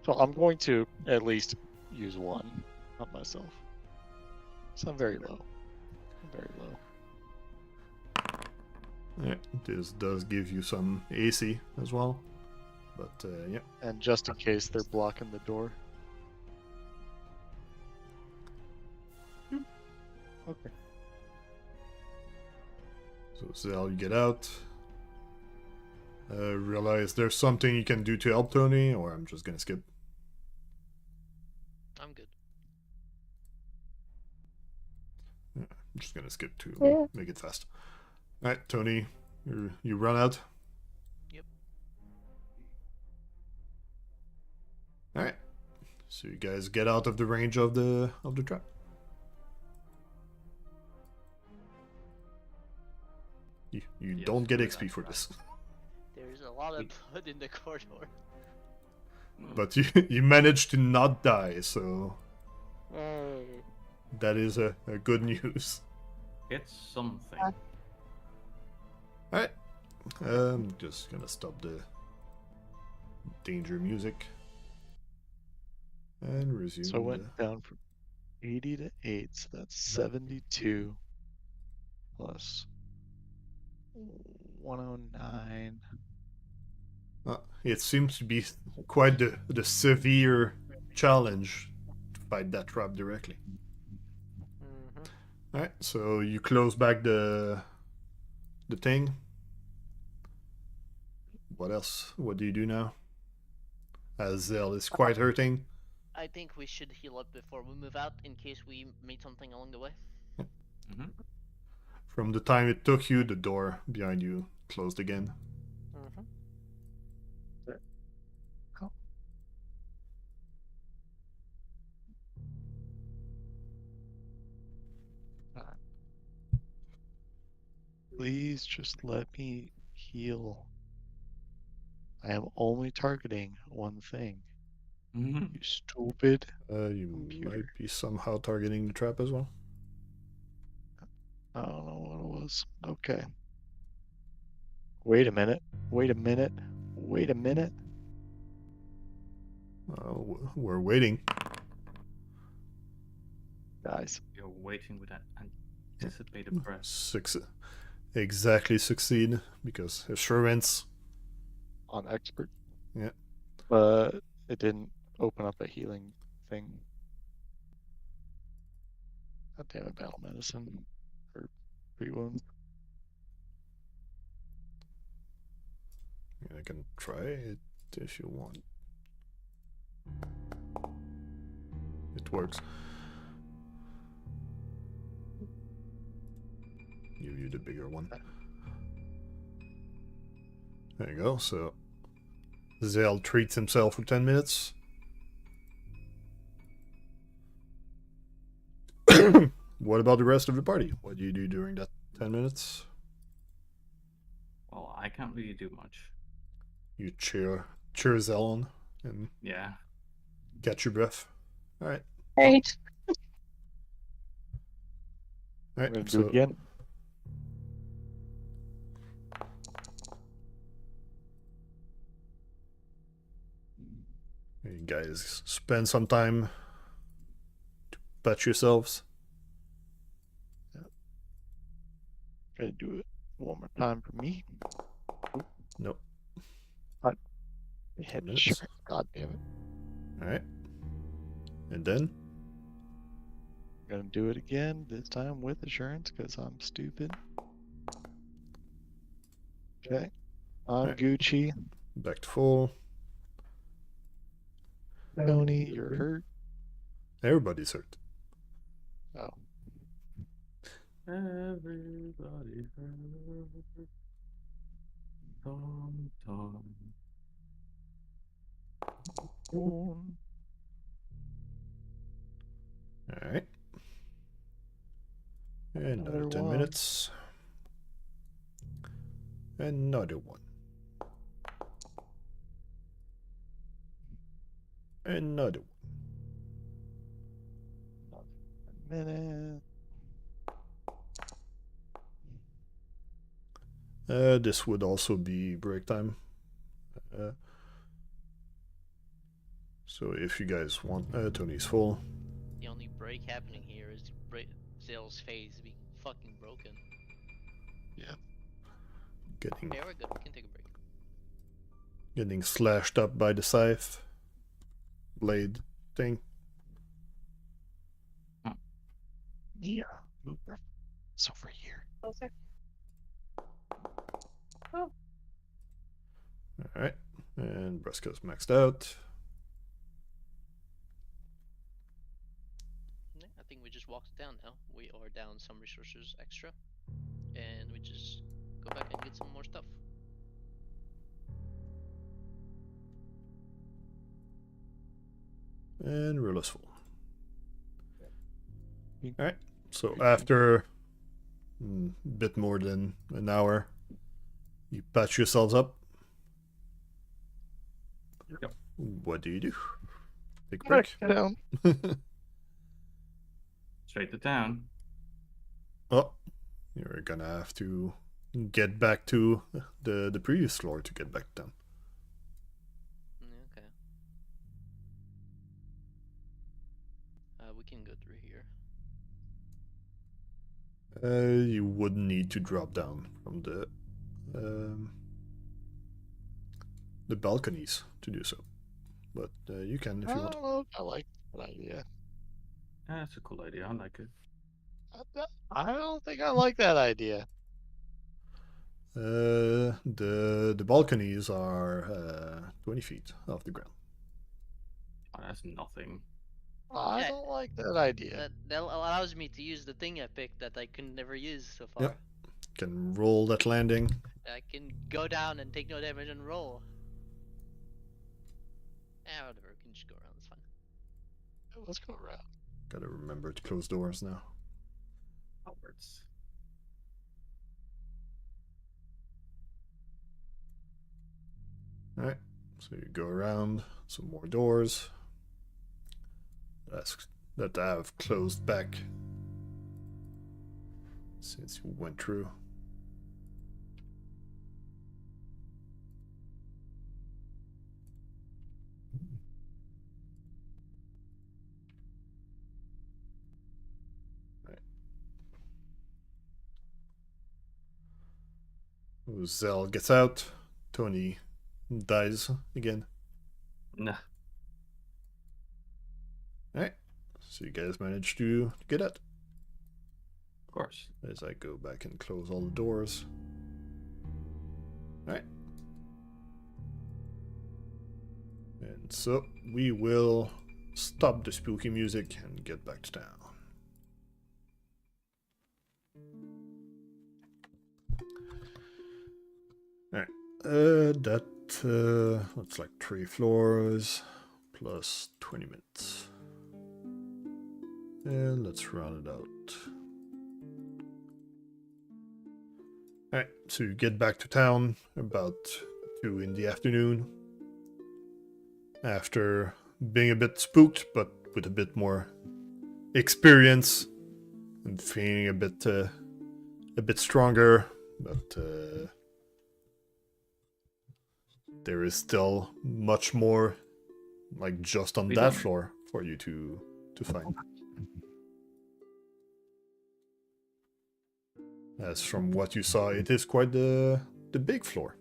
So I'm going to at least use 1 on myself. So I'm very low. I'm very low. Yeah, this does give you some AC as well. But yeah. And just in case they're blocking the door. Okay. So Zael, you get out. Realize there's something you can do to help Tony, or I'm just gonna skip. I'm good. Yeah, I'm just gonna skip to Yeah. make it fast. Alright, Tony, you run out. Yep. All right. So you guys get out of the range of the trap. You Yes, don't get screw XP that for trap. this, There's a lot of blood in the corridor. but you managed to not die, so Hey. that is a good news. It's something. Uh. All right. Just gonna stop the danger music and resume. So I went down from 80 to 8, so that's 72 plus 109. It seems to be quite the severe challenge to fight that trap directly. Mm-hmm. All right, so you close back the thing. What else? What do you do now? As Zael is quite hurting. I think we should heal up before we move out in case we meet something along the way. Mm-hmm. From the time it took you, the door behind you closed again. Mm-hmm. Please just let me heal. I am only targeting one thing. Mm-hmm. You stupid. You Computer. might be somehow targeting the trap as well. I don't know what it was. Okay. Wait a minute. Wait a minute. Wait a minute. We're waiting. Guys, You're waiting with that anticipated breath. Exactly succeed because assurance. on expert. Yeah. But it didn't open up a healing thing. God damn it, battle medicine. Or pre-wound. I can try it if you want. It works. Give you the bigger one. There you go. So Zael treats himself for 10 minutes. What about the rest of the party? What do you do during that 10 minutes? Well, I can't really do much. You cheer Zael on and Yeah. catch your breath. All right. Great. All I'm right. gonna do So it again. you guys spend some time to patch yourselves. Try to do it one more time for me. Nope. Hit Minutes. sure. God damn it. All right. And then I'm gonna do it again, this time with assurance, because I'm stupid. Okay. I'm Alright. Gucci. back to full. Tony, you're hurt. Everybody's hurt. Oh. Everybody hurt. Tom, Tom. All right. Another Another 10 one. minutes. Another one. Another one. A minute. This would also be break time. So if you guys want, Tony's full. The only break happening here is Zael's face being fucking broken. Getting Okay, we're good. We can take a break. getting slashed up by the scythe blade thing. Yeah. Move your it's over here. Closer. All right, and Braska's maxed out. Yeah, I think we just walked it down now. We are down some resources extra, and we just go back and get some more stuff. And Rilla's full. Alright, so after a bit more than an hour, you patch yourselves up. Yep. What do you do? Take a break. Down. Straight to town. Oh, you're gonna have to get back to the previous floor to get back down. Okay. We can go through here. You wouldn't need to drop down from the balconies to do so, but you can if you want. Oh, I like that idea. Yeah, that's a cool idea. I like it. I don't think I like that idea. The balconies are 20 feet off the ground. Oh, that's nothing. I Yeah. don't like that idea. That allows me to use the thing I picked that I could never use so far. Yep. Can roll that landing. I can go down and take no damage and roll. Whatever, we can just go around, it's fine. Let's go around. Gotta remember to close doors now. Outwards. Alright, so you go around, some more doors. That have closed back since you went through. Zael gets out. Tony dies again. Nah. Alright, so you guys managed to get out. Of course. As I go back and close all the doors. Alright. And so we will stop the spooky music and get back to town. Alright. That's like 3 floors plus 20 minutes. And let's round it out. Alright, so you get back to town about 2 in the afternoon. After being a bit spooked, but with a bit more experience and feeling a bit stronger, but there is still much more, like just on that floor, for you to find. As from what you saw, it is quite the big floor.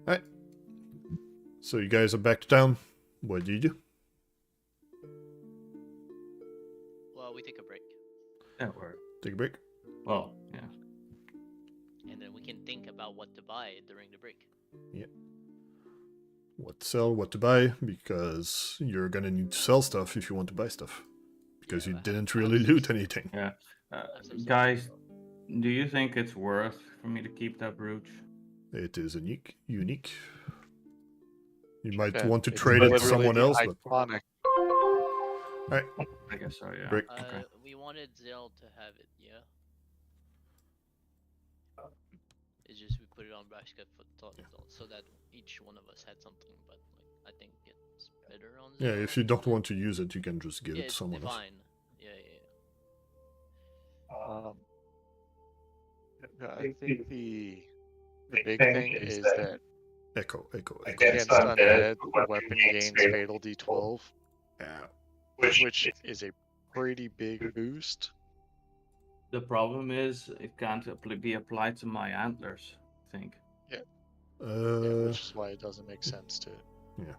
Alright. So you guys are back to town. What do you do? Well, we take a break. Yeah, we're... Take a break? Well, yeah. And then we can think about what to buy during the break. Yeah. What to sell, what to buy, because you're gonna need to sell stuff if you want to buy stuff. Because you didn't really loot anything. Yeah. Guys, do you think it's worth for me to keep that brooch? It is unique. You might Yeah, want to it's trade it to literally someone the else, but... iconic. Alright, I guess so, yeah. break. Okay. We wanted Zael to have it, yeah? It's just we put it on Braska so that each one of us had something, but like, I think it's better on Zael. Yeah, if you don't want to use it, you can just give it to it's someone else. divine. Yeah. I think the big thing is that Echo. against undead, the weapon gains fatal d12, Yeah. which is a pretty big boost. The problem is it can't be applied to my antlers, I think. Yeah, Uh, which is why it doesn't make sense to Yeah,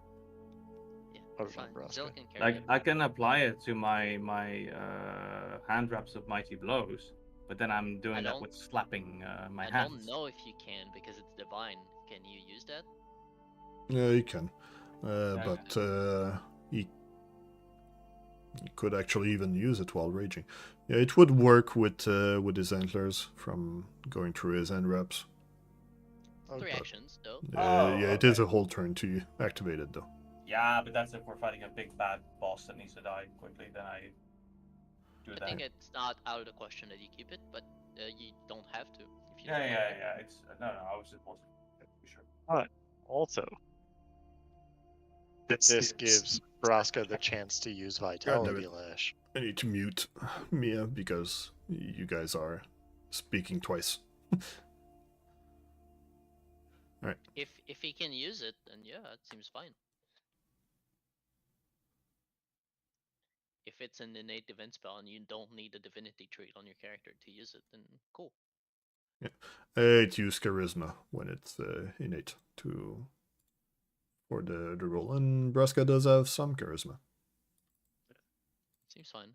put it fine. on Braska. Zael can carry Like it. I can apply it to my hand wraps of mighty blows, but then I'm doing that don't- with slapping my I hands. don't know if you can because it's divine. Can you use that? yeah, you can. But he could actually even use it while raging. Yeah, it would work with his antlers from going through his end wraps. Oh, 3 but actions, though. Yeah, it is a whole turn to activate it, though. Yeah, but that's if we're fighting a big bad boss that needs to die quickly. Then I do I that. think it's not out of the question that you keep it, but you don't have to if you Yeah, don't yeah, want to. yeah. It's no. I was just wasn't sure. But also, This gives Braska the chance to use Vitality it. Lash. I need to mute Mia because you guys are speaking twice. Alright. If he can use it, then yeah, it seems fine. If it's an innate event spell and you don't need a divinity trait on your character to use it, then cool. It use charisma when it's innate for the roll, and Braska does have some charisma. Seems fine.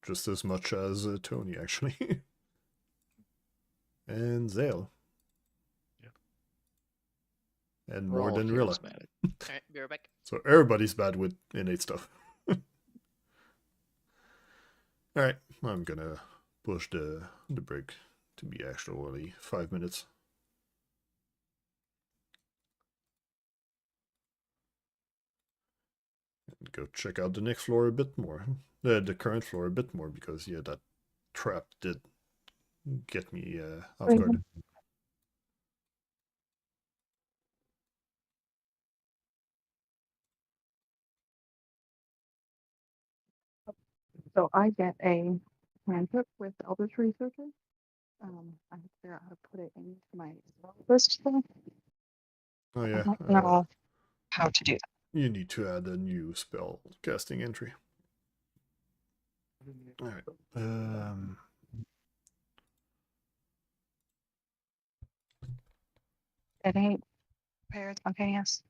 Just as much as Tony, actually. And Zael. Yeah. And We're more all than Rilla. charismatic. Alright, be right back. So everybody's bad with innate stuff. Alright, I'm gonna push the break to be actually 5 minutes. And go check out the next floor a bit more. The current floor a bit more, because yeah, that trap did get me off guard. So I get a handbook with Eldritch Researcher. I have to figure out how to put it into my list though. Oh yeah, I don't know how to do that. you need to add a new spell casting entry. Alright. It ain't prepared spontaneous.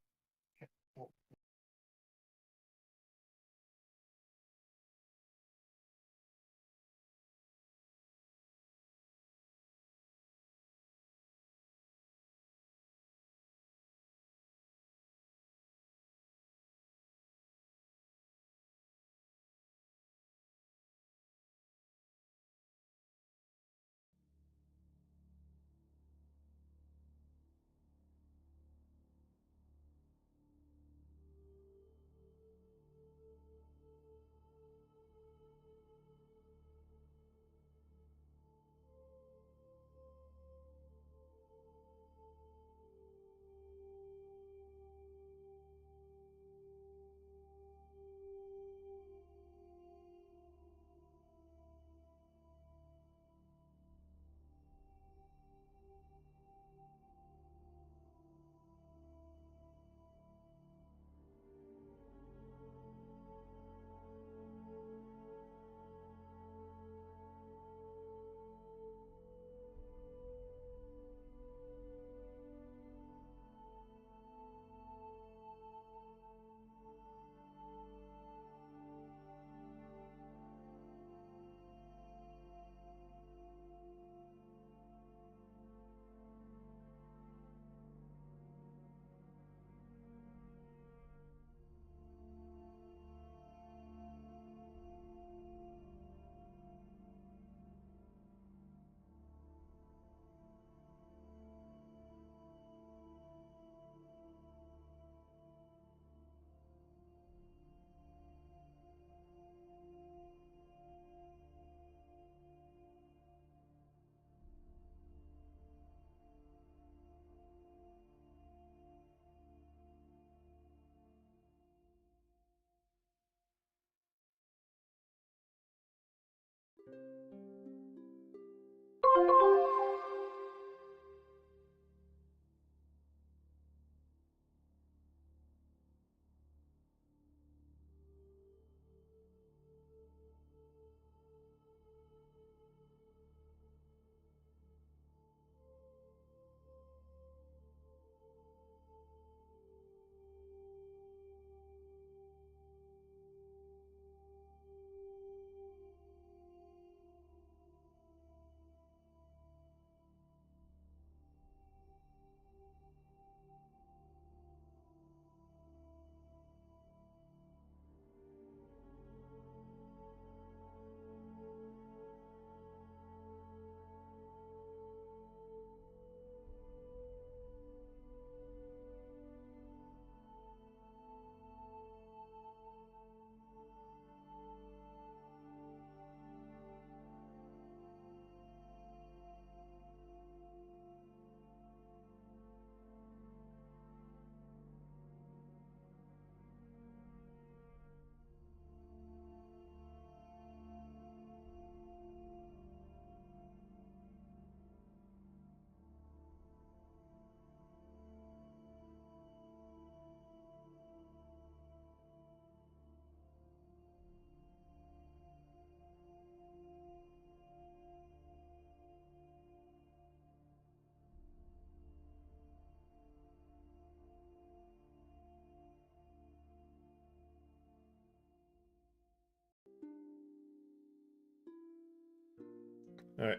Alright.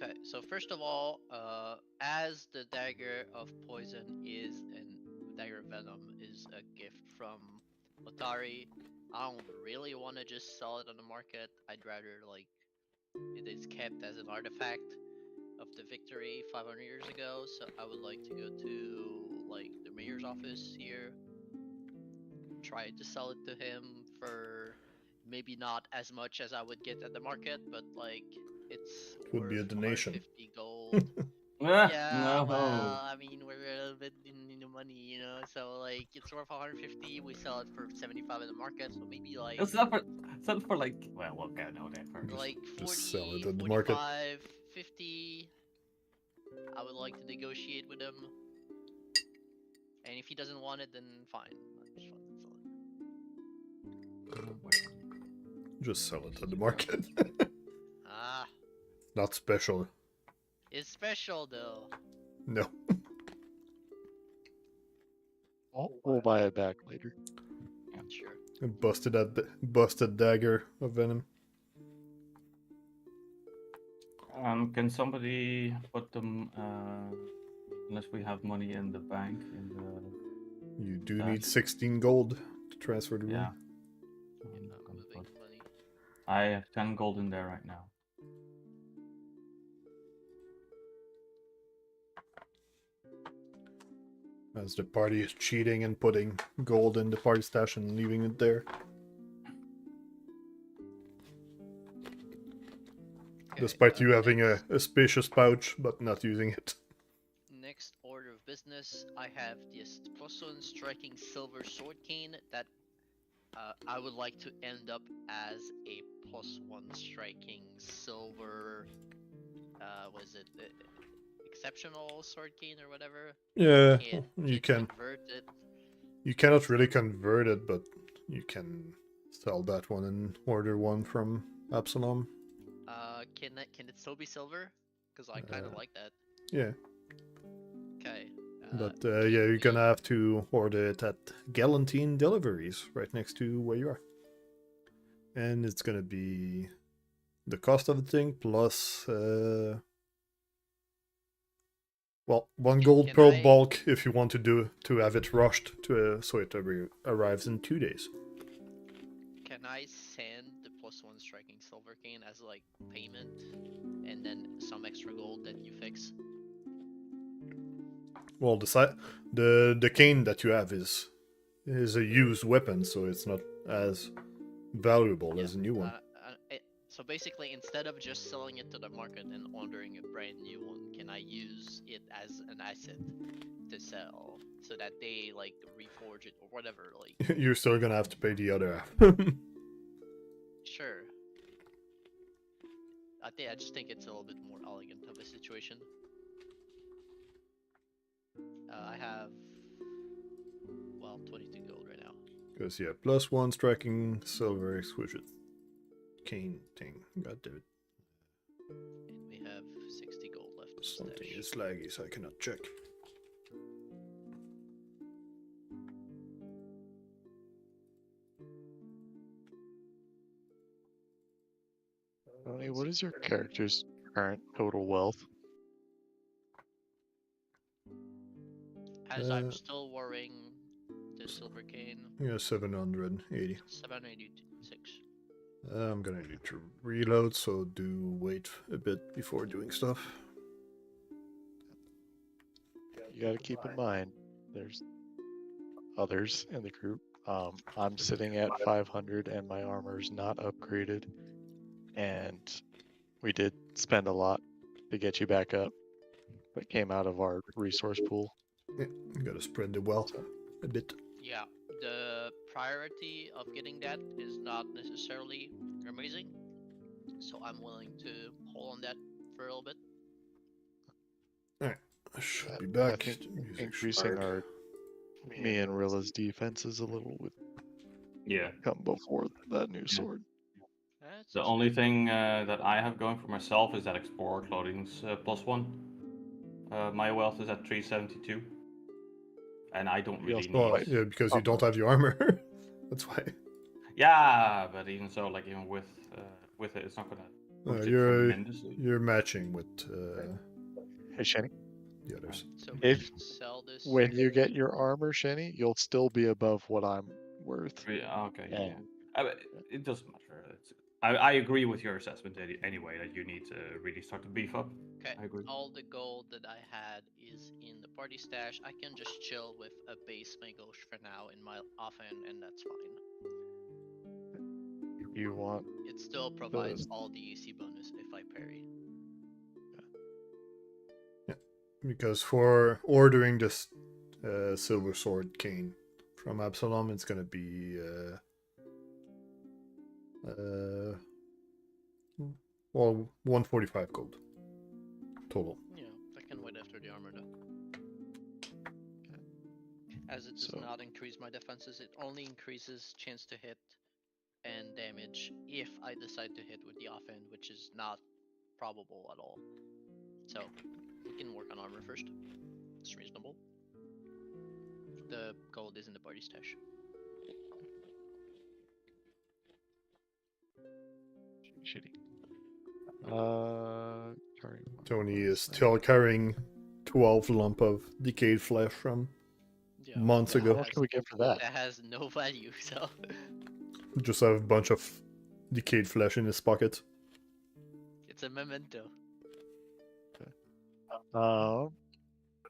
Okay, so first of all, as the dagger of poison is and dagger of venom is a gift from Otari, I don't really want to just sell it on the market. I'd rather like it is kept as an artifact of the victory 500 years ago. So I would like to go to like the mayor's office here, try to sell it to him for maybe not as much as I would get at the market, but like it's Would be a worth donation. 150 gold. Ah, Yeah, no. well, I mean, we're a little bit in the money, you know, so like it's worth 150. We sell it for 75 in the market, so maybe like It's not for like. Well, we'll get know that first. Just- like just 40, sell it at the market. 45, 50. I would like to negotiate with him, and if he doesn't want it, then fine. I'll just fucking sell it. Just sell it at the market. Ah, Not special. it's special though. No. We'll buy it back later. Sure. Busted dagger of venom. Can somebody put them? Unless we have money in the bank. In the You do Stash. need 16 gold to transfer the room. yeah. I'm I'm gonna moving put- money. I have 10 gold in there right now. As the party is cheating and putting gold in the party stash and leaving it there. Okay, Despite you having next- a spacious pouch, but not using it. Next order of business, I have this +1 striking silver sword cane that I would like to end up as a +1 striking silver. Was it exceptional sword cane or whatever? Yeah, you Can't can. convert it. You cannot really convert it, but you can sell that one and order one from Absalom. Can it still be silver? Because I kind of like that. Yeah, Okay. but yeah, you're gonna have to order it at Galantine Deliveries, right next to where you are. And it's gonna be the cost of the thing plus, well, 1 gold can per I- bulk if you want to have it rushed so it arrives in 2 days. Can I send the +1 striking silver cane as like payment, and then some extra gold that you fix? Well, the cane that you have is a used weapon, so it's not as valuable as a new one. So basically, instead of just selling it to the market and ordering a brand new one, can I use it as an asset to sell so that they like reforge it or whatever? Like, You're still gonna have to pay the other half. sure. I just think it's a little bit more elegant of a situation. I have 22 gold right now. Because yeah, +1 striking silver exquisite cane thing. God damn it. And we have 60 gold left in Something stash. is laggy, so I cannot check. Tony, what is your character's current total wealth? As I'm Uh, still wearing the silver cane, Yeah, 780. 786. I'm gonna need to reload, so do wait a bit before doing stuff. You got to keep in mind, there's others in the group. I'm sitting at 500 and my armor's not upgraded. And we did spend a lot to get you back up. That came out of our resource pool. Yeah, you gotta spread the wealth a bit. Yeah, the priority of getting that is not necessarily amazing, so I'm willing to hold on that for a little bit. I should be I back. think The music should increasing start. me and Rilla's defenses a little would Yeah. come before that new sword. That's The only thing that I have going for myself is that Explorer Clothing's +1. My wealth is at 372. And I don't You really also need. Yeah, because you don't have your armor. That's why. Yeah, but even so, like even with it, it's not gonna Boost it You're tremendously. you're matching with Hey, Shenny, the others. So we If- can sell this. when you get your armor, Shenny, you'll still be above what I'm worth. Okay, yeah. And But it doesn't matter. I agree with your assessment anyway that you need to really start to beef up. Okay, I agree. all the gold that I had is in the party stash. I can just chill with a base Magos for now in my offhand, and that's fine. you want It still provides Those- all the AC bonus if I parry. Because for ordering this silver sword cane from Absalom, it's gonna be well 145 gold total. Yeah, I can wait after the armor though. As it does So- not increase my defenses, it only increases chance to hit and damage if I decide to hit with the offhand, which is not probable at all. So we can work on armor first. It's reasonable. The gold is in the party stash. shitty. Carry one. Tony is still carrying 12 lump of decayed flesh from Yeah, months that ago. What has- can we get for that? That has no value, so Just have a bunch of decayed flesh in his pocket. it's a memento.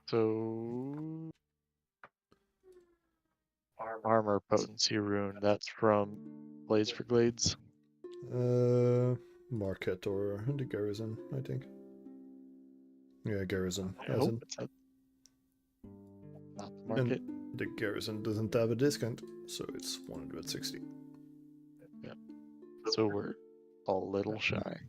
So armor potency rune. That's from Blades for Glades. Market or the garrison, I think. Yeah, garrison. I As hope in, it's at not the market. the garrison doesn't have a discount, so it's 160. So we're a little shy.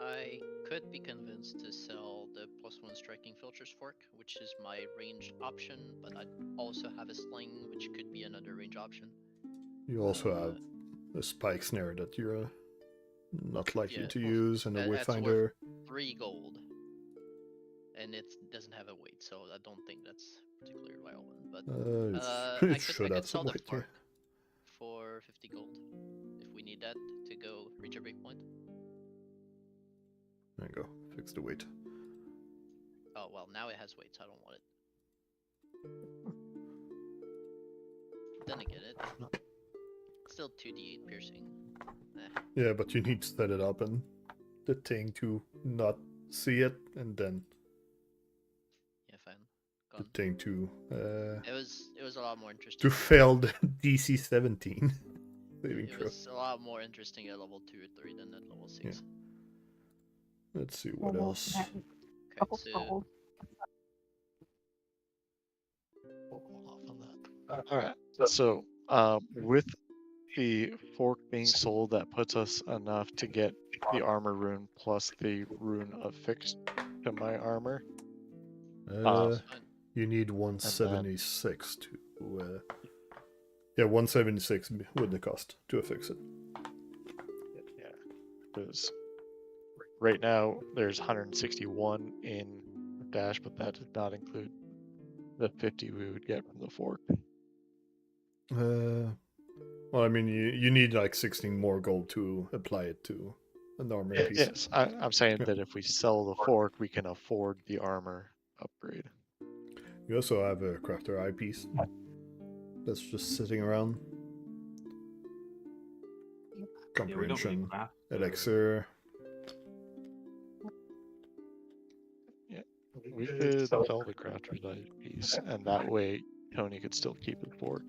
I could be convinced to sell the +1 striking filters fork, which is my ranged option, but I also have a sling, which could be another range option. You also have a spike snare that you're not likely Yeah, to use, and a that's wayfinder. 3 gold. And it doesn't have a weight, so I don't think that's particularly relevant. But It I should could have sell some the weight, yeah. fork for 50 gold if we need that to go reach a breakpoint. There you go. Fix the weight. Oh well, now it has weight, so I don't want it. Then again, it's still 2d8 piercing. Yeah, but you need to set it up and the thing to not see it, and then Yeah, fine. the Gone. thing to It was a lot more interesting. to fail the DC 17 saving It throw. was a lot more interesting at level 2 or 3 than at level 6. Yeah. Let's see what else. Okay, so Hold off on that. All right. So, with the fork being sold, that puts us enough to get the armor rune plus the rune affixed to my armor. it's fine. You need 176 to yeah, 176 with the cost to affix it. Yeah, because right now there's 161 in dash, but that did not include the 50 we would get from the fork. Well, I mean, you need like 16 more gold to apply it to an armor piece. Yes, I'm saying Yeah. that if we sell the fork, we can afford the armor upgrade. You also have a crafter eyepiece that's just sitting around. Yeah, we don't really Comprehension, craft, elixir. We could sell the crafter's piece, and that way Tony could still keep the fork.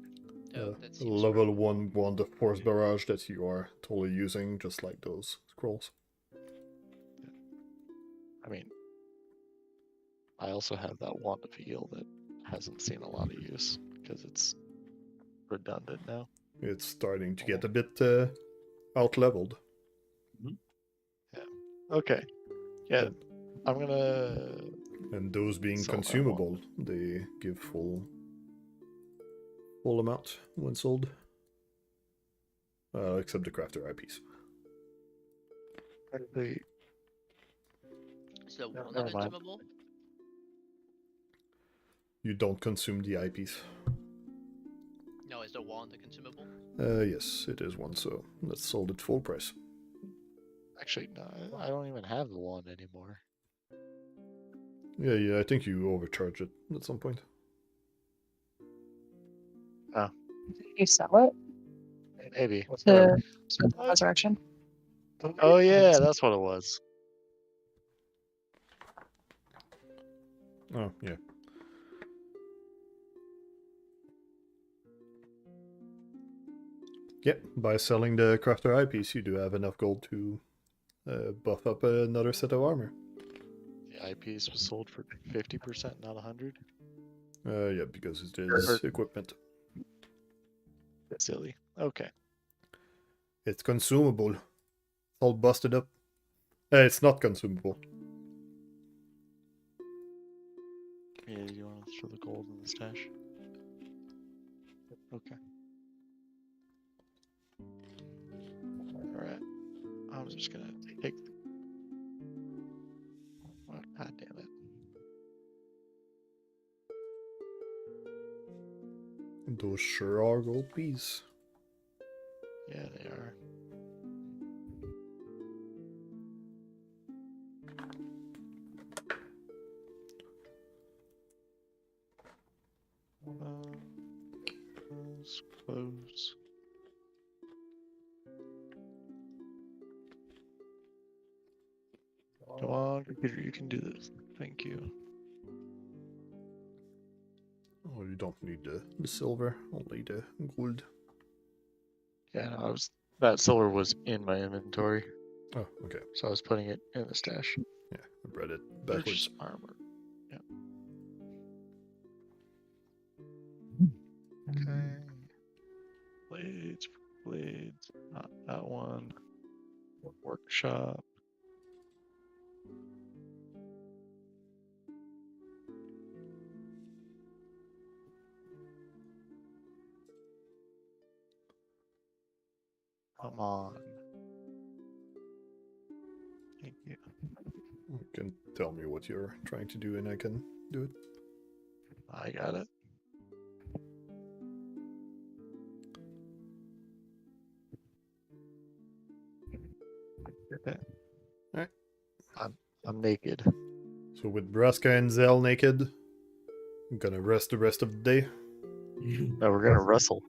Oh, that seems Level right. 1 wand of force barrage that you are totally using, just like those scrolls. I mean, I also have that wand of heal that hasn't seen a lot of use because it's redundant now. It's starting to get a bit out leveled. Okay, yeah, I'm gonna. And those being Sell that one. consumable, they give full amount when sold. Except the crafter eyepiece. Actually, Is the Never wand mind. consumable? You don't consume the eyepiece. No, is the wand a consumable? Yes, it is one, so let's sold at full price. Actually, no, I don't even have the wand anymore. Yeah, I think you overcharged it at some point. You sell it Maybe. to What? resurrection. Oh yeah, that's what it was. Oh, yeah. Yep, by selling the crafter eyepiece, you do have enough gold to buff up another set of armor. The eyepiece was sold for 50%, not 100. Yeah, because it is equipment. That's silly. Okay. It's consumable. It's all busted up. It's not consumable. Yeah, you want to throw the gold in the stash? Okay. Alright. I'm just gonna take. Oh, God damn it. Those sure are gold peas. Yeah, they are. Close. Come on, computer, you can do this. Thank you. Oh, you don't need the silver, only the gold. Yeah, no, that silver was in my inventory, Oh, okay. so I was putting it in the stash. Yeah, I read it Purchase backwards. armor. Yep. Okay. Blades, not that one. Workshop. Come on. Thank you. You can tell me what you're trying to do and I can do it. I got it. Okay. Alright. I'm naked. So with Braska and Zael naked, I'm gonna rest the rest of the day. No, we're gonna wrestle.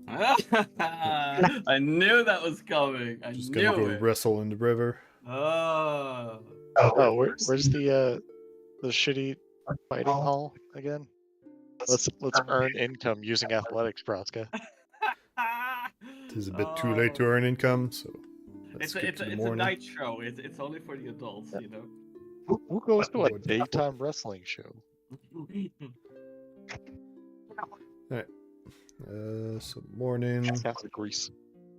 I knew that was coming. I Just knew gonna go it. wrestle in the river. Oh. Oh, where's the shitty fighting hall again? Let's earn income using athletics, Braska. It is a bit too late to earn income, so let's skip It's to the a morning. night show. It's only for the adults, you know. Who goes to a daytime wrestling show? So morning. Sounds like Greece.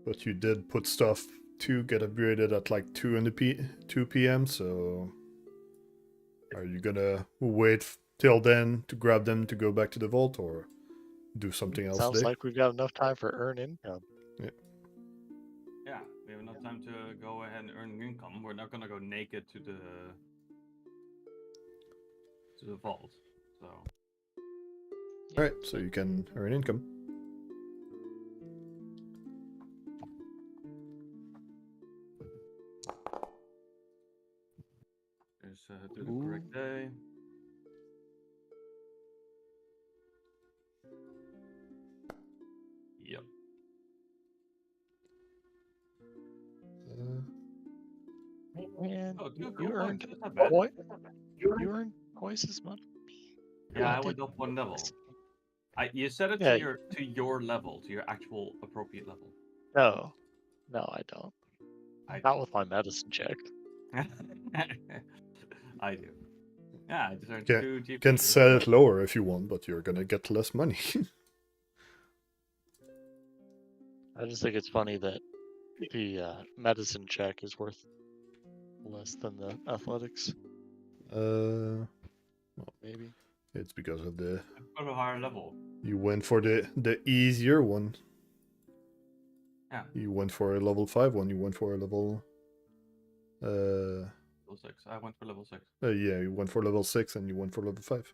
But you did put stuff to get upgraded at like 2 p.m. So are you gonna wait till then to grab them to go back to the vault, or do something else Sounds today? like we've got enough time for earn income. Yeah, we have enough time to go ahead and earn income. We're not gonna go naked to the vault. So Alright, so you can earn income. there's do the correct day. Yep. Man, Oh, dude, you cool. earned That's not bad. you earned twice as much. Yeah, I did went up one level. You set it Yeah. to your level, to your actual appropriate level. No, I don't. I Not with my medicine check. I do. Yeah, I just earned Yeah, 2 GP. You can set it lower if you want, but you're gonna get less money. I just think it's funny that the medicine check is worth less than the athletics. Maybe. It's because of the Go to a higher level. you went for the easier one. Yeah. You went for a level 5 one. You went for a level. Level 6. I went for level 6. Yeah, you went for level 6 and you went for level 5.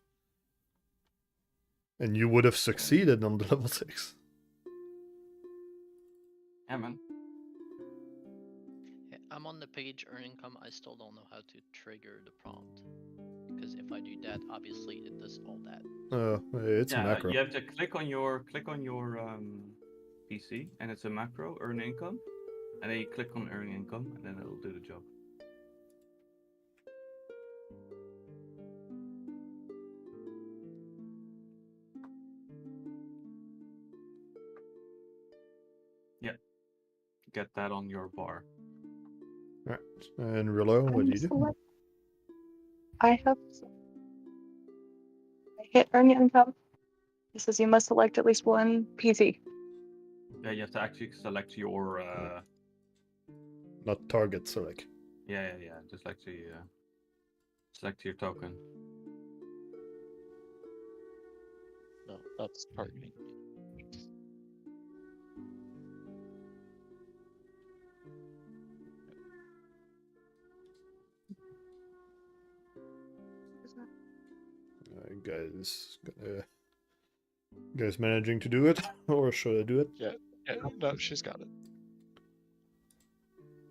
And you would have succeeded on the level 6. Yeah, man. I'm on the page earn income. I still don't know how to trigger the prompt. Because if I do that, obviously it does all that. It's a macro. You have to click on your PC, and it's a macro, earn income, and then you click on earn income, and then it'll do the job. Yeah, get that on your bar. Alright. And Rilla, what do you do? I hit earn income. It says you must select at least one PC. Yeah, you have to actually select your. Not target select. Yeah. Just like to select your token. No, that's targeting. Guys managing to do it, or should I do it? Yeah, no, she's got it.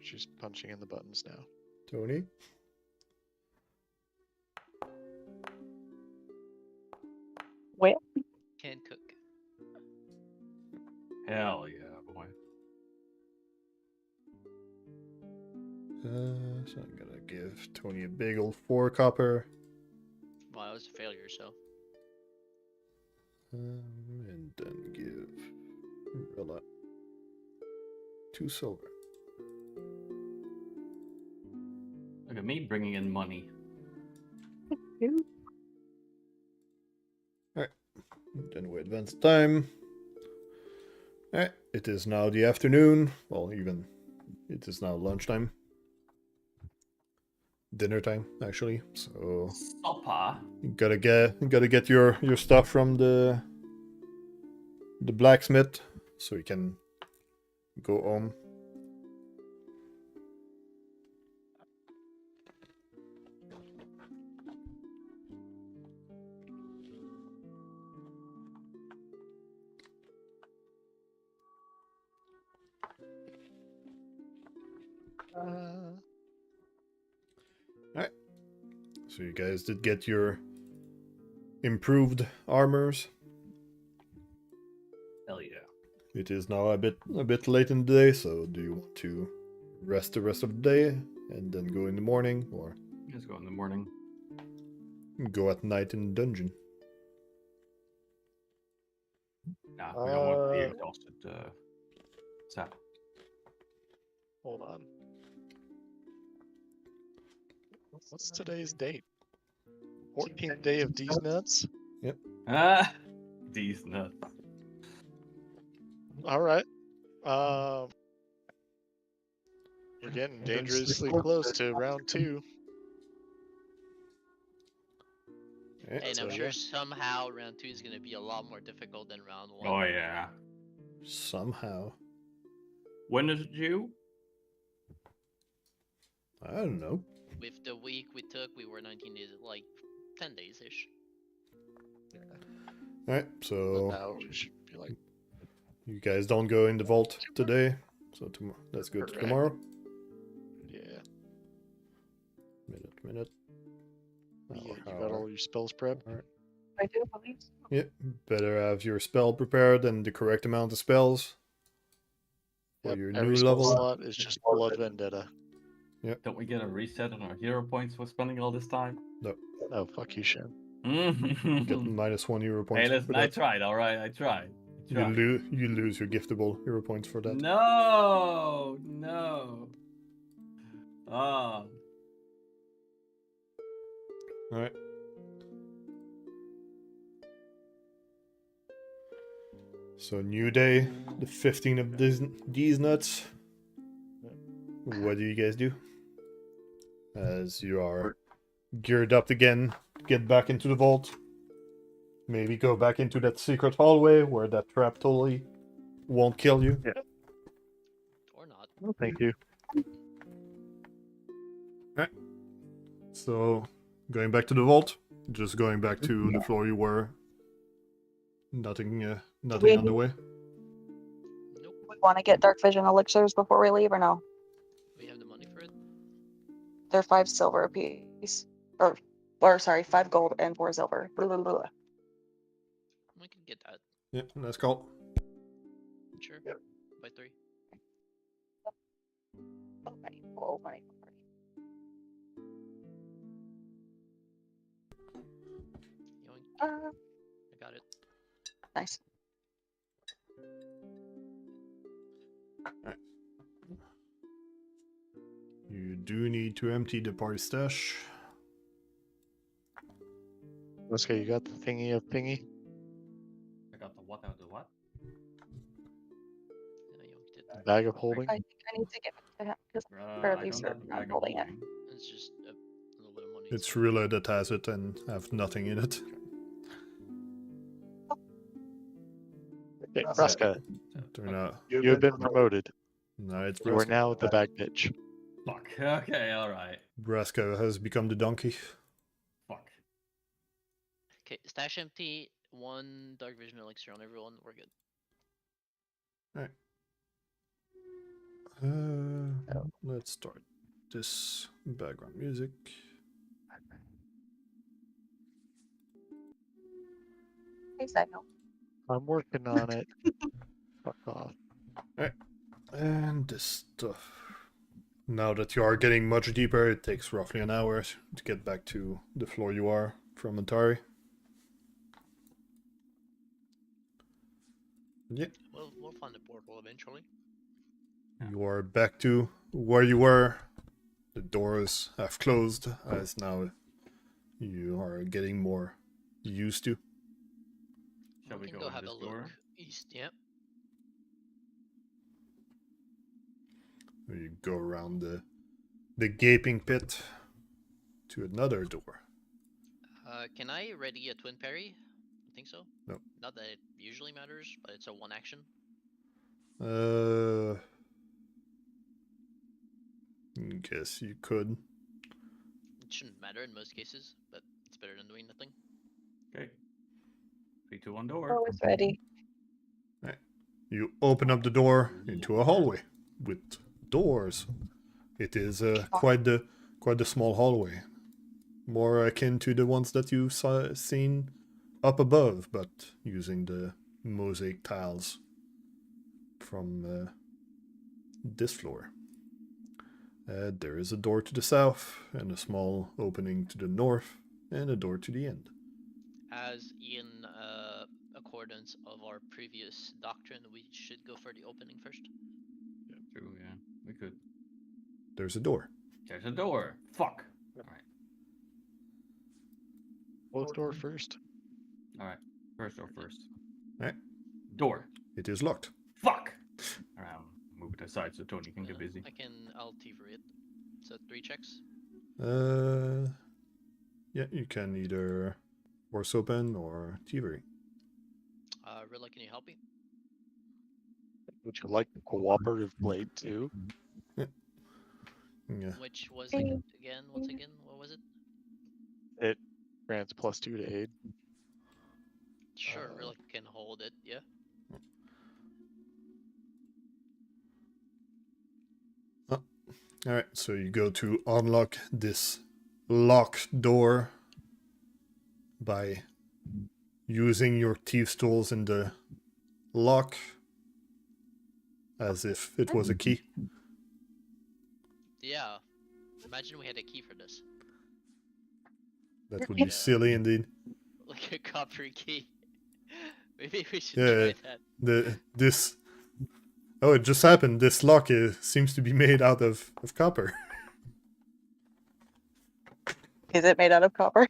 She's punching in the buttons now. Tony? Well, Can't cook. Hell yeah, boy. So I'm gonna give Tony a big old 4 copper. Well, I was a failure, so. And then give Rilla 2 silver. Look at me bringing in money. Alright, then we advance time. Alright, it is now the afternoon. Well, even it is now lunchtime. Dinner time, actually. So Supper. you gotta get your stuff from the blacksmith so you can go home. Alright. So you guys did get your improved armors. Hell yeah. It is now a bit late in the day, so do you want to rest the rest of the day and then go in the morning, or Let's go in the morning. go at night in the dungeon? Nah, we don't want to be exhausted. Sap. Hold on. What's today's date? 14th day of these nuts? Ah, these nuts. Alright. We're getting dangerously close to round 2. Alright, And So, I'm yeah. sure somehow round 2 is going to be a lot more difficult than round 1. Oh yeah. somehow. When is it due? I don't know. With the week we took, we were 19 days, like 10 days-ish. Alright, But so now we should be like, you guys don't go in the vault today, so let's go to Correct. tomorrow. yeah. Minute. You got all your spells prepped? I do believe. Yep, better have your spell prepared and the correct amount of spells for Yep, your every new spell level. slot is just Blood Vendetta. Don't we get a reset on our hero points for spending all this time? Oh, fuck you, Shen. You get -1 hero points. Hey, listen, for I that. tried, alright? I tried. You lose your giftable hero points for that. No! Ah. Alright. So new day, the 15th of these nuts. What do you guys do? As you are geared up again, get back into the vault. Maybe go back into that secret hallway where that trap totally won't kill you. Or not. No, thank you. So, going back to the vault, just going back to the floor you were. Nothing on the way. Nope. We want to get dark vision elixirs before we leave, or no? We have the money for They're 5 silver apiece. Or sorry, 5 gold and 4 silver. Blah, blah, blah. We can get that. Yeah, let's go. Sure. By 3. Oh my, oh my. Yoink. I got it. Nice. You do need to empty the party stash. Braska, you got the thingy of thingy? I got the what out of the what? I yoinked it. Bag of holding? I need to get to him because I fairly don't have certain the I'm bag of holding it. holding. It's just a little bit of money. It's so- Rilla that has it and have nothing in it. Okay, Braska, They're not. you have been promoted. No, it's You are Braska. now the bag bitch. Fuck. Okay, alright. Braska has become the donkey. Fuck. Okay, stash empty. 1 dark vision elixir on everyone. We're good. Let's start this background music. Hey, Zael. I'm working on it. Fuck off. And this stuff. Now that you are getting much deeper, it takes roughly an hour to get back to the floor you are from Atari. Yeah, We'll find the portal eventually. you are back to where you were. The doors have closed as now you are getting more used to. Shall we can go in have this a door? look east. Yeah. You go around the gaping pit to another door. Can I ready a twin parry? I think so. No. Not that it usually matters, but it's a 1 action. Guess you could. It shouldn't matter in most cases, but it's better than doing nothing. Okay. 3, 2, 1 door. Oh, it's ready. You open up the door into a hallway with doors. It is quite the small hallway, more akin to the ones that you've seen up above, but using the mosaic tiles from this floor. There is a door to the south and a small opening to the north and a door to the end. As in accordance of our previous doctrine, we should go for the opening first. Yeah, true, yeah. We could. There's a door. There's a door. Fuck. Alright. Close door first. Alright. First door first. Alright. Door. It is locked. Fuck! Alright, move it aside so Tony can get busy. I'll thievery it. So 3 checks. Yeah, you can either force open or thievery. Rilla, can you help me? Would you like the cooperative blade too? Yeah. Which was again? Once again, what was it? It grants +2 to aid. Sure, Rilla can hold it. Yeah. Alright, so you go to unlock this locked door by using your thieves' tools in the lock as if it was a key. Yeah. Imagine we had a key for this. That would be silly indeed. Like a copper key. Maybe we should Yeah, try that. Oh, it just happened. This lock seems to be made out of copper. Is it made out of copper?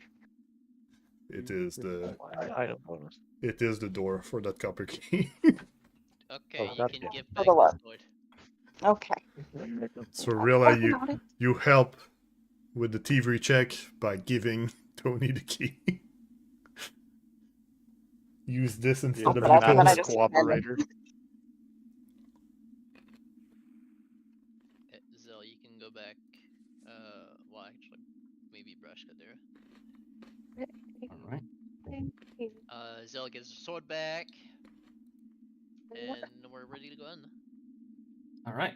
It is the Item bonus. it is the door for that copper key. Okay, you that's can good. give Oh, back the the what? sword. Okay. So Rilla, Working on it. you help with the thievery check by giving Tony the key. Use this instead of The your Then I tools. just- cooperator. Zael, you can go back. Well, actually, maybe Braska there. Alright. Zael gets the sword back, and we're ready to go in. Alright.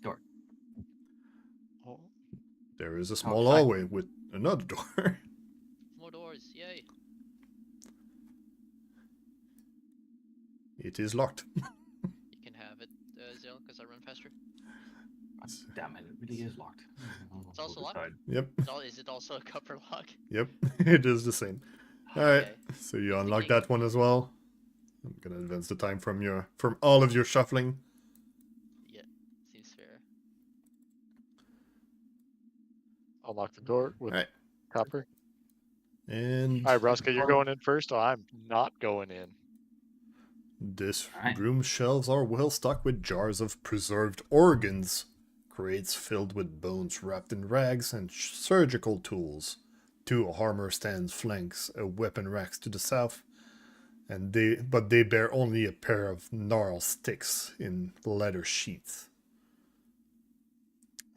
Door. Oh, There is a small exciting. hallway with another door. More doors, yay. It is locked. You can have it, Zael, because I run faster. God damn it, it really is locked. It's also locked? Decide. Yep, Is it also a copper lock? yep, it is the same. Alright, Okay. so you unlock Thinking. that one as well. I'm gonna advance the time from all of your shuffling. Yeah, seems fair. I'll lock the door with Alright. copper. And Alright, Braska, you're going in first. Oh, I'm not going in. this Alright. room's shelves are well stocked with jars of preserved organs, crates filled with bones wrapped in rags, and surgical tools. 2 armor stands flanks a weapon racks to the south, and they bear only a pair of gnarl sticks in leather sheaths.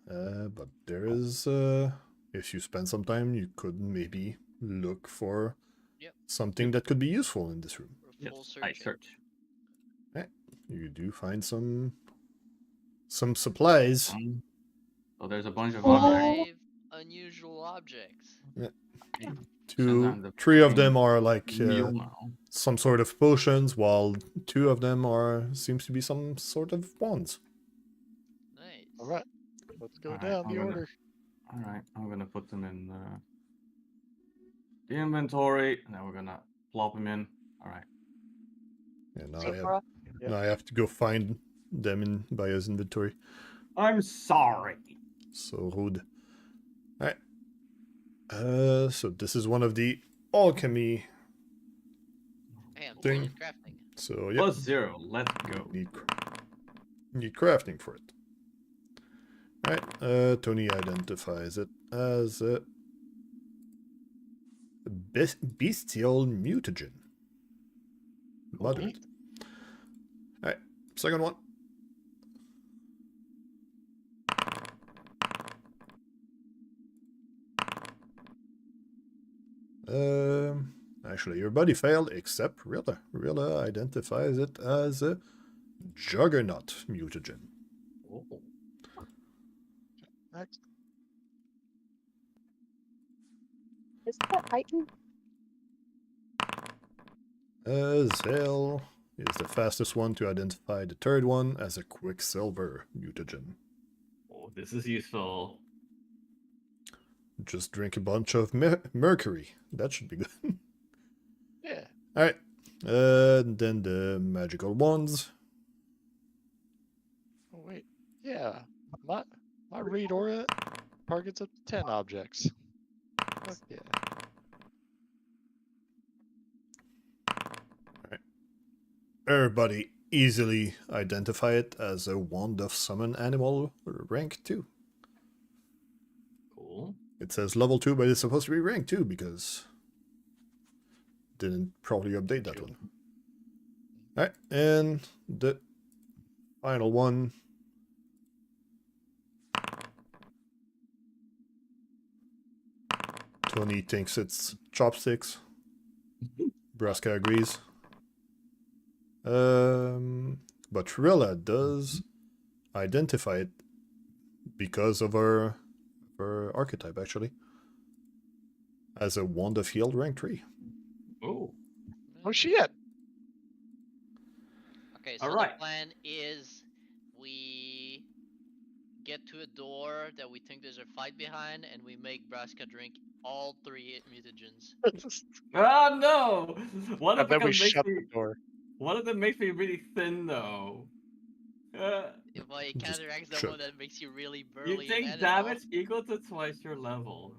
But there is, if you spend some time, you could maybe look for Yep. something that could be useful in this room. We're full Yes, I searching. search. You do find some supplies. So there's a bunch of objects. 5 unusual objects. Sometimes the 3 of fucking them are like meal now. some sort of potions, while 2 of them seems to be some sort of wands. Nice. Alright, let's go Alright, down I'm the gonna- order. Alright, I'm gonna put them in the inventory, and then we're gonna plop them in. Alright. And now, So, now I have to go find them in Baya's inventory. I'm sorry. So rude. Alright. So this is one of the alchemy. Hey, I'm Thing. doing in crafting. So yeah, +0, let's go. need crafting for it. Alright, Tony identifies it as a bestial mutagen. Moderate. Alright, second one. Actually, your buddy failed except Rilla. Rilla identifies it as a juggernaut mutagen. Oh. Next. is that Titan? Zael is the fastest one to identify the third one as a quicksilver mutagen. Oh, this is useful. Just drink a bunch of mercury. That should be good. Yeah. Alright. Then the magical wands. Oh, wait. Yeah. My read aura targets up to 10 objects. Fuck yeah. Everybody easily identify it as a wand of summon animal rank 2. Cool. It says level 2, but it's supposed to be rank 2 because didn't probably update that one. Alright, and the final one. Tony thinks it's chopsticks. Braska agrees. But Rilla does identify it because of her archetype, actually, as a wand of healed rank 3. Oh. Oh shit! Okay, so Alright. the plan is we get to a door that we think there's a fight behind, and we make Braska drink all 3 mutagens. Ah no! One And of then them we makes shut me. the door. One of them makes me really thin though. Well, it Just counteracts the shut. one that makes you really You burly take and damage equal to twice your level.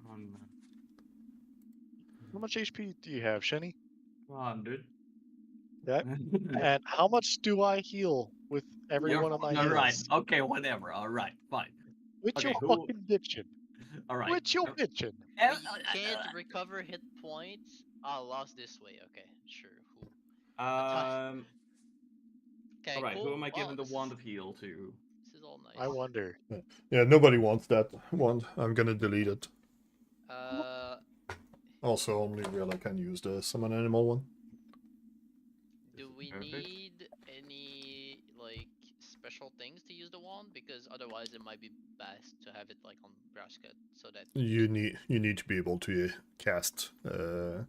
How much HP do you have, Shenny? 100. Yeah. And how much do I heal with every You're one of my fucking right. heals? Okay, whatever. Alright, fine. Which Okay, you who- fucking bitchin'? Alright. Which you bitchin'? But you can't recover hit points. Oh, lost this way. Okay, sure. Who? Okay, Alright, cool. who am I Well, giving the this wand is- of heal to? This is all nice. I wonder. Yeah, nobody wants that wand. I'm gonna delete it. Also, only Rilla can use the summon animal one. Do we Perfect. need any like special things to use the wand? Because otherwise it might be best to have it like on Braska so that You need to be able to cast okay.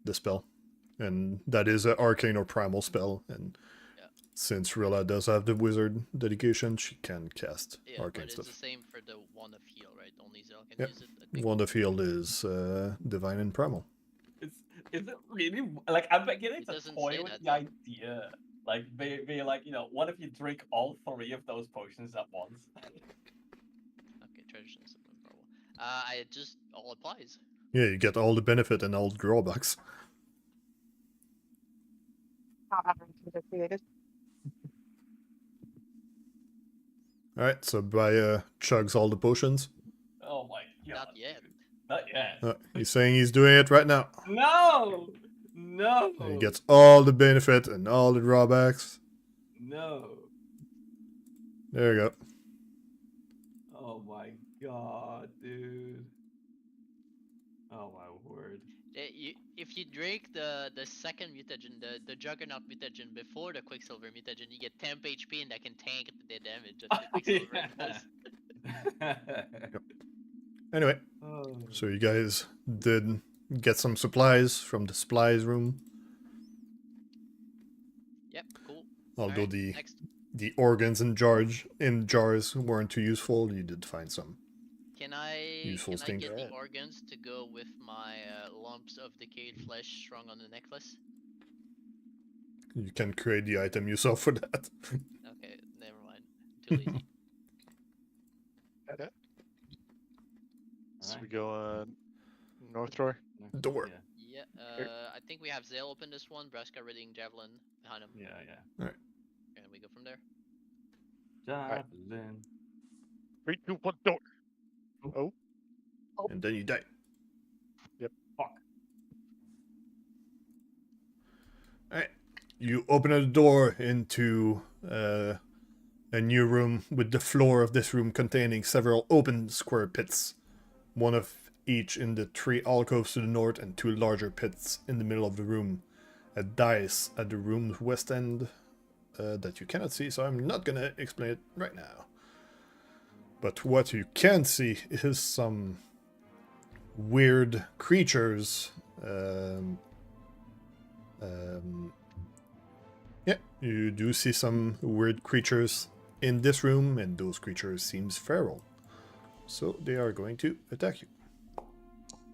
the spell, and that is an arcane or primal spell. And Yeah. since Rilla does have the wizard dedication, she can cast Yeah, arcane but it's stuff. the same for the wand of heal, right? Only Zael can Yep. use it. I think. Wand of Heal is divine and primal. Is it really like I'm beginning It to doesn't toy say with that, the though. idea? Like be like, what if you drink all 3 of those potions at once? Okay, tradition discipline problem. It just all applies. Yeah, you get all the benefit and all the drawbacks. How everything is created. Alright, so Baya chugs all the potions. Oh my god. Not yet. dude. Not yet. He's saying he's doing it right now. No! No! And he gets all the benefit and all the drawbacks. No. There you go. Oh my god, dude. Oh my word. If you drink the second mutagen, the Juggernaut mutagen before the Quicksilver mutagen, you get temp HP and that can tank the damage that the Quicksilver does. Anyway, Oh. so you guys did get some supplies from the supplies room. Yep, cool. Although Alright, next. the organs in jars weren't too useful, you did find some. Can I Useful get thing. the organs to go with my lumps of decayed flesh strung on the necklace? You can create the item yourself for that. Okay, never mind. Too lazy. So we go north door. Door. Yeah, Here. I think we have Zael open this one, Braska readying Javelin behind him. Yeah. And we go from there. Javelin. 3, 2, 1, door. Oh, And then you die. Fuck. Alright. You open a door into a new room with the floor of this room containing several open square pits. One of each in the 3 alcoves to the north and 2 larger pits in the middle of the room. A dais at the room's west end that you cannot see, so I'm not gonna explain it right now. But what you can see is some weird creatures. Yeah, you do see some weird creatures in this room, and those creatures seems feral. So they are going to attack you.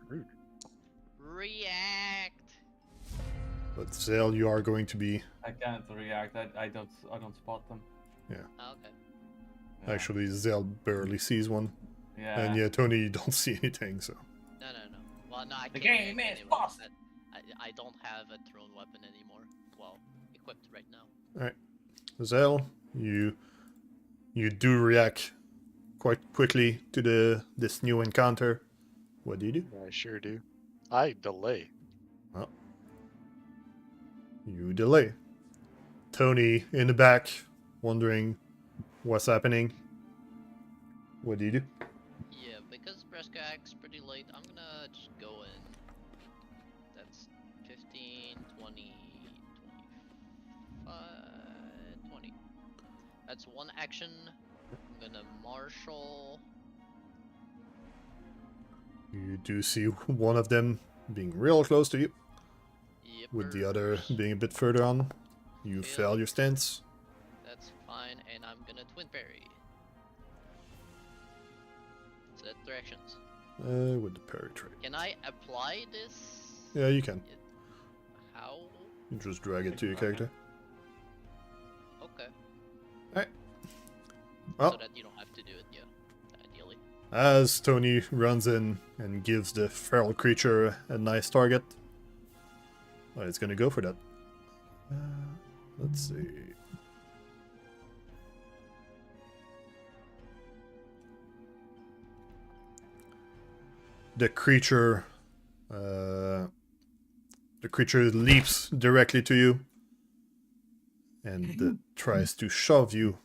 rude. React! But Zael, you are going to be... I can't react. I don't spot them. Oh, okay. Yeah. Actually, Zael barely sees one. Yeah. And yeah, Tony, you don't see anything, so... No. Well, no, I The can't game react is anyway, busted. but I don't have a thrown weapon anymore. Well, equipped right now. Zael, you do react quite quickly to this new encounter. What do you do? I sure do. I delay. You delay. Tony in the back, wondering what's happening. What do you do? Yeah, because Braska acts pretty late, I'm gonna just go in. That's 15, 20, 25, 20. That's one action. I'm gonna marshal. You do see one of them being real close to you, with the other Yippers. being a bit further on. You fail your stance. That's fine, and I'm gonna twin parry. So that's 3 actions. With the parry trait. Can I apply this? Yeah, you can. How? You just drag it to your character. Okay. Alright. Well, So that you don't have to do it, yeah. Ideally. as Tony runs in and gives the feral creature a nice target, well, it's gonna go for that. Let's see. The creature leaps directly to you and tries to shove you.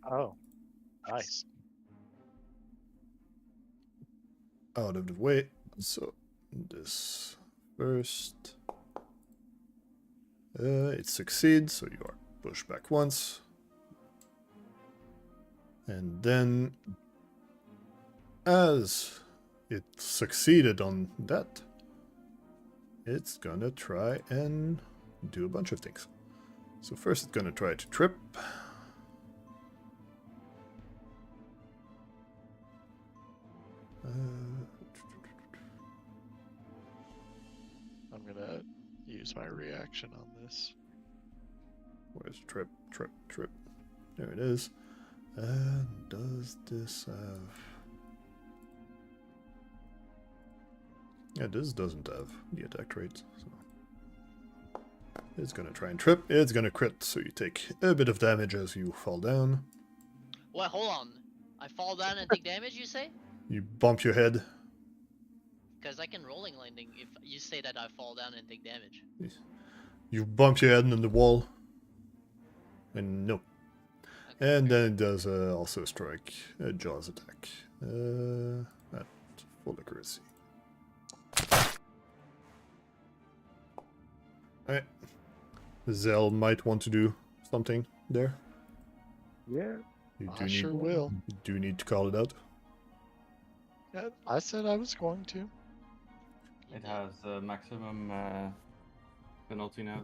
Oh, nice. Out of the way. So this first, it succeeds. So you are pushed back once. And then, as it succeeded on that, it's gonna try and do a bunch of things. So first it's gonna try to trip. I'm gonna use my reaction on this. Where's trip, trip, trip? There it is. And does this have... Yeah, this doesn't have the attack rate, so... It's gonna try and trip, it's gonna crit, so you take a bit of damage as you fall down. What? Hold on. I fall down and take damage, you say? You bump your head. Because I can rolling landing if you say that I fall down and take damage. You bump your head on the wall. And no. Okay, And fair. then it does also strike a Jaws attack. At full accuracy. Alright. Zael might want to do something there. Yeah. You I sure will. You do need to call it out. Yeah, I said I was going to. You It did. has a maximum penalty now,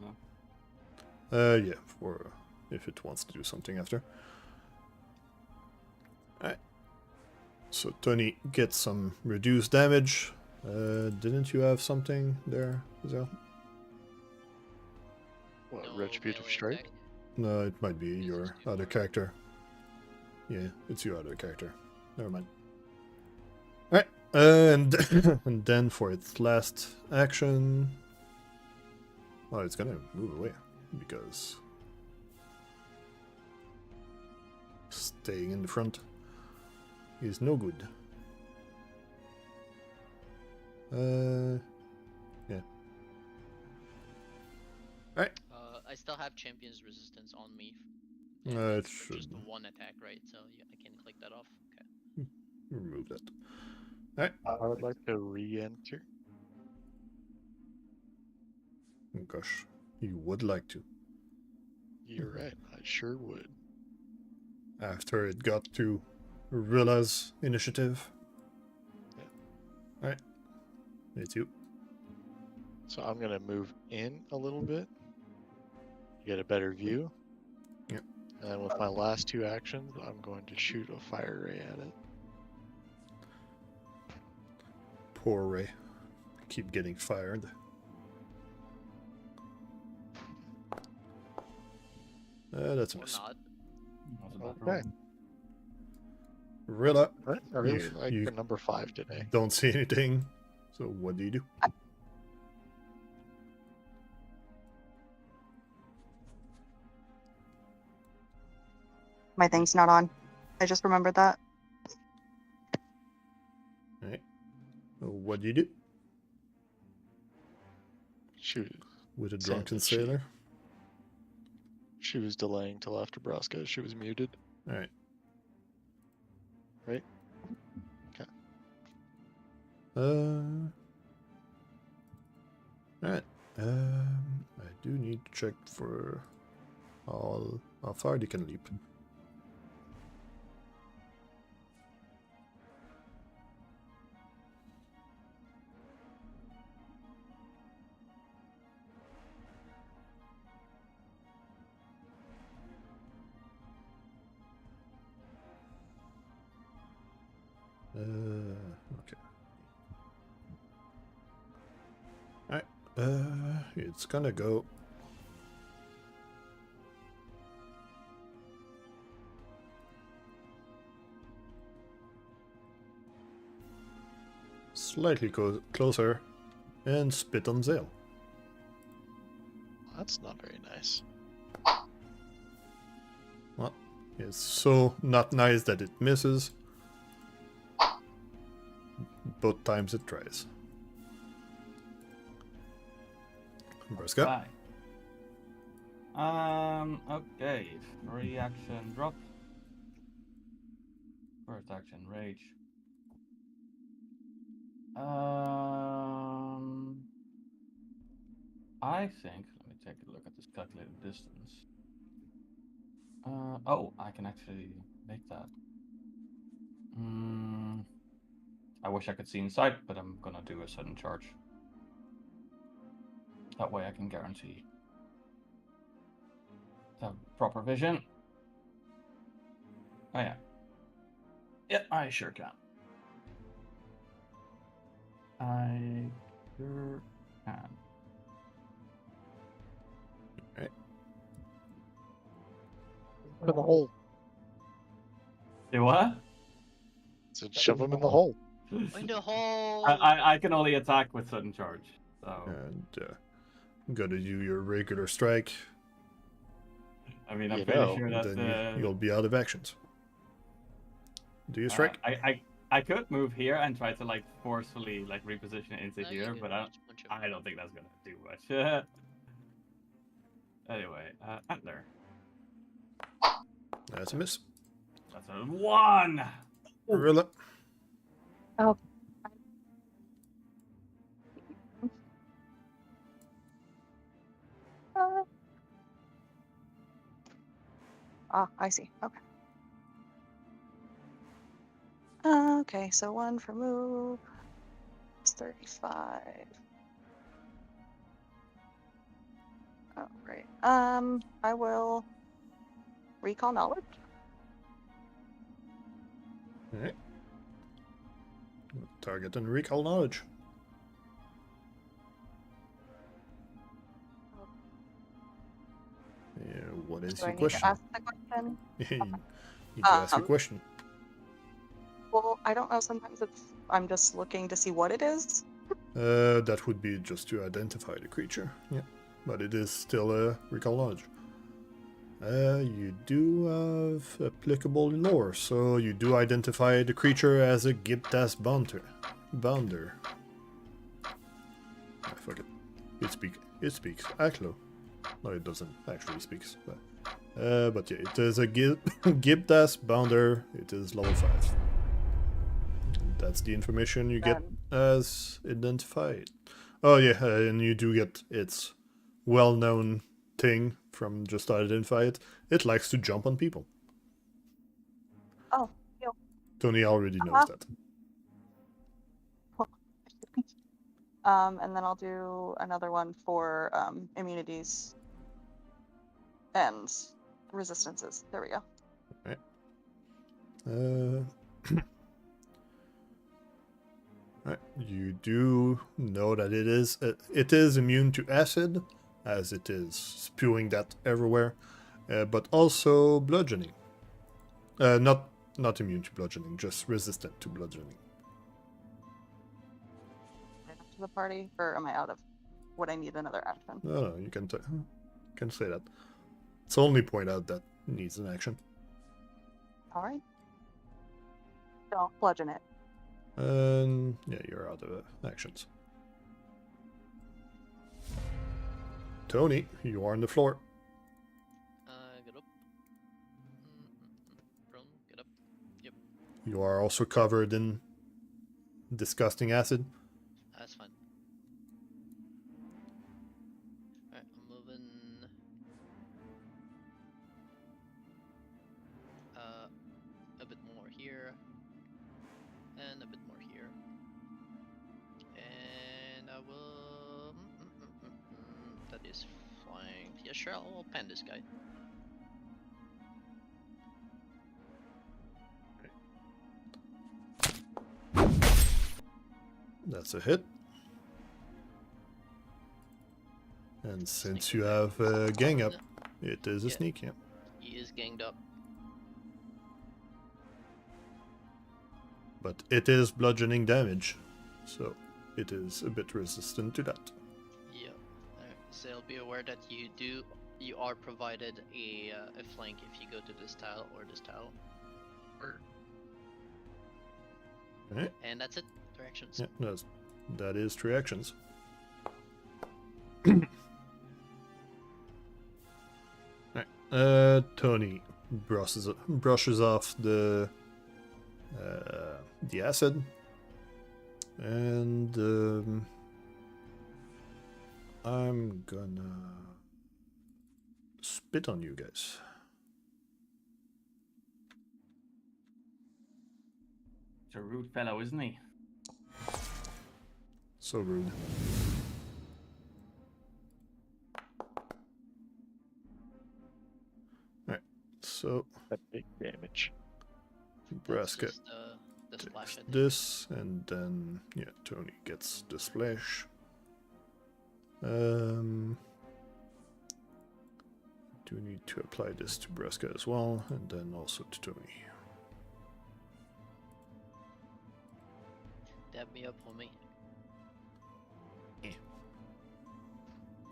though. Yeah, for if it wants to do something after. Alright. So Tony gets some reduced damage. Didn't you have something there, Zael? What, No Retributive melee Strike? attack. No, it might be It's your just two other more. character. Yeah, it's your other character. Never mind. Alright, and, and then for its last action... Oh, it's gonna move away, because... Staying in the front is no good. Yeah. Alright. I still have Champion's Resistance on me. It It's should just one attack, right? So yeah, I can click that off. Okay. remove that. Alright. I would like to re-enter. Oh, gosh, you would like to. You're right, I sure would. After it got to Rilla's initiative. Yeah. Alright. It's you. So I'm gonna move in a little bit. Get a better view. Yep. And then with my last two actions, I'm going to shoot a fire ray at it. Poor Ray. Keep getting fired. That's a Or miss. not. That was a bad Okay. roll. Rilla, Right? I really You- like you- the number 5 today. don't see anything. So what do you do? My thing's not on. I just remembered that. Alright. What do you do She was, with a Sounds drunken like she- sailor? she was delaying till after Braska. She was muted. Alright. Right? Okay. Alright. I do need to check for how far they can leap. Okay. Alright. It's gonna go. Slightly closer and spit on Zael. That's not very nice. Well, it's so not nice that it misses. Both times it tries. Braska. Bye. Okay. Reaction drop. First action rage. I think, let me take a look at this calculated distance. Oh, I can actually make that. I wish I could see inside, but I'm gonna do a sudden charge. That way I can guarantee the proper vision. Oh yeah. Yeah, I sure can. I sure can. In the hole. Do what? So shove him in the hole. In the hole. I can only attack with sudden charge. So And gotta do your regular strike. I mean, I'm You pretty know, sure that Then you'll be out of actions. Do you strike? I could move here and try to like forcefully like reposition it into No, you here, can but just punch him. I don't think that's gonna do much. Anyway, Antler. That's a miss. That's a 1. Rilla. Oh. I see. Okay. Okay, so 1 for move. It's 35. Oh, great. I will recall knowledge. Alright. Target and recall knowledge. Yeah, what is Do I your need question? to ask the question? You need to ask your question. Well, I don't know. Sometimes I'm just looking to see what it is. That would be just to identify the creature. Yeah, but it is still a recall knowledge. You do have applicable lore, so you do identify the creature as a Giptas bounder. I forget. It speaks. Aklo. No, it doesn't actually speaks. But yeah, it is a Giptas bounder. It is level 5. That's the information you get as identified. Oh yeah, and you do get its well-known thing from just identify it. It likes to jump on people. Oh, yo. Tony already knows that. And then I'll do another one for immunities and resistances. There we go. Right. Right. You do know that it is immune to acid, as it is spewing that everywhere, but also bludgeoning. Not immune to bludgeoning, just resistant to bludgeoning. To the party, or am I out of? Would I need another action? No, you can say that. It's only point out that needs an action. All right. So bludgeon it. And yeah, you're out of actions. Tony, you are on the floor. Get up. Prone, get up. Yep, You are also covered in disgusting acid. that's fine. Alright, I'm moving a bit more here. And a bit more here. And I will... that is flying. Yeah, sure, I'll pen this guy. That's a hit. And since Sneak you attack. have gang up, it is a Yeah. sneak, yeah. He is ganged up. But it is bludgeoning damage, so it is a bit resistant to that. Yeah. So be aware that you are provided a flank if you go to this tile or this tile. Alright, And that's it. Directions. yeah, that is 3 actions. Right, Tony brushes off the acid, and I'm gonna spit on you guys. He's a rude fellow, isn't he? So rude. Alright, so That big damage. That's Braska just, the splash. takes I think. this, and then yeah, Tony gets the splash. Do need to apply this to Braska as well, and then also to Tony. Dab me up, homie.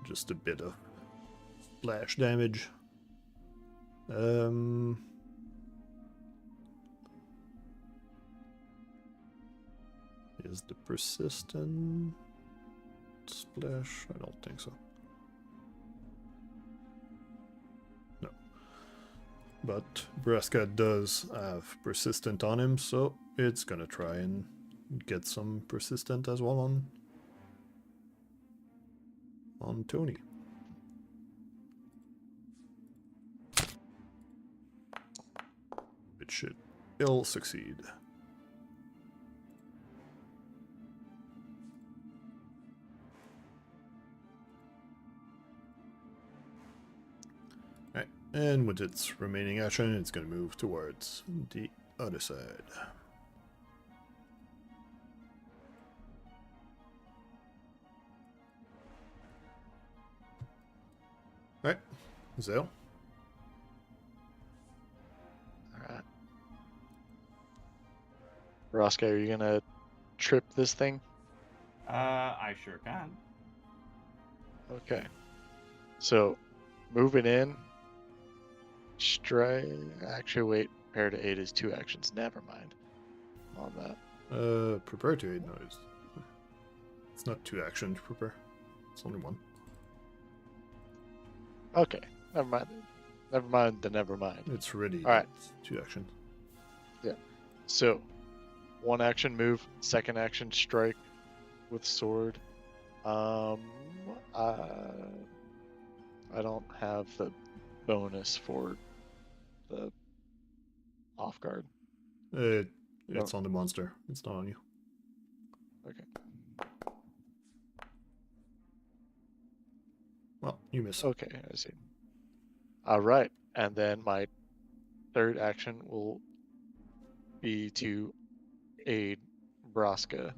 Just a bit of splash damage. Is the persistent splash? I don't think so. No. But Braska does have persistent on him, so it's gonna try and get some persistent as well on Tony. It should ill succeed. Right, and with its remaining action, it's going to move towards the other side. Right, Zael. Alright. Roscoe, are you gonna trip this thing? I sure can. Okay. So, moving in. Strike. Actually, wait. Prepare to aid is 2 actions. Never mind. On that. Prepare to aid noise. It's not 2 actions to prepare. It's only 1. Okay. Never mind. Never mind the never mind. It's ready. Alright. 2 actions. So, 1 action move, 2nd action strike with sword. I don't have the bonus for the off guard. It's on the monster. It's not on you. Okay. Well, you miss. Okay, I see. Alright, and then my 3rd action will be to aid Braska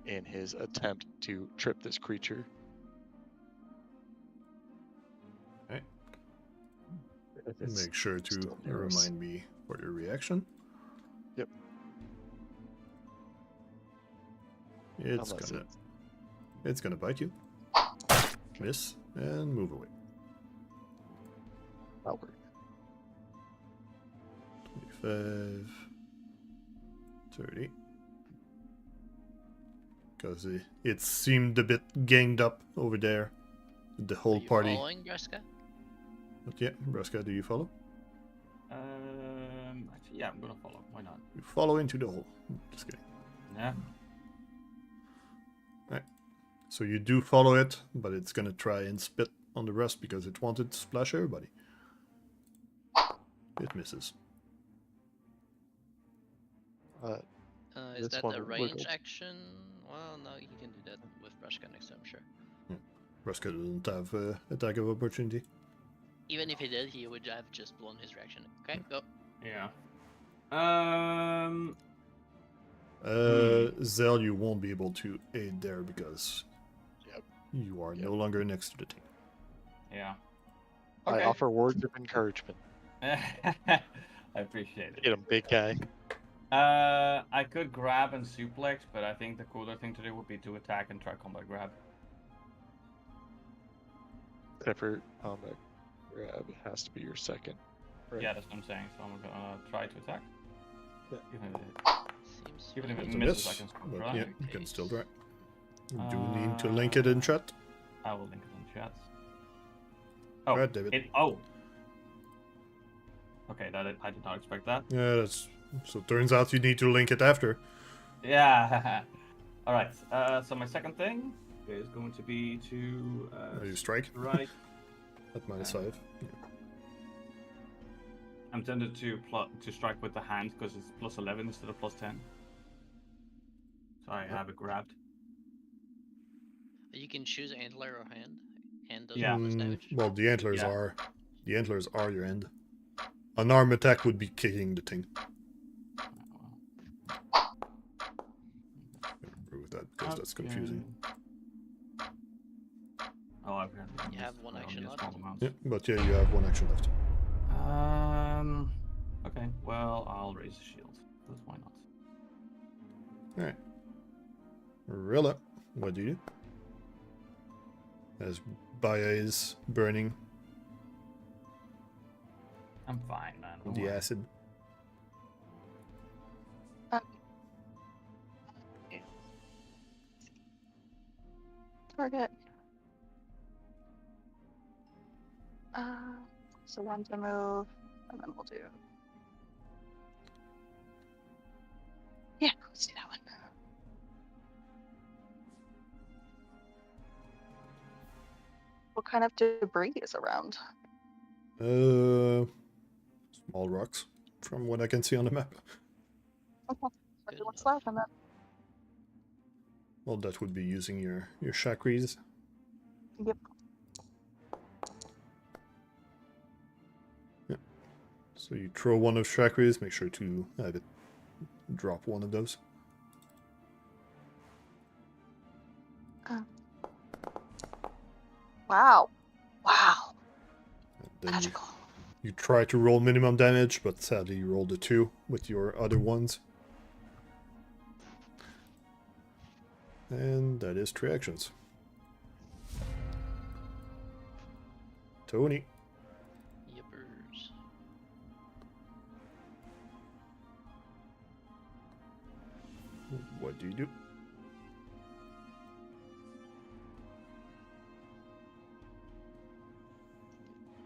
in his attempt to trip this creature. Okay. If it's Make sure to still near us. remind me for your reaction. Yep. It's Unless gonna it's gonna bite you. Miss and move away. That'll work. 25, 30. Because it seemed a bit ganged up over there. The Are whole you party. following, Braska? But yeah, Braska, do you follow? Actually, yeah, I'm gonna follow. Why not? You follow into the hole. Just kidding. Yeah. So you do follow it, but it's gonna try and spit on the rest because it wanted to splash everybody. It misses. Is This that one a range wiggled. action? Well, no, you can do that with Braska next time, sure. Braska doesn't have attack of opportunity. Even if he did, he would have just blown his reaction. Okay, go. Yeah. Zael, you won't be able to aid there because Yep. you are no longer next to the team. Yeah. I Okay. offer words of encouragement. I appreciate it. Get him, big guy. I could grab and suplex, but I think the cooler thing to do would be to attack and try combat grab. Except for combat grab, it has to be your 2nd. Right. Yeah, that's what I'm saying. So I'm gonna try to attack. Yeah. Seems Even if fine. it It's a misses, I miss, can still but try. yeah, you can still try. You do need to link it in chat. I will link it in chat. Oh, Right, David. oh. Okay, I did not expect that. Yeah, that's so. Turns out you need to link it after. Yeah. All right. So my second thing is going to be to You strike right. at -5. Yeah. I'm tempted to strike with the hand because it's +11 instead of +10. So I have it grabbed. You can choose antler or hand. Hand does Yeah. bonus damage. Well, the antlers Yeah. are your end. An arm attack would be kicking the thing. Remove that because that's confusing. Okay. Oh, I've got You have one action left. Yeah, but yeah, you have one action left. Okay, well, I'll raise the shield. Because why not? Alright. Rilla, what do you do? As Baya is burning I'm fine, man. with don't the worry. acid. Target. So one to move, and then we'll do. Yeah, let's do that one. What kind of debris is around? Small rocks, from what I can see on the map. Okay. Good Do what's enough. left, and then Well, that would be using your chakras. yep. So you throw one of chakras, make sure to have it drop one of those. Wow. Wow. And then Magical. you try to roll minimum damage, but sadly you rolled a 2 with your other ones. And that is 3 actions. Tony. Yippers. What do you do?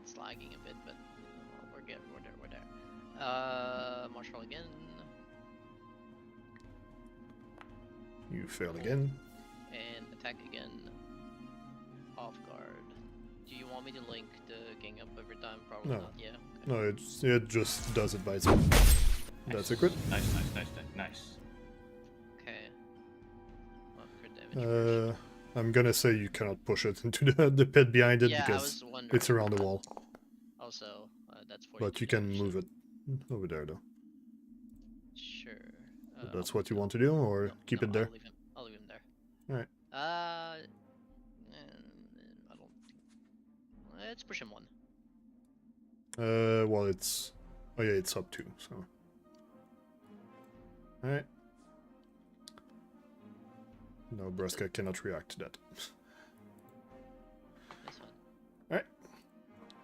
It's lagging a bit, but we're good. We're there. Marshall again. You fail again. And attack again. Off guard. Do you want me to link the gang up every time? Probably No. not. Yeah. Okay. No, it just does it by itself. That's a crit. Nice. Nice. Okay. Well, crit damage first. I'm gonna say you cannot push it into the pit behind it Yeah, I because was wondering. it's around the wall. Also, that's 42 But you can damage, move so- it over there though. Sure. That's what you want to do, or keep it there? I'll leave him there. Alright. I don't. Let's push him one. Well, it's... Oh yeah, it's up 2, so... Alright. No, Braska cannot react to that. That's fine.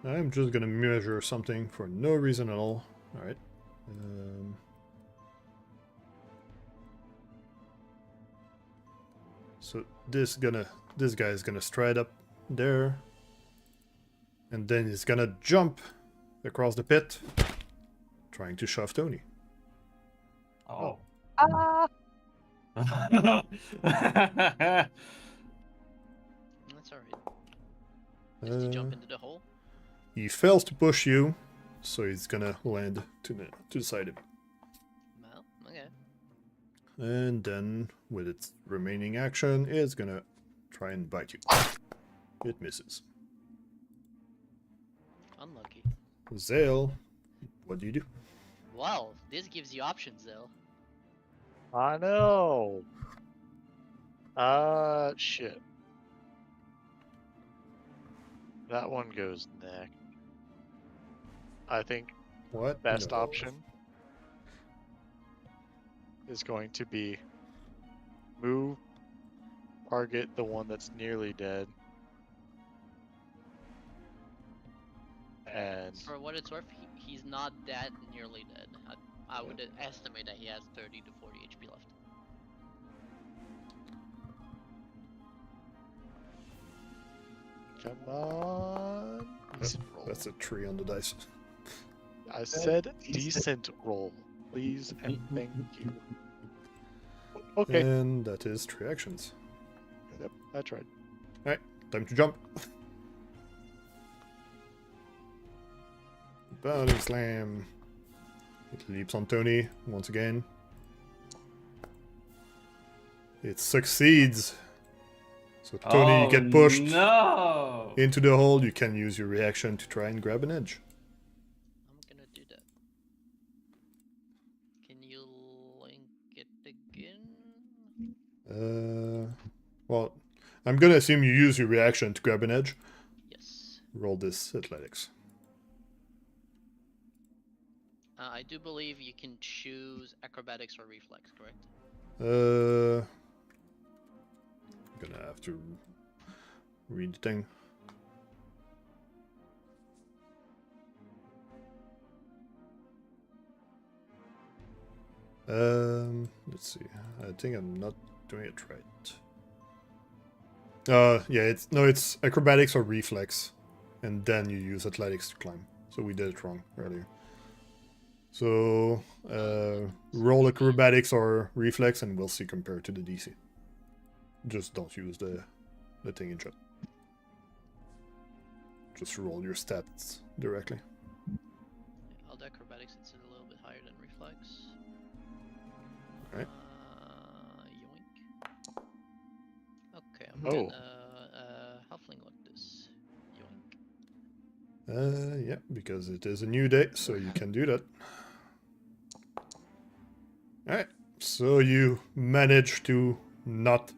I'm just gonna measure something for no reason at all. Alright. So this guy is gonna stride up there. And then he's gonna jump across the pit, trying to shove Tony. Oh. Ah. That's alright. Does he jump into the hole? He fails to push you, so he's gonna land to the side of him. Well, okay. And then, with its remaining action, it's gonna try and bite you. It misses. Unlucky. Zael, what do you do? Well, this gives you options, though. I know. Shit. That one goes next. I think What? best No. option is going to be move, target the one that's nearly dead, and For what it's worth, he's not that nearly dead. I would estimate that he has 30 to 40 HP left. come on, decent roll. That's a 3 on the dice. I said decent roll, please and thank you. Okay. And that is 3 actions. Yep, I tried. Time to jump. Body slam. It leaps on Tony once again. It succeeds. So Tony, you get pushed No! into the hole. You can use your reaction to try and grab an edge. I'm gonna do that. Can you link it again? Well, I'm gonna assume you use your reaction to grab an edge. Yes. Roll this athletics. I do believe you can choose acrobatics or reflex, correct? I'm gonna have to read the thing. Let's see. I think I'm not doing it right. Yeah, it's acrobatics or reflex, and then you use athletics to climb. So we did it wrong earlier. So roll acrobatics or reflex, and we'll see compared to the DC. Just don't use the thing in chat. Just roll your stats directly. I'll do acrobatics, it's a little bit higher than reflex. Alright. Yoink. Okay, I'm Oh. gonna halfling like this. Yoink. Yeah, because it is a new day, so you can do that. Alright, so you manage to not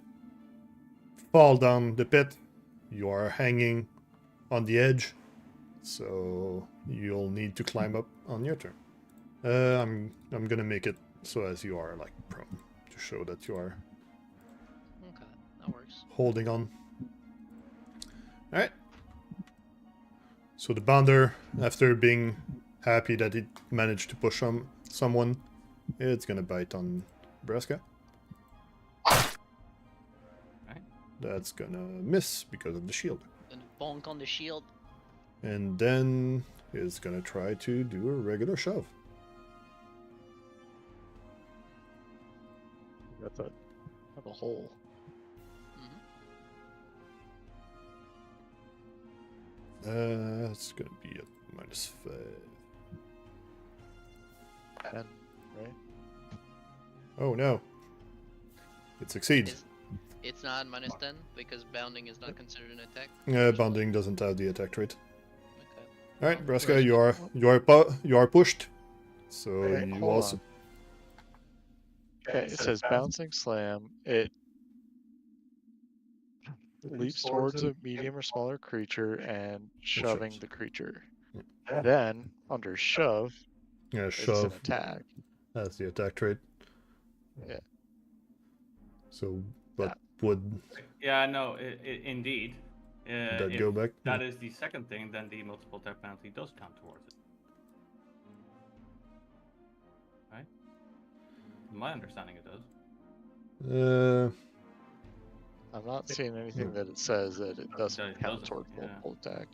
fall down the pit. You are hanging on the edge, so you'll need to climb up on your turn. I'm gonna make it so as you are like prone to show that you are Okay, that works. holding on. Alright. So the bounder, after being happy that it managed to push someone, it's gonna bite on Braska. Right. That's gonna miss because of the shield. Gonna bonk on the shield. And then it's gonna try to do a regular shove. Got the have a hole. It's gonna be at -5. 10, right? Oh no. It succeeds. It's not -10 because bounding is not considered an attack. Bonding doesn't have the attack trait. Okay. Alright, Braska, you are pushed. So Okay, you hold also on. Okay, it says bouncing slam. It leaps towards a medium or smaller creature and shoving shoves. the creature. Then, under shove, yeah, it's an shove. attack. That's the attack trait. Yeah. So, but would Yeah, no, indeed. that If go back? that is the second thing, then the multiple attack penalty does count towards it. Right? In my understanding, it does. I'm not seeing anything that it says that it doesn't it count doesn't, toward yeah. multiple attack.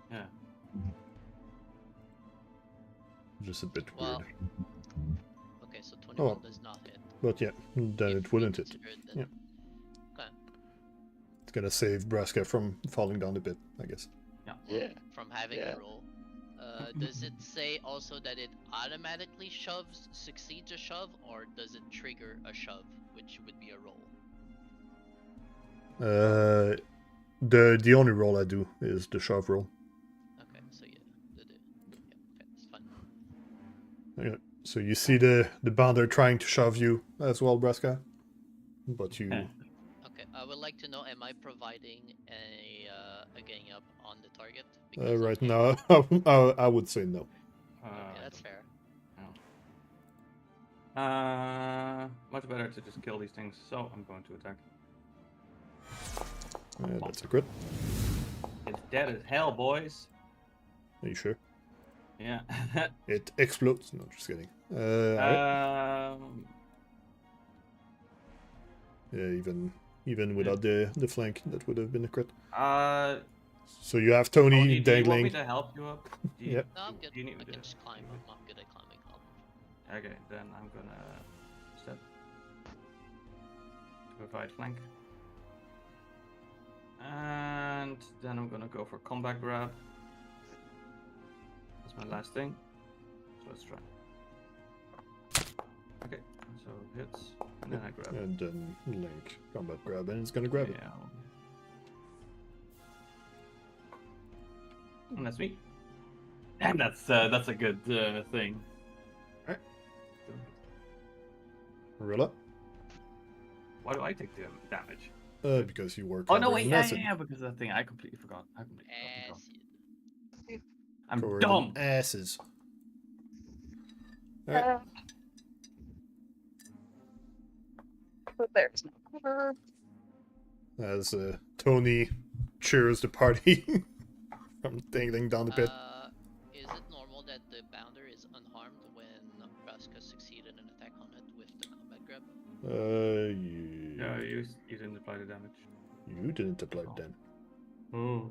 Yeah. Just a bit Well, weird. okay, so 21 Oh. does not hit. But yeah, then If it wouldn't we hit. consider it, then- Yeah. Okay. It's gonna save Braska from falling down the pit, I guess. Yeah. From having Yeah. a roll. Does it say also that it automatically succeeds a shove, or does it trigger a shove, which would be a roll? The only roll I do is the shove roll. Okay, so yeah, okay, that's fine. Yeah. So you see the bounder trying to shove you as well, Braska, but you Okay, I would like to know: am I providing a gang up on the target? right now I would say no. Okay, that's fair. Much better to just kill these things, so I'm going to attack. That's a crit. It's dead as hell, boys. Are you sure? Yeah. It explodes. No, just kidding. Alright. Yeah, even without the flank, that would have been a crit. So you have Tony do you want me dangling. to help you up? Do you, Yep. No, I'm good. do you need I me can to- just climb up. I'm good at climbing up. Okay, then I'm gonna step to provide flank. And then I'm gonna go for combat grab. That's my last thing. So let's try. Okay, So hits, and then I grab it. And then Link combat grab, and it's gonna grab it. Yeah. And that's me. And that's a good thing. Rilla? Why do I take the damage? Because you were Oh no, covering wait, an yeah, acid. because of that thing. I completely forgot. Acid. I'm Covered dumb. in asses. Alright. But there's no cover. As Tony cheers the party from dangling down the pit. Is it normal that the bounder is unharmed when Braska succeeded an attack on it with the combat grab? Yeah, you didn't apply the damage. You didn't apply Oh. damage. Oh.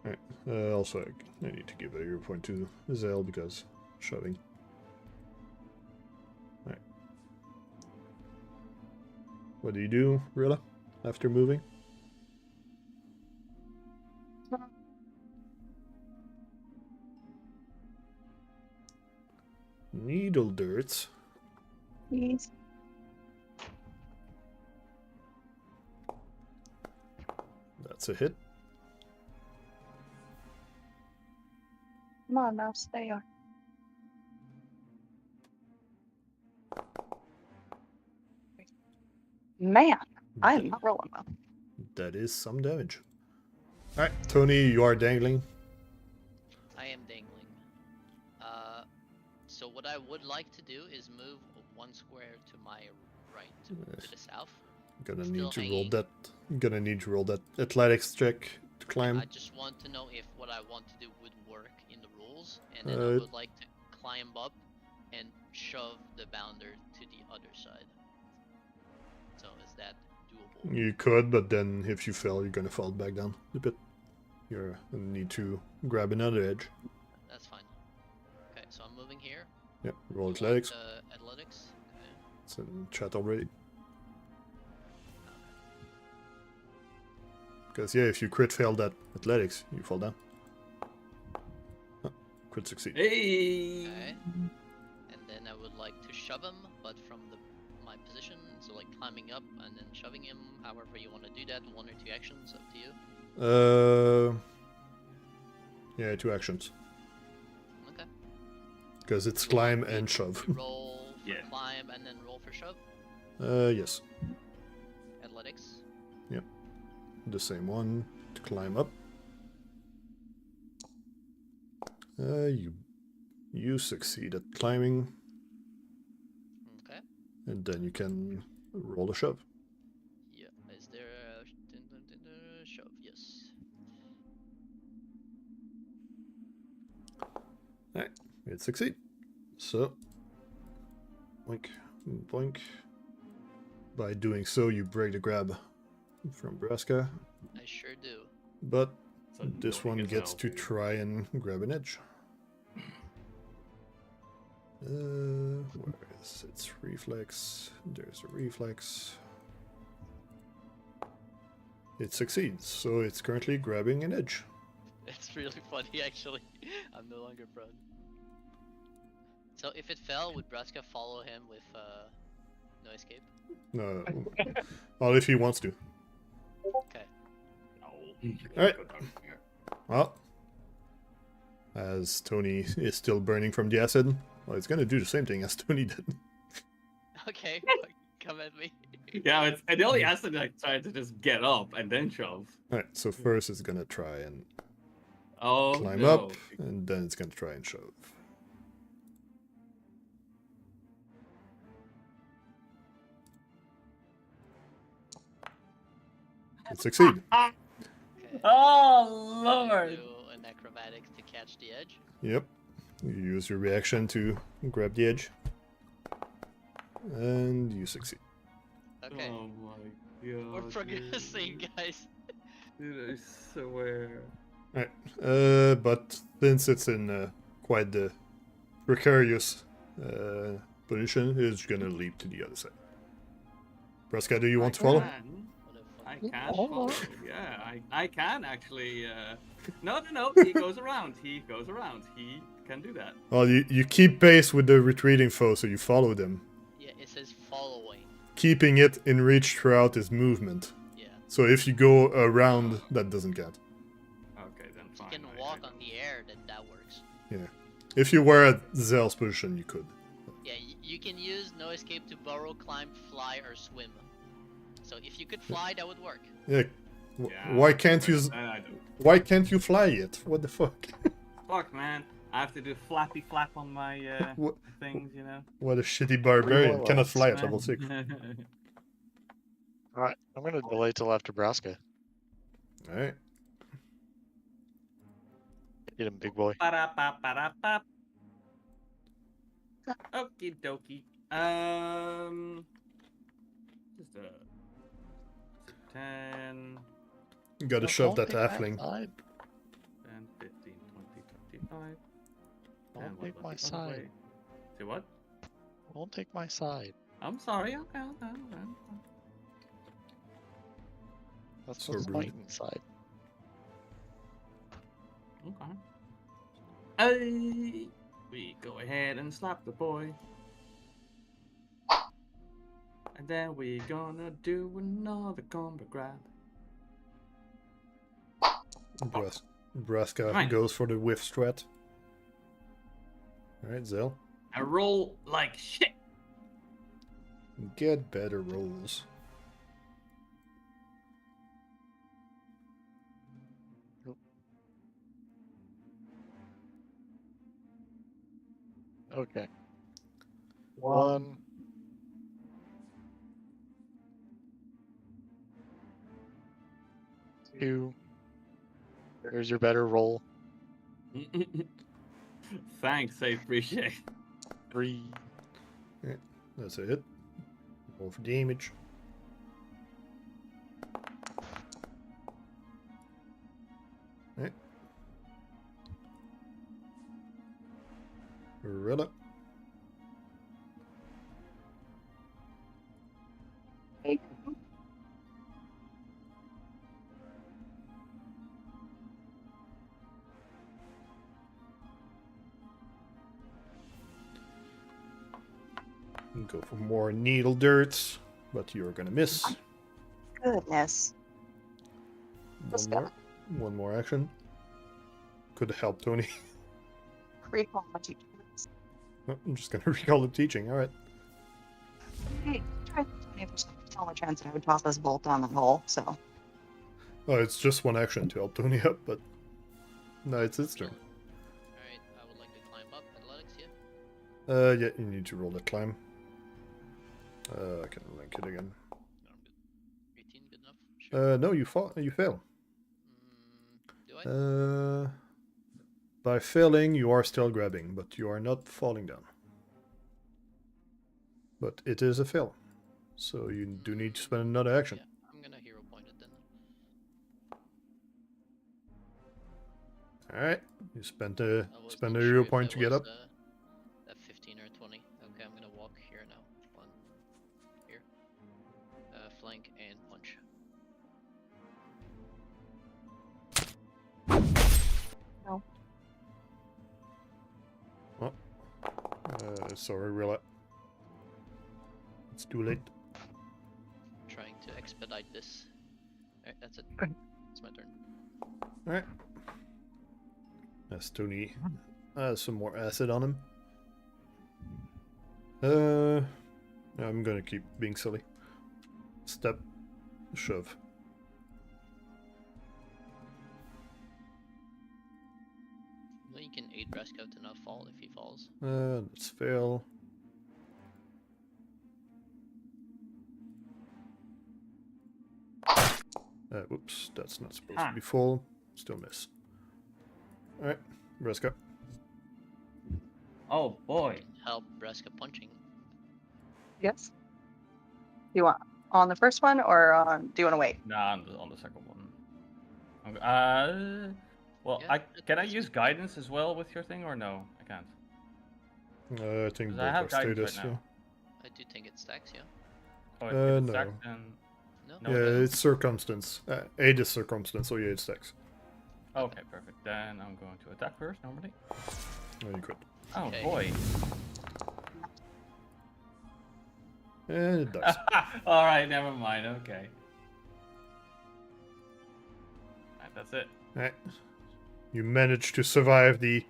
Alright. Also, I need to give a hero point to Zael because shoving. Alright. What do you do, Rilla, after moving? Needle dirt. Please. That's a hit. Come on, mouse. There you are. Man, I am not rolling well. That is some damage. Alright, Tony, you are dangling. I am dangling. So what I would like to do is move 1 square to my right, to the south. Gonna Still need to roll hanging. that. Gonna need to roll that athletics check to climb. I just want to know if what I want to do would work in the rules, and then I Uh, would like to climb up and shove the bounder to the other side. So is that doable? You could, but then if you fail, you're gonna fall back down a bit. You're gonna need to grab another edge. That's fine. Okay, so I'm moving here. Yep, roll You athletics. want, athletics. Okay. It's in chat already. Because yeah, if you crit fail that athletics, you fall down. Oh, crit succeed. Hey. Okay. And then I would like to shove him, but from my position, so like climbing up and then shoving him. However you want to do that, 1 or 2 actions, up to you. Yeah, 2 actions. Okay. Because it's You want climb me and to shove. Roll for Yeah. climb and then roll for shove. Yes. Athletics. The same one to climb up. You succeed at climbing, Okay. and then you can roll a shove. Yeah. Is there a shove? Yes. It succeed. So, boink, boink. By doing so, you break the grab from Braska, I sure do. but So this annoying one as gets hell. to try and grab an edge. Where is its reflex? There's a reflex. It succeeds, so it's currently grabbing an edge. It's really funny, actually. I'm no longer prone. So if it fell, would Braska follow him with no escape? No, well, if he wants to. Okay. No. Alright. Well, as Tony is still burning from the acid, well, it's gonna do the same thing as Tony did. Okay. Come at me. Yeah, it's and the only acid I tried to just get up and then shove. Alright, so first it's gonna try and Oh, climb no. up, and then it's gonna try and shove. It succeed. Okay. Oh, Do Lord. an acrobatics to catch the edge. Yep. You use your reaction to grab the edge. And you succeed. Okay. Oh my god. We're progressing, guys. Dude, I swear. Alright. But since it's in quite the precarious position, it's gonna leap to the other side. Braska, do you want to follow? What a I fun- can follow. Yeah, I can actually. No. He goes around. He goes around. He can do that. Well, you keep pace with the retreating foe, so you follow them, Yeah, it says following. keeping it in reach throughout his movement. Yeah. So if you go around, that doesn't count. Okay, then If fine. you can walk on the air, then that works. If you were at Zael's position, you could. Yeah, you can use no escape to burrow, climb, fly, or swim. So if you could fly, that would work. Yeah. Yeah, Why can't you? I do. Why can't you fly yet? What the fuck? Fuck, man. I have to do flappy flap on my What? things, you know. What a shitty barbarian! more Cannot lives, fly at level 6. Alright, I'm gonna delay till after Braska. All right. Get him, big boy. Ba-da-ba-ba-da-ba. Okie dokie. Just 10, You gotta No, shove don't that pick halfling. side. 10, 15, 20, 25. Don't And what take about my the other side. way? Say what? Don't take my side. I'm sorry. Okay. That's So the rude. Smite side. Okay. Hey, we go ahead and slap the boy. And then we gonna do another combo grab. Braska Right. goes for the whiff strat. All right, Zael. I roll like shit. Get better rolls. Okay. 1. 2. There's your better roll. Thanks, I appreciate it. 3. That's a hit. Roll for damage. Right. Rilla. Go for more needle darts, but you're gonna miss. Goodness. Let's One go. more. One more action. Could help Tony. Recall my teachers. I'm just gonna recall the teaching. All right. Hey, try 20% only chance I would toss this bolt down the hole, so. Oh, it's just one action to help Tony up, but no, it's its turn. Alright, I would like to climb up. Athletics, yeah? Yeah, you need to roll the climb. I can link it again. No, I'm good. 18, good enough? Sure. No, you fall. You fail. Do I? By failing, you are still grabbing, but you are not falling down. But it is a fail, so you do need to spend another action. Yeah, I'm gonna hero point it then. All right, you spent I a was spend not a sure hero if point that to get was, up. That 15 or 20. Okay, I'm gonna walk here now. One. Here. Flank and punch. No. Sorry, Rilla. It's too late. Trying to expedite this. Alright, that's it. It's my turn. All right. As Tony has some more acid on him. I'm gonna keep being silly. Step, shove. Well, you can aid Braska to not fall if he falls. Let's fail. Whoops, that's not supposed to be full. Still miss. Alright, Braska. Oh boy. Can help Braska punching. Yes. Do you want on the first one, or do you want to wait? Nah, on the second one. Okay, well, Yeah, can I that's use good. guidance as well with your thing, or no? I can't. I think 'Cause both I have are guidance status, right now. I do think it stacks, yeah. Oh, No. stacked and... No? No, yeah. it Yeah, doesn't? it's circumstance. 8 is circumstance, so yeah, it stacks. Okay, perfect. Then I'm going to attack first, normally. Oh, you crit. Oh Okay. boy. And it dies. All right, never mind. Okay. Alright, that's it. Alright. You managed to survive the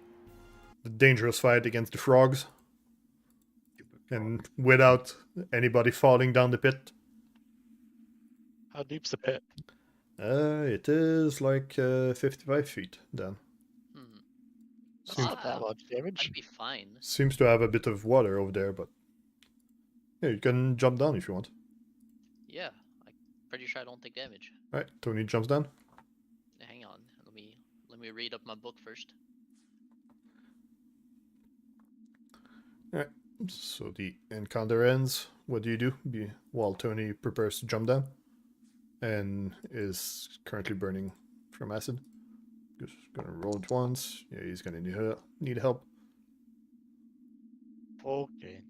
dangerous fight against the frogs, and without anybody falling down the pit. How deep's the pit? It is like 55 feet down. Hmm. That's Seems, not that much damage. I'd be fine. seems to have a bit of water over there, but yeah, you can jump down if you want. Yeah, I'm pretty sure I don't take damage. Alright, Tony jumps down. Hang on, let me read up my book first. Alright, so the encounter ends. What do you do while Tony prepares to jump down? And is currently burning from acid. Just gonna roll it once. Yeah, he's gonna need help. Okay.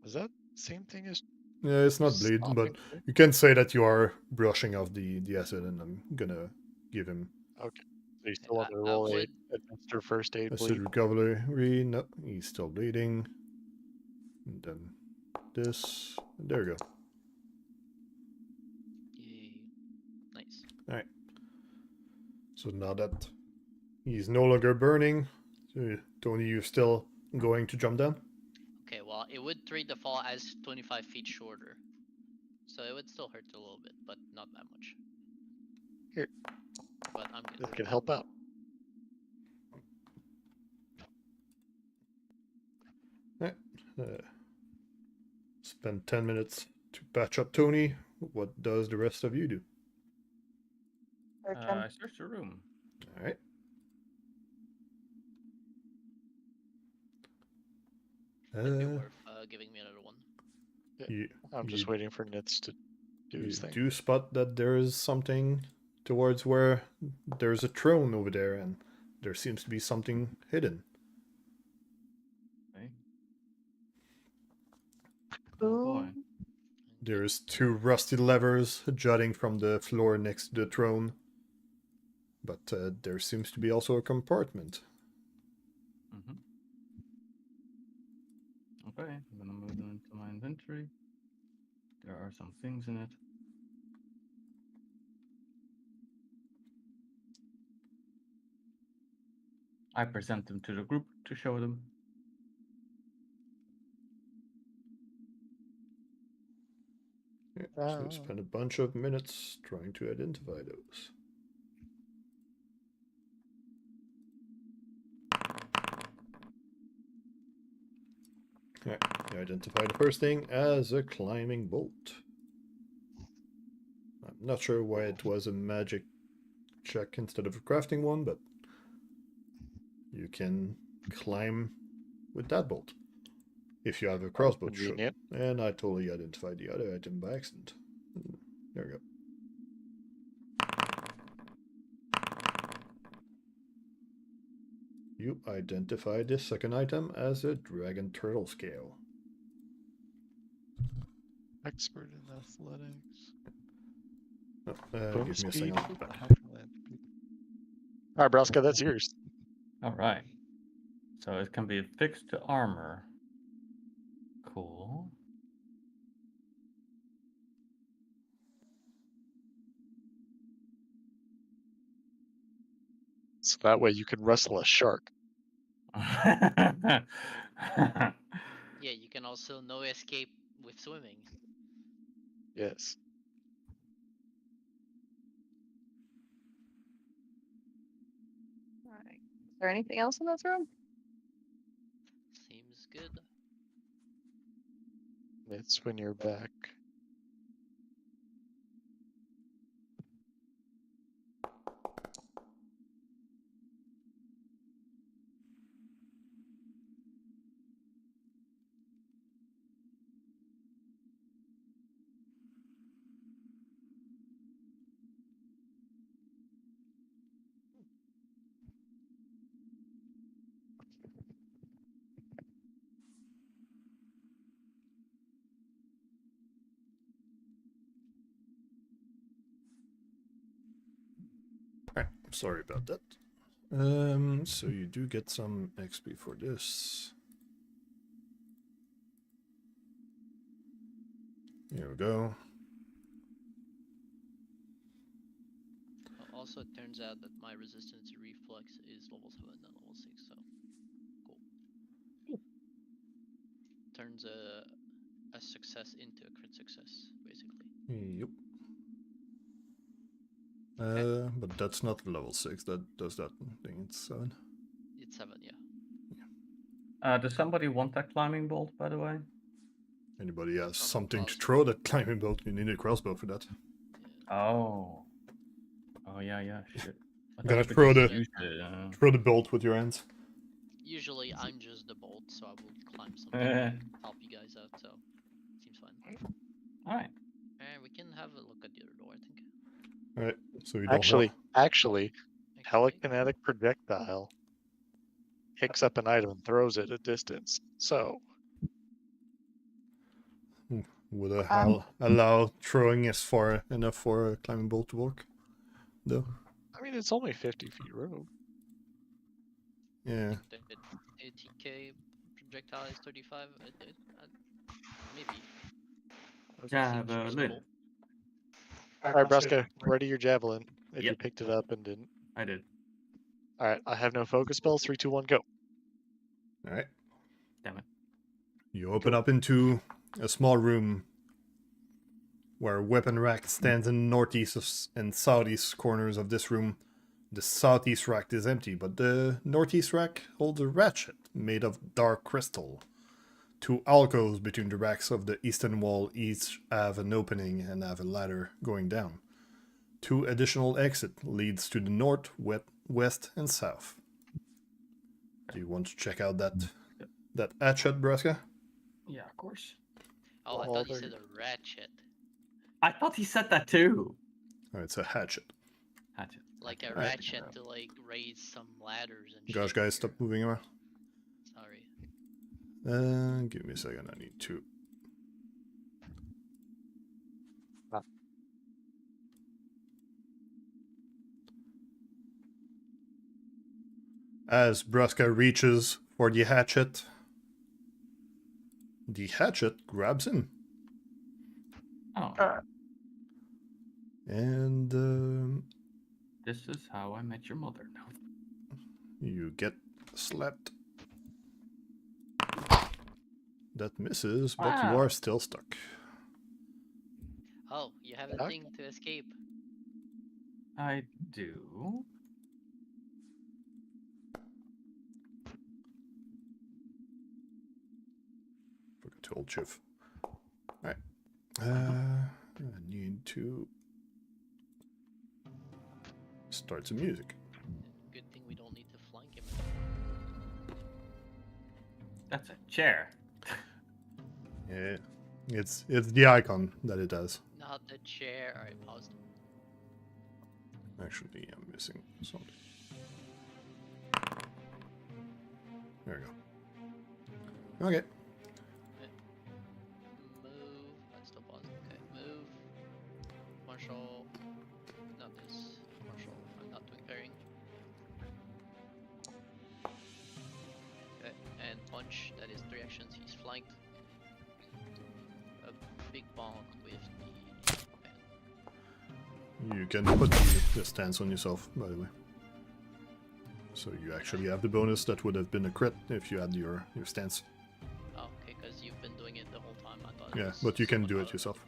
Is that same thing as Yeah, it's not bleed, but stopping it? you can say that you are brushing off the acid, and I'm gonna give him Okay. So you still want I- to I roll a would- administer first aid acid bleed? recovery. No, he's still bleeding. And then this. There we go. Yay. Nice. Alright. So now that he's no longer burning, Tony, you're still going to jump down? Okay, well, it would treat the fall as 25 feet shorter. So it would still hurt a little bit, but not that much. Here. But I'm This good. can help out. Spend 10 minutes to patch up Tony. What does the rest of you do? Search him. I searched the room. Alright. Might be worth giving me another one. You, I'm just waiting for Nitz to do you his thing. do spot that there is something towards where there's a throne over there, and there seems to be something hidden. Okay. Ooh. Boy. There's two rusty levers jutting from the floor next to the throne, but there seems to be also a compartment. Mm-hmm. Okay, I'm gonna move them into my inventory. There are some things in it. I present them to the group to show them. Yeah, so we spend a bunch of minutes trying to identify those. Yeah, you identify the first thing as a climbing bolt. I'm not sure why it was a magic check instead of a crafting one, but you can climb with that bolt if you have a crossbow to shoot. Convenient. And I totally identified the other item by accident. There we go. You identify this second item as a dragon turtle scale. Expert in athletics. Oh, Boom give me a speed. second. Alright, Braska, that's yours. All right. So it can be affixed to armor. Cool. So that way you can wrestle a shark. Yeah, you can also no escape with swimming. Yes. Alright. Is there anything else in this room? Seems good. It's when you're back. sorry about that. So you do get some XP for this. Here we go. Also, it turns out that my resistance to reflex is level 7, not level 6, so cool. Turns a success into a crit success, basically. Yep. But that's not level 6. That does that thing. It's 7. It's 7, yeah. Does somebody want that climbing bolt, by the way? Anybody has From something to crossbow. throw that climbing bolt? You need a crossbow for that. Oh. Oh yeah, shit. I Gonna thought you throw could the- just use it, Throw the bolt with your hands. Usually, I'm just the bolt, so I will climb something Eh. and help you guys out, so seems fine. Alright. And we can have a look at the other door, I think. Alright, so you don't Actually, Actually, telekinetic projectile picks up an item and throws it a distance. So know. Would allow throwing as far enough for a climbing bolt to work? Though? I mean, it's only 50 feet rogue. Yeah. the ATK projectile is 35. Maybe. Yeah, Seems the lid. reasonable. All right, Braska, ready your javelin. If you Yep. picked it up and didn't. I did. All right, I have no focus spells. 3, 2, 1, go. Alright. Damn it. You open up into a small room where a weapon rack stands in the northeast and southeast corners of this room. The southeast rack is empty, but the northeast rack holds a ratchet made of dark crystal. 2 alcoves between the racks of the eastern wall each have an opening and have a ladder going down. 2 additional exits leads to the north, west, and south. Do you want to check out that hatchet, Braska? Yeah, of course. Oh, I Well, thought you there said a ratchet. I thought he said that too. Oh, it's a hatchet. Hatchet. Like a Alright. ratchet to like raise some ladders and Gosh, shit. guys, stop moving around. Sorry. Give me a second. I need to. As Braska reaches for the hatchet grabs him. Oh, And this is how I met your mother. No. you get slapped. That misses, but you Wow. are still stuck. Oh, you have a Stuck? thing to escape. I do. Forgot to hold shift. Alright. I need to start some music. Good thing we don't need to flank him. That's a chair. Yeah. It's the icon that it has. Not the chair. Alright, paused. Actually, I'm missing something. There we go. Okay. Move. I still paused. Okay, move. Marshall. Not this. Marshall. I'm not doing pairing. Okay, and punch. That is 3 actions. He's flanked. A big bonk with the pen. You can put the stance on yourself, by the way. So you actually have the bonus. That would have been a crit if you had your stance. Oh, okay, because you've been doing it the whole time. I thought. It Yeah, was but you can someone do it else. yourself.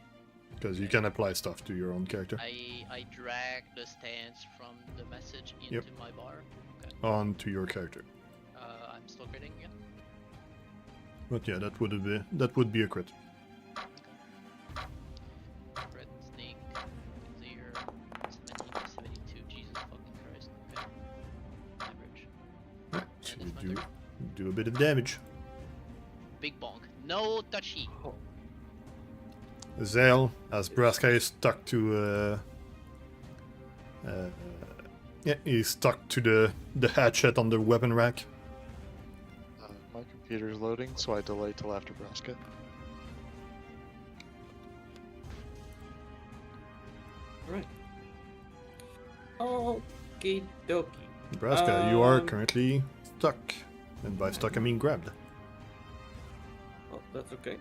Because you can apply stuff to your own character. I drag the stance from the message into Yep. my bar. Okay. Onto your character. I'm still critting, yeah. But yeah, that would be a crit. Crit, sneak, 0, 17 to 72. Jesus fucking Christ. Okay. Average. Right, so Yeah, you that's my turn. do a bit of damage. Big bonk. No touchy. Zael, as Braska is stuck to yeah, he's stuck to the hatchet on the weapon rack. My computer's loading, so I delay till after Braska. Right. Oh, Okie dokie. Braska, you are Um, currently stuck. And by stuck, I mean grabbed. Oh, that's okay.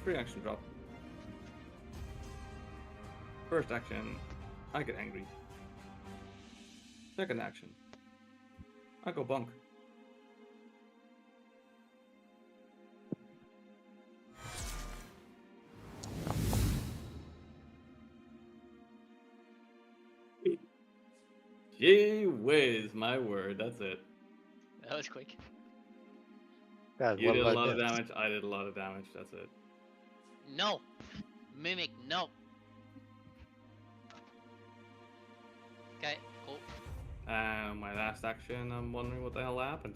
Free action drop. First action, I get angry. Second action, I go bonk. Gee whiz, my word, that's it. That was quick. God, You what did a have I lot of missed? damage, I did a lot of damage, that's it. No! Mimic, no! Okay, cool. My last action, I'm wondering what the hell happened.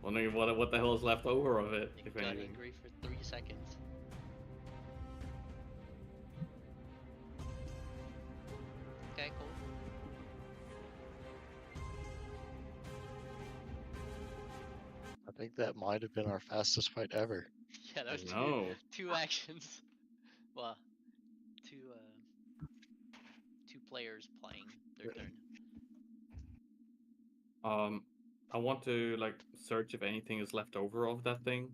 Wondering what the hell is left over of it, It if got anything. angry for 3 seconds. Okay, cool. I think that might have been our fastest fight ever. Yeah, that was No. two actions. Well, two players playing their turn. I want to like search if anything is left over of that thing.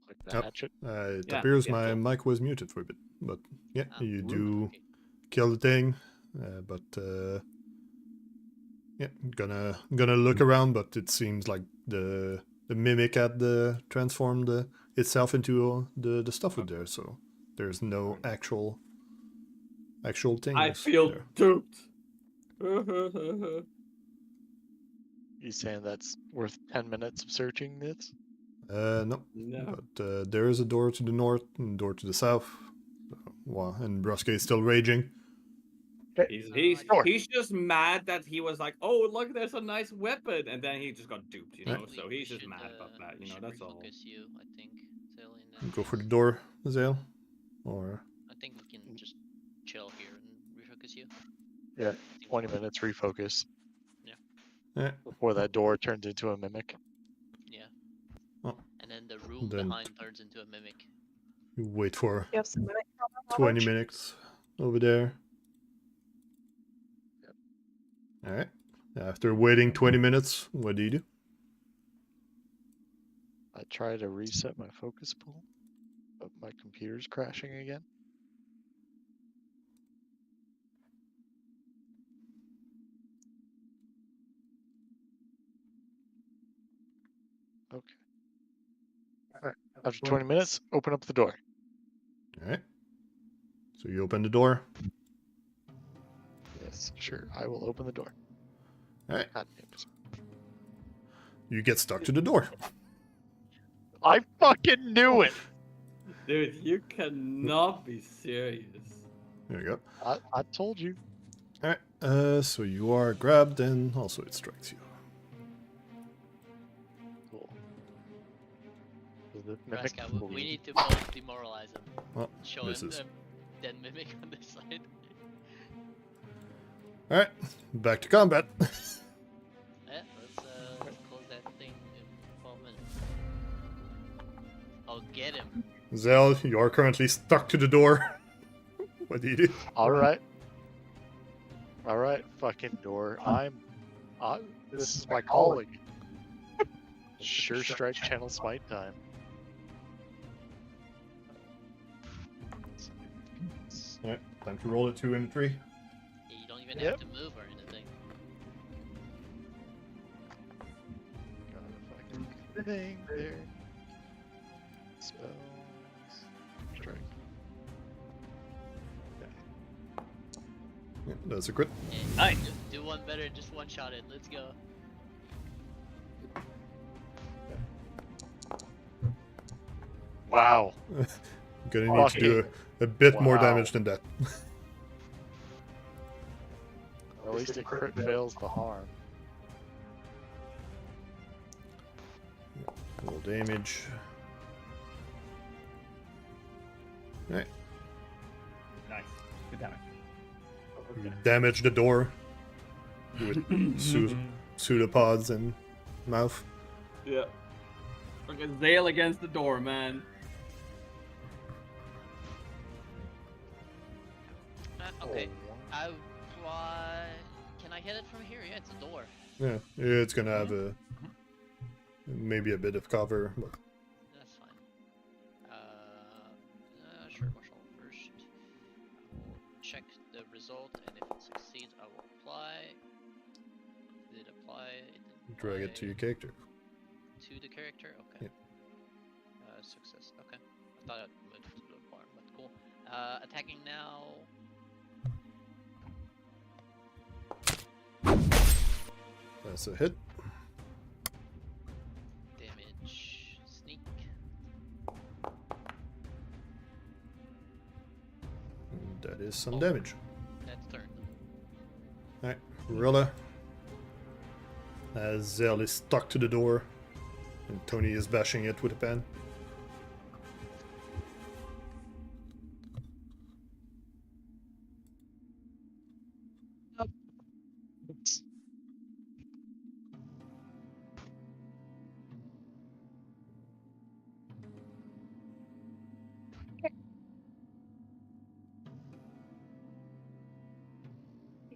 Like the Yep. hatchet. It Yeah, appears yeah, my cool. mic was muted for a bit. But yeah, Ah, you rude. do Okay. kill the thing. Yeah, gonna look around, but it seems like the mimic had transformed itself into the stuff with there, so there's no actual thing. I feel there. duped. You saying that's worth 10 minutes of searching this? No, No. but there is a door to the north and a door to the south. Wow, and Braska is still raging. He's just mad that he was like, oh look, there's a nice weapon, and then he just got duped, you know. We- So we he's just should, mad about that, you we know. should That's all. refocus you, I think, Zael, in that Go for the case. door, Zael, or I think we can just chill here and refocus you. Yeah, Seems 20 fine. minutes refocus. yeah. Before that door turns into a mimic. Yeah. Oh. And then the room Then behind turns into a mimic. You wait for You have some minute 20 minutes over there. All right. After waiting 20 minutes, what do you do? I try to reset my focus pool, but my computer's crashing again. Okay. All right. After 20 minutes, open up the door. All right. So you open the door. Yes, sure. I will open the door. All right. God damn it. You get stuck to the door. I fucking knew it. Dude, you cannot be serious. There you go. I told you. All right. So you are grabbed, and also it strikes you. Cool. Does this mimic Braska, we bleed? need to both demoralize him. Well, Show this him is the dead mimic on this side. all right. Back to combat. Yeah, let's close that thing in 12 minutes. Oh, get him. Zael, you are currently stuck to the door. What do you do? All right. All right, fucking door. This is my calling. Sure strike channel smite time. All right. Time to roll a 2 and a 3. Yeah, you don't even Yep. have to move or anything. Got a fucking thing there. Spells. Strike. Yeah, that's a crit. Yeah, Nice. do one better, just one shot it. Let's go. Wow. Gonna need to do a bit more Wow. damage than that. At least it crit fails the harm. Roll damage. Alright. Nice. Good damage. You damage the door with pseudopods and mouth. Yeah. Fucking Zael against the door, man. Okay. I can I hit it from here? Yeah, it's a door. Yeah, it's gonna have a maybe a bit of cover, but That's fine. Sure, martial first. I will check the result, and if it succeeds, I will apply. Did it apply? It didn't drag it apply. to your character. To the character? Okay. Yeah. Success. Okay. I thought it moved to the farm, but cool. Attacking now. That's a hit. Damage. Sneak. And that is some damage. That's turn. Alright, Rilla. As Zael is stuck to the door, and Tony is bashing it with a pen.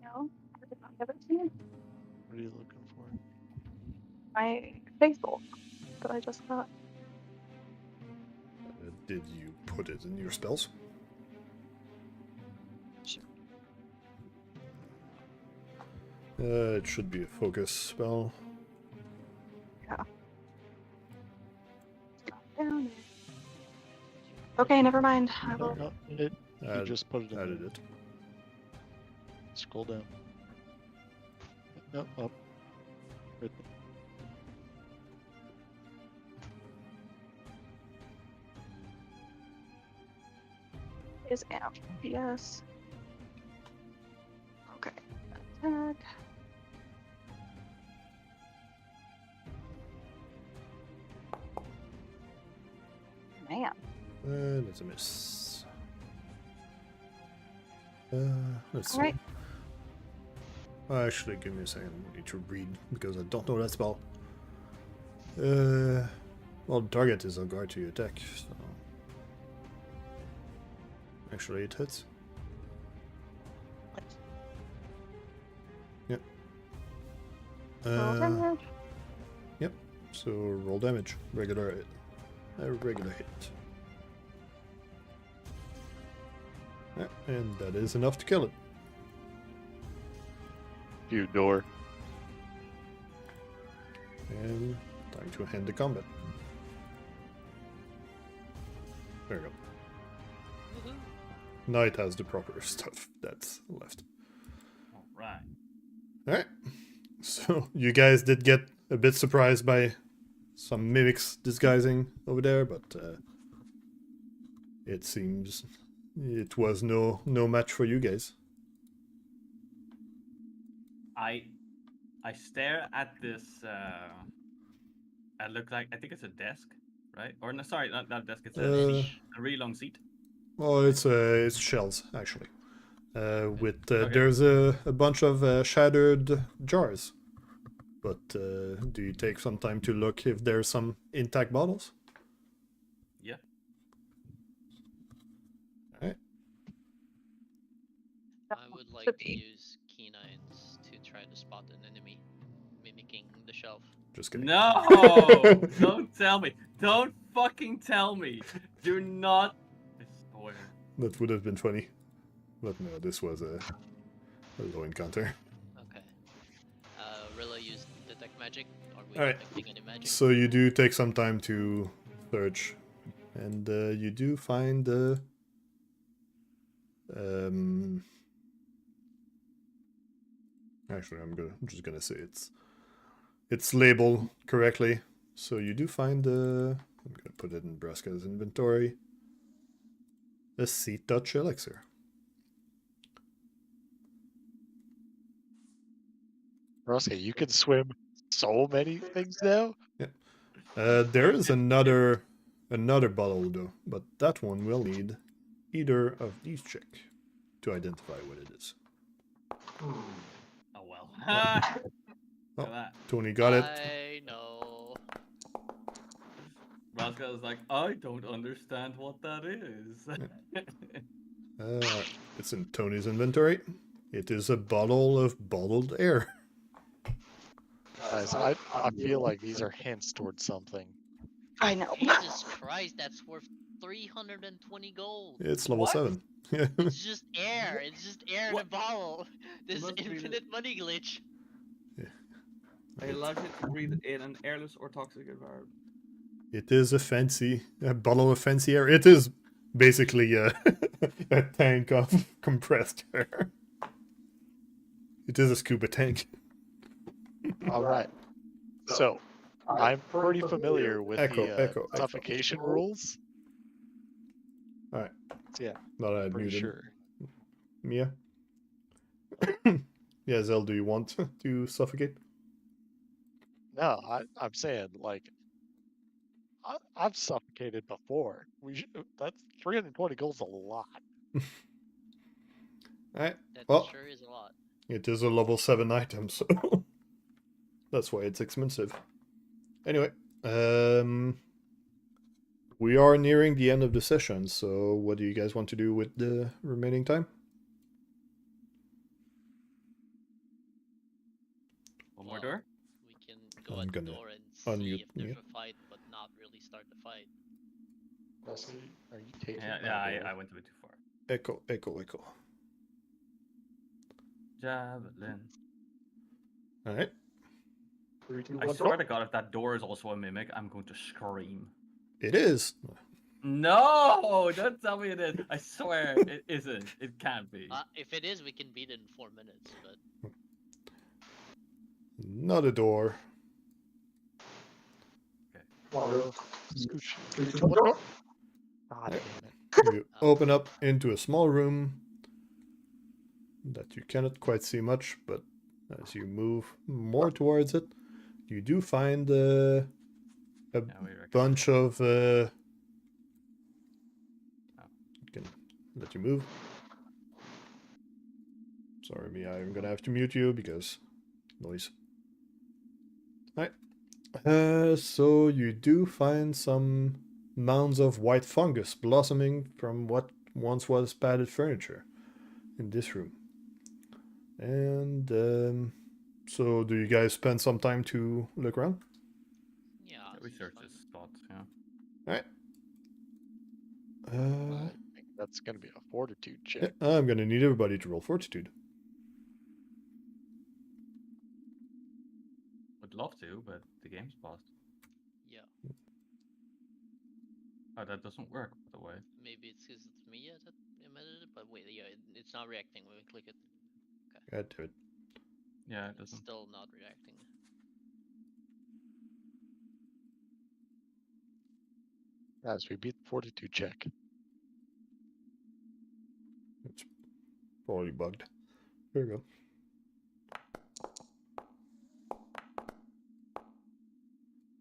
No, I did not give it to you. What are you looking for? My baseball that I just got. Did you put it in your spells? Sure. It should be a focus spell. Yeah. Down there. Okay, never mind. I No, will. no, you just put it in Added there. it. Scroll down. No, up. Right there. Is amp. Yes. Okay. Attack. Man. That's a miss. Let's see. Alright. Actually, give me a second. I need to read because I don't know that spell. Well, the target is on guard to your attack, so. Actually, it hits. Yep. Roll damage. Yep. So roll damage. Regular hit. A regular hit. Yeah, and that is enough to kill it. You door. And time to end the combat. There we go. Woohoo! Now it has the proper stuff that's left. All right. Alright. So you guys did get a bit surprised by some mimics disguising over there, but it seems it was no match for you guys. I stare at this. It looks like, I think it's a desk, right? Or no, sorry, not a desk. It's a really long seat. Well, it's shells actually. With Okay. there's a bunch of shattered jars. But do you take some time to look if there's some intact bottles? Yeah. Alright. I would like Should to be. use Keenines to try to spot an enemy mimicking the shelf. Just kidding. No! Don't tell me. Don't fucking tell me. Do not. I swear. That would have been funny. But no, this was a low encounter. Okay. Rilla used detect magic. Are we Alright. detecting any magic? So you do take some time to search, and you do find actually, I'm just gonna say it's labeled correctly. So you do find I'm gonna put it in Braska's inventory. A Seat Dutch elixir. Braska, you can swim so many things now. There is another bottle though, but that one will need either of these check to identify what it is. Oh well. Oh. Look at that. Tony got it. I know. Braska is like, I don't understand what that is. It's in Tony's inventory. It is a bottle of bottled air. Guys, I feel like these are hints towards something. I know. Jesus Christ, that's worth 320 gold. It's level What? 7. It's just air. It's just air in a What? bottle. This must be the- infinite money glitch. It allows you to breathe in an airless or toxic environment. It is a bottle of fancy air. It is basically a, a tank of compressed air. It is a scuba tank. All right. So, I'm pretty familiar with Echo. suffocation rules. Alright. So yeah, Not I pretty muted. sure. Mia? Yeah, Zael, do you want to suffocate? No, I'm saying like I've suffocated before. That's 320 gold's a lot. Alright. That Well, sure is a lot. it is a level 7 item, so that's why it's expensive. Anyway, we are nearing the end of the session, so what do you guys want to do with the remaining time? One more Well, door? We can go I'm at the gonna door and see unmute if there's Mia. a fight, but not really start the fight. Leslie, are you taking Yeah, my door? I went a bit too far. Echo. Javelin. Alright. 3, 2, I 1, swear go. to God, if that door is also a mimic, I'm going to scream. It is. No! Don't tell me it is. I swear it isn't. It can't be. If it is, we can beat it in 4 minutes, but Not a door. Come on, Rilla. Scooch. 3, 2, 1, go. God Yep. damn it. You open up into a small room that you cannot quite see much, but as you move more towards it, you do find a Yeah, we reckon. bunch of. Can let you move. Sorry, Mia, I'm gonna have to mute you because noise. Alright. So you do find some mounds of white fungus blossoming from what once was padded furniture in this room. And so do you guys spend some time to look around? yeah. Research this spot, yeah. Alright. I think that's gonna be a fortitude check. Yeah, I'm gonna need everybody to roll fortitude. Would love to, but the game's paused. Yeah. Oh, that doesn't work, by the way. Maybe it's because it's Mia that emitted it, but wait, yeah, it's not reacting when we click it. God damn it. Yeah, it It's doesn't. still not reacting. Guys, we beat the fortitude check. It's probably bugged. There we go.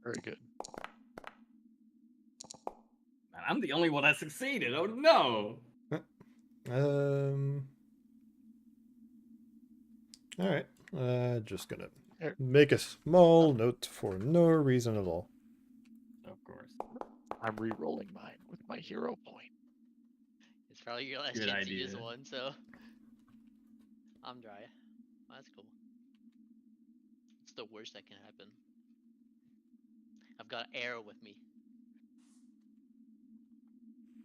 Very good. Man, I'm the only one that succeeded. Oh no! Alright. Just gonna Here. make a small note for no reason at all. Of course. I'm re-rolling mine with my hero point. It's probably your last Good chance to use idea. one, so I'm dry. That's cool. It's the worst that can happen. I've got air with me.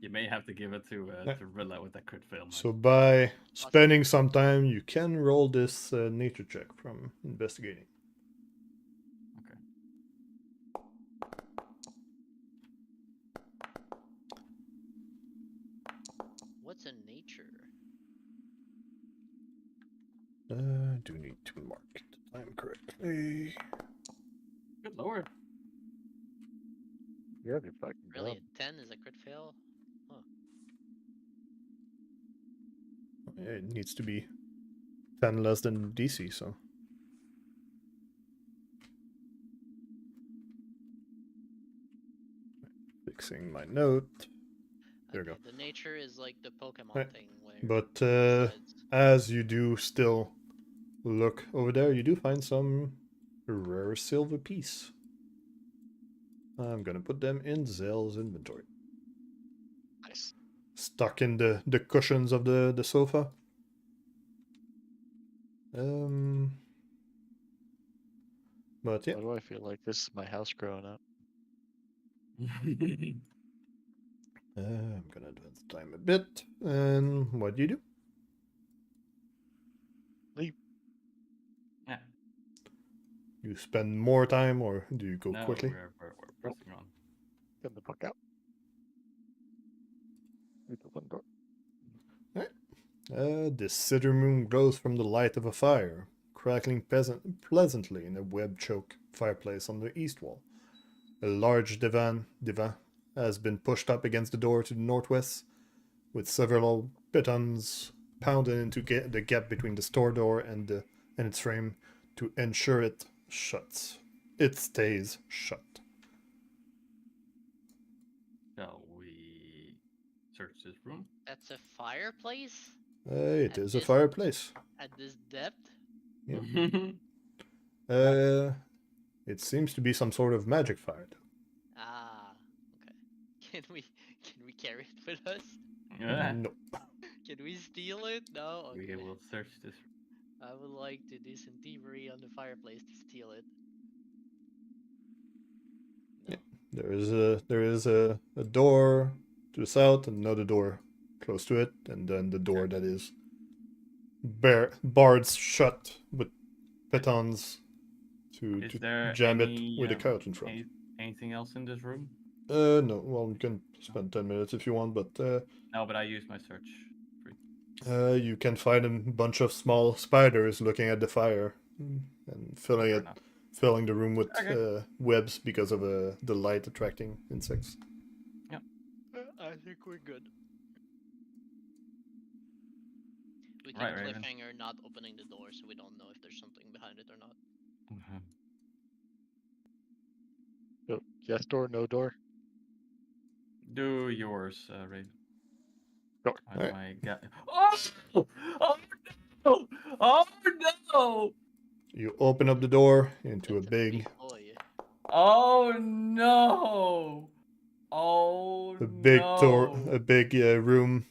You may have to give it to Rilla with that crit fail. So by spending some time, you can roll this nature check from investigating. Okay. What's in nature? Do need to mark the time correctly. Good lord. Yeah, they're fucking Really, dumb. a 10 is a crit fail? Yeah, it needs to be 10 less than DC, so. Fixing my note. There we Okay, go. the nature is like the Pokemon Right. thing where But besides- as you do still look over there, you do find some rare silver piece. I'm gonna put them in Zael's inventory. Nice. stuck in the cushions of the sofa. But yeah, Why do I feel like this is my house growing up? I'm gonna advance the time a bit. And what do you do? Leap. Yeah. You spend more time, or do you go No, quickly? we're pressing on. Get the fuck out. Leave the one door. The cedar moon glows from the light of a fire, crackling pleasantly in a web-choke fireplace on the east wall. A large divan has been pushed up against the door to the northwest, with several pitons pounded into the gap between the store door and its frame to ensure it shuts. It stays shut. Shall we search this room? That's a fireplace It At is a this- fireplace. at this depth. It seems to be some sort of magic fire. Ah, okay. Can we carry it with us? Yeah. No. Can we steal it? No. We Okay. will search this. I would like to do some thievery on the fireplace to steal it. No. There is a door to the south and another door close to it, and then the door that is barred shut with pitons Is to there jam any, it with a couch in front. Anything else in this room? No, well, you can spend 10 minutes if you want, but No, but I use my search. you can find a bunch of small spiders looking at the fire and Fair enough. filling the room with Okay. webs because of the light attracting insects. I think we're good. We can Right, Raven. cliffhanger not opening the door so we don't know if there's something behind it or not. So, yes door, no door. Do yours, Raven. Door. How do Alright. I get? Oh! Oh no! Oh no! You open up the door into a It's big boy. Oh no! Oh a big no! room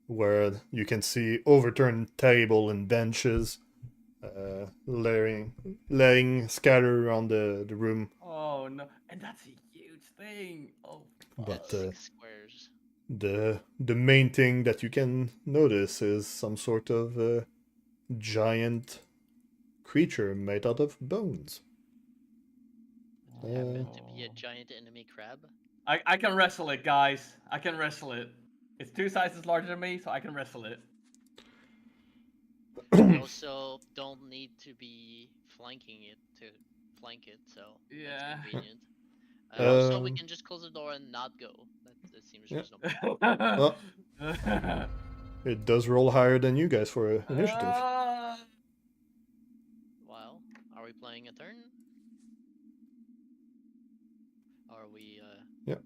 where you can see overturned table and benches laying scattered around the room. Oh no! And that's a huge thing. Oh. But That's 6 squares. the main thing that you can notice is some sort of giant creature made out of bones. Happen to be a giant enemy crab. I can wrestle it, guys. I can wrestle it. It's 2 sizes larger than me, so I can wrestle it. We also don't need to be flanking it to flank it, so Yeah. that's convenient. Also, we Um, can just close the door and not go. That seems Yeah. reasonable. Oh. It does roll higher than you guys for initiative. Well, are we playing a turn? Are we? Yep.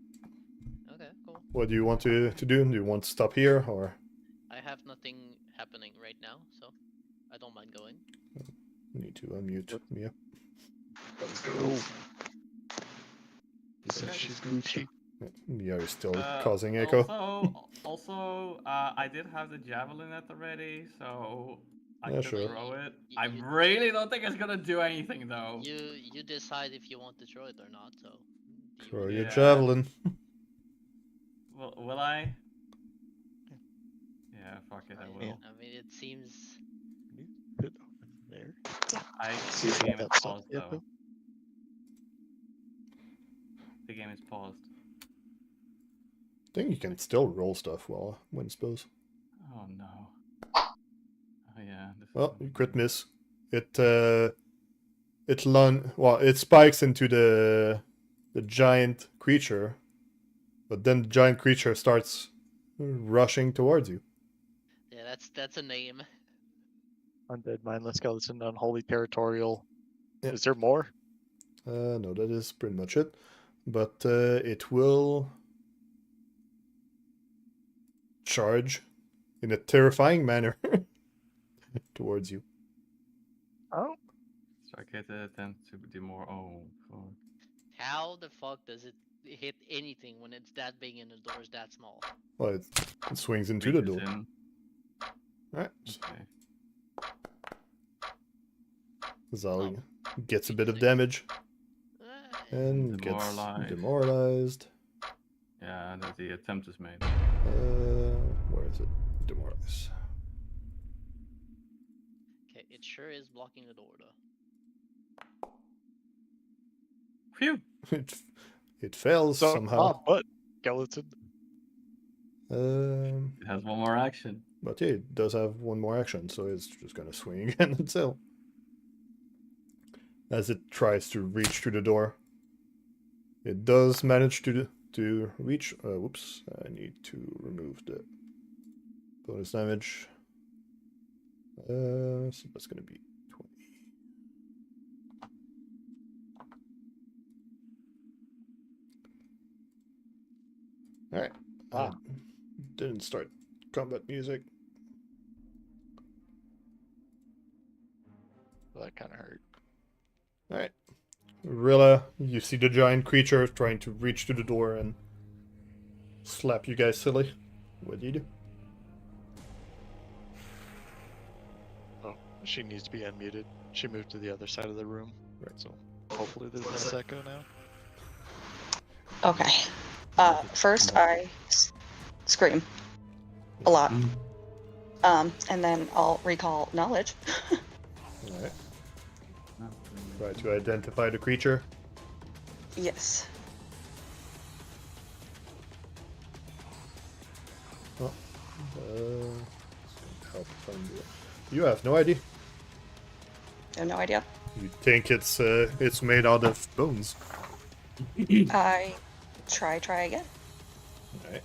Okay, cool. What do you want to do? Do you want to stop here, or I have nothing happening right now, so I don't mind going. you need to unmute Mia? Let's go. He says she's Gucci. Yeah, Mia is still causing echo. Also, I did have the javelin at the ready, so I Yeah, could sure. throw it. You- I you- really don't think it's gonna do anything though. You decide if you want to throw it or not. So. do you Throw want- your Yeah. javelin. Will I? Yeah, fuck it, I will. Yeah. I mean, it seems. Put it over there. I See if the I game is got stuff paused yet, though. The game is paused. I think you can still roll stuff when suppose. Oh no. Oh yeah. This Well, is you crit miss. It spikes into the giant creature, but then the giant creature starts rushing towards you. Yeah, that's a name. Undead mindless skeleton, unholy territorial. Yeah. Is there more? No, that is pretty much it. But it will charge in a terrifying manner towards you. Oh. so I get the attempt to do more. Oh, fuck. How the fuck does it hit anything when it's that big and the door's that small. Well, it swings into the Reaches door. in. Alright. Okay. Zael gets a Eight bit to of six. damage Uh, and gets Demoralized. demoralized. Yeah, the attempt is made. Where is it? Demoralized. Okay, it sure is blocking the door though. Phew! It fails So, somehow. but skeleton. It has one more action. But yeah, it does have one more action, so it's just gonna swing again until as it tries to reach through the door. It does manage to reach. Whoops! I need to remove the bonus damage. So that's gonna be 20. All right. Ah. Didn't start combat music. Well, that kind of hurt. All right. Rilla, you see the giant creature trying to reach through the door and slap you guys silly. What do you do? Oh, she needs to be unmuted. She moved to the other side of the room. Right. So hopefully there's less echo now. Okay. First I scream a lot. And then I'll recall knowledge. All right. Try to identify the creature. Yes. Oh. Help find it. You have no idea. I have no idea. You think it's made out of bones. I try again. Alright.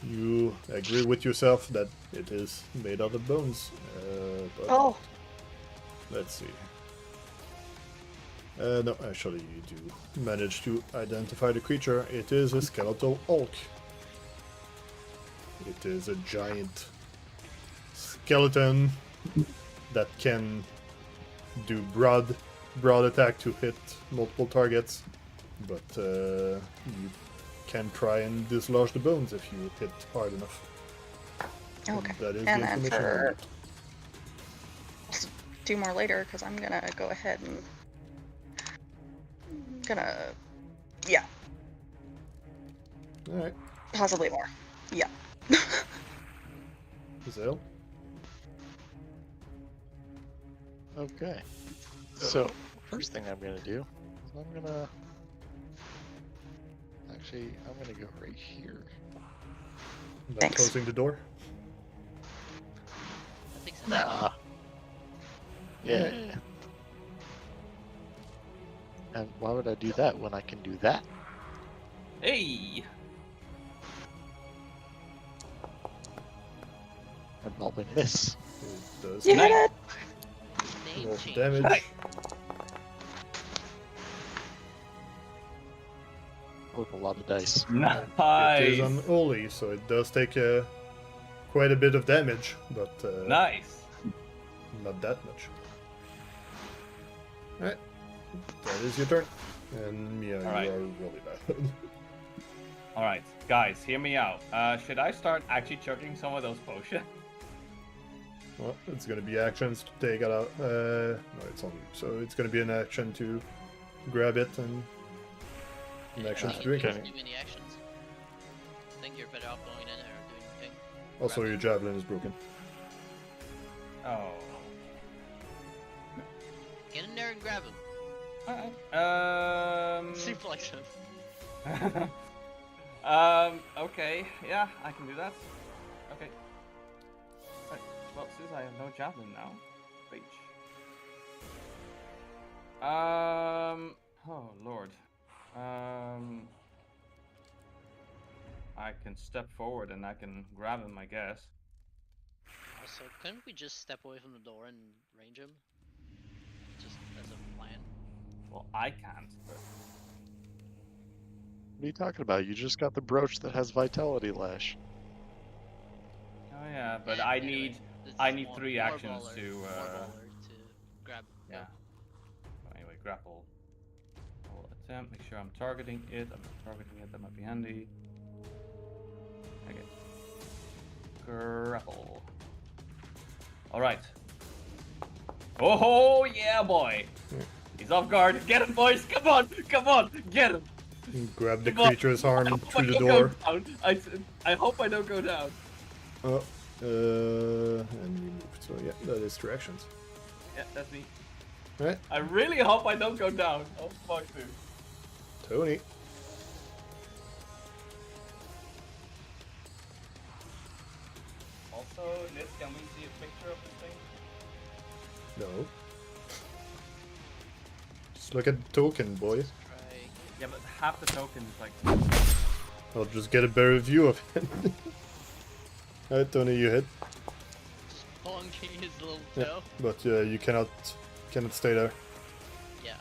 You agree with yourself that it is made out of bones. But Oh, let's see. No, actually, you do manage to identify the creature. It is a skeletal Hulk. It is a giant skeleton that can do broad attack to hit multiple targets, but you can try and dislodge the bones if you hit hard enough. okay. That is And the then information. I for need. do more later because I'm gonna go ahead and yeah, All right, possibly more. Yeah. Zael. Okay. So first thing I'm gonna do is I'm gonna go right here. Not Thanks. closing the door. I think so. Nah. Yeah. And why would I do that when I can do that? Hey! And probably miss. It does You hit Nice. it. Name roll for change. damage. With a lot of dice. It Nice! is unholy, so it does take quite a bit of damage, but Nice! not that much. Alright, that is your turn. And Mia, Alright. you are really bad. Alright, guys, hear me out. Should I start actually chugging some of those potions? Well, it's gonna be actions to take it out. No, it's on you. So it's gonna be an action to grab it and an action to drink There's it. too many actions. I think you're better off going in there and doing the thing. Also, your javelin is broken. Oh. Get in there and grab him. Alright. Suplex him. Okay, yeah, I can do that. Okay. Right, well, since I have no javelin now, reach. Oh lord. I can step forward and I can grab him, I guess. Also, couldn't we just step away from the door and range him? Just as a plan. Well, I can't, but What are you talking about? You just got the brooch that has vitality lash. oh yeah, but And I anyway, need this I is need more- 3 more actions baller- to more baller to grab. yeah. Well, anyway, grapple. attempt. Make sure I'm targeting it. I'm not targeting it. That might be handy. Okay. Grapple. All right. Oh yeah, boy. He's off guard. Get him, boys. Come on, get him. Grab the Come on. creature's arm I hope through I the don't door. go down. I hope I don't go down. Oh, and you move. So yeah, that is directions. Yeah, that's me. Right, I really hope I don't go down. Oh fuck, dude. Tony. Also, Liz, can we see a picture of this thing? No. Just look at the token, boy. Try. Yeah, but half the token is like. I'll just get a better view of it. Alright, Tony, you hit. Bonking his little Yeah, toe. but you cannot stay there. Yeah,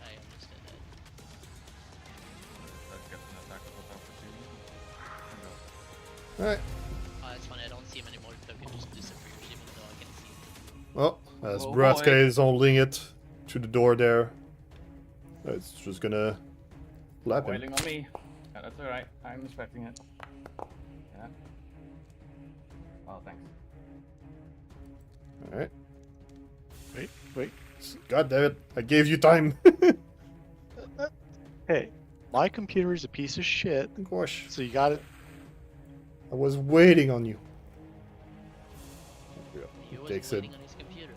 I understand that. Let's get an attack of opportunity. Alright. Oh, that's funny. I don't see him anymore. The token just disappears, even though I can see him. Well, as Oh, Braska boy. is holding it to the door there, it's just gonna flap him. Wailing on me. Yeah, that's alright. I'm respecting it. Yeah. Oh, thanks. Alright. Wait. God damn it, I gave you time. Hey, my computer is a piece of shit, Gosh, so you got it. I was waiting on you. There we go. He was Takes it waiting on his computer.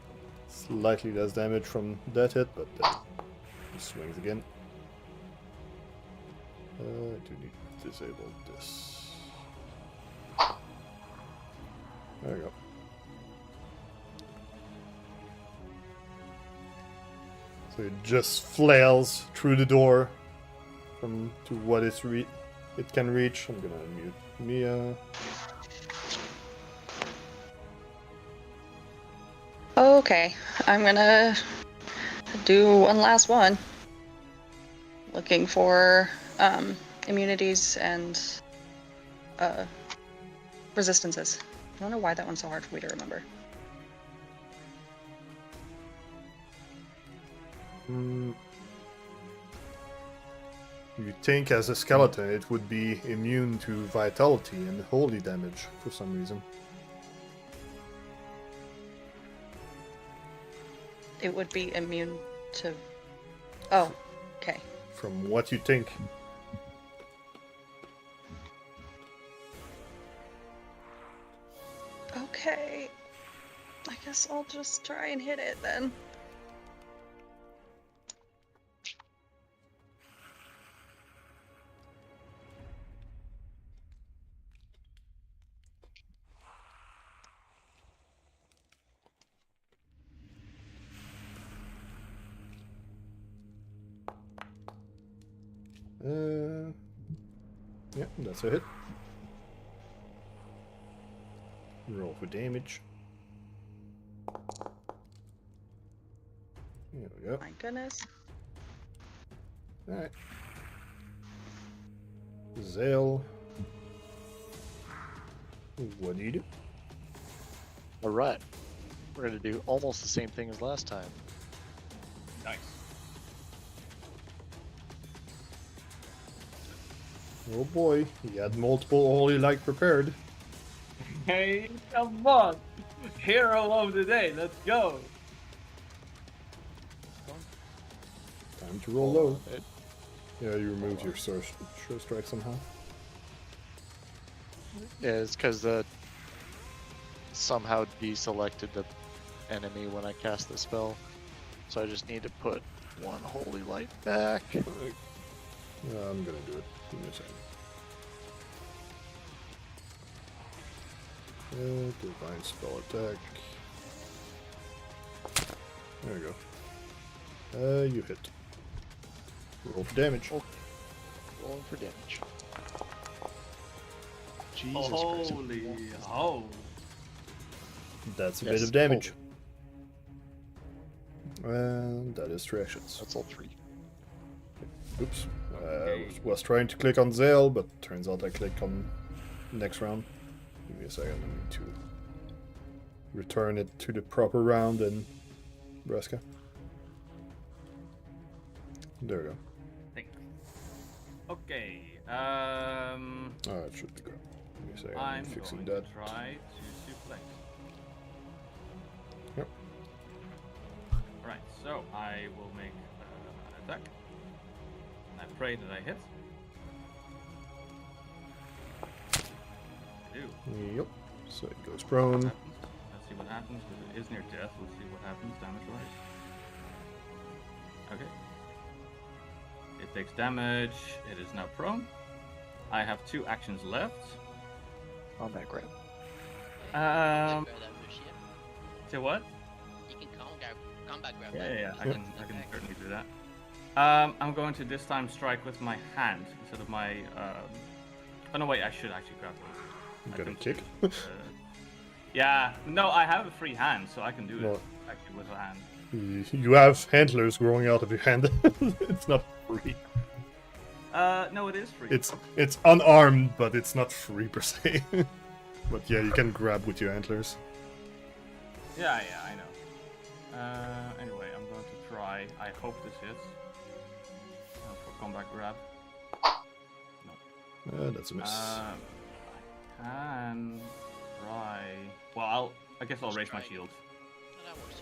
slightly less damage from that hit, but he swings again. I do need to disable this. There we go. So it just flails through the door from to what it can reach. I'm gonna unmute Mia. Okay, I'm gonna do one last one. Looking for immunities and resistances. I don't know why that one's so hard for me to remember. You think as a skeleton it would be immune to vitality and holy damage for some reason. It would be immune to. Oh, okay. From what you think. Okay. I guess I'll just try and hit it then. Yeah, that's a hit. Roll for damage. There we go. My goodness. Alright. Zael. What do you do? Alright. We're gonna do almost the same thing as last time. Nice. Oh boy, he had multiple Holy Light prepared. Hey, come on! Hero of the day, let's go! Time to roll low. Yeah, you removed your sure strike somehow. Yeah, it's because somehow deselected the enemy when I cast the spell. So I just need to put one holy light back. I'm gonna do it. Give me a second. Divine spell attack. There we go. You hit. Roll for damage. Okay. Rolling for damage. Jesus Christ. Holy ho! That's a Yes, bit of damage. holy. And that is reactions. That's all three. Oops. Okay. Was trying to click on Zael, but turns out I clicked on next round. Give me a second. I need to return it to the proper round in Braska. There we go. Okay. Oh, it should be good. Give me a second, I'm fixing going that. to try to suplex. Yep. Alright, so I will make an attack. And I pray that I hit. I do. Yep. So it goes What prone. happens? Let's see what happens, because it is near death. Let's see what happens damage-wise. Okay. It takes damage. It is now prone. I have 2 actions left. Combat grab. Um, Grab that Lucia. to what? You can combat grab Yeah, that. yeah, I You can attack. certainly do that. I'm going to this time strike with my hand instead of my. Oh no, wait, I should actually grab those. You got a kick? Yeah, no, I have a free hand, so I can do Well- it actually with a hand. You have handlers growing out of your hand. It's not free. No, it is free. It's unarmed, but it's not free per se. But yeah, you can grab with your antlers. Yeah, I know. Anyway, I'm going to try. I hope this hits. For combat grab. That's a miss. I can try. Well, I guess I'll raise my Strike. shield. Oh, that works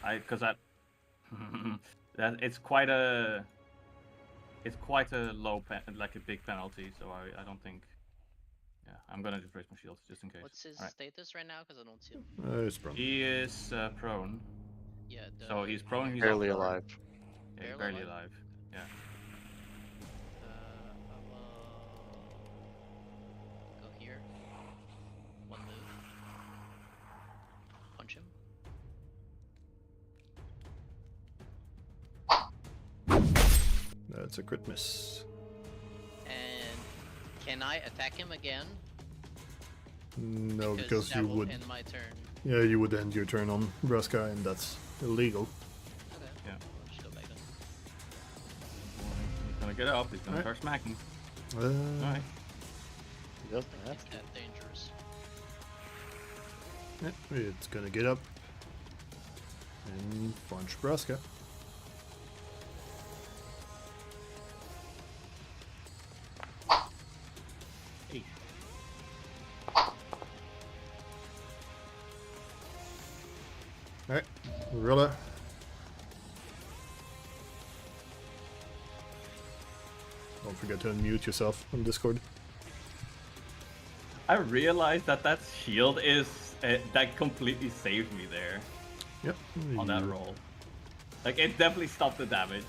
out. Because that it's quite a low like a big penalty, so I don't think. Yeah, I'm gonna just raise my shield just in case. What's his Alright. status right now? Because I don't see him. It's prone. He is prone, Yeah. so he's prone. He's Barely up for- alive. Yeah, he's Barely barely alive? alive. Yeah. I will go here. One move. Punch him. That's a crit miss. And can I attack him again? No, because that you will would. end my turn. Yeah, you would end your turn on Braska, and that's illegal. Okay. Yeah. I'll just go back then. He's gonna get up. He's gonna Alright. start smacking. Uh, Alright. He doesn't have It's to. kind of dangerous. yeah, it's gonna get up and punch Braska. Alright, Rilla. Don't forget to unmute yourself on Discord. I realized that shield is that completely saved me there Yep. on that roll. Like it definitely stopped the damage.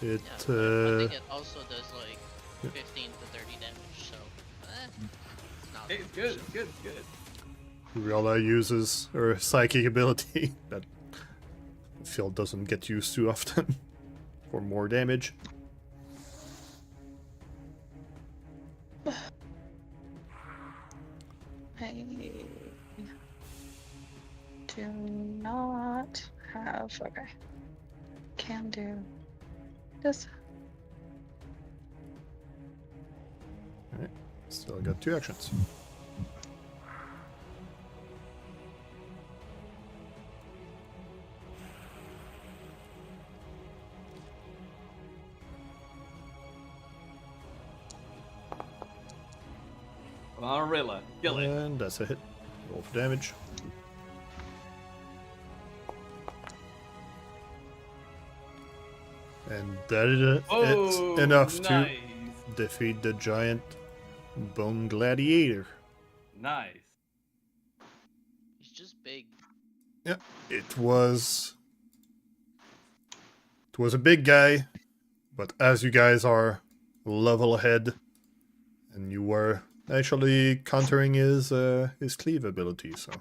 It, Yeah, I think it also does like yeah. 15 to 30 damage, so it's not It's good. It's good. It's good. Rilla uses her psychic ability that Phil doesn't get used to often for more damage. I do not have. Okay. Can do this. Still got 2 actions. Come on, Rilla. Kill it. And that's a hit. Roll for damage. And that is Oh, it's enough nice. to defeat the giant bone gladiator. Nice. He's just big. It was a big guy, but as you guys are level ahead, and you were actually countering his cleave ability, so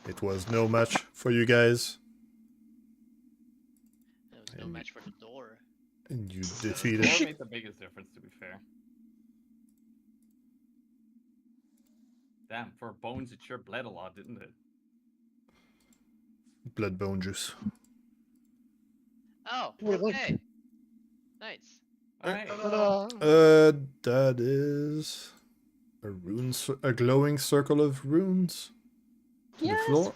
it was no match for you guys, There was no And- match for the door. and you The defeated. score made the biggest difference, to be fair. Damn, for bones, it sure bled a lot, didn't it? Blood bone juice. Oh, Wait, look. okay. Nice. Alright. Ta-da! That is a glowing circle of runes to Yes. the floor.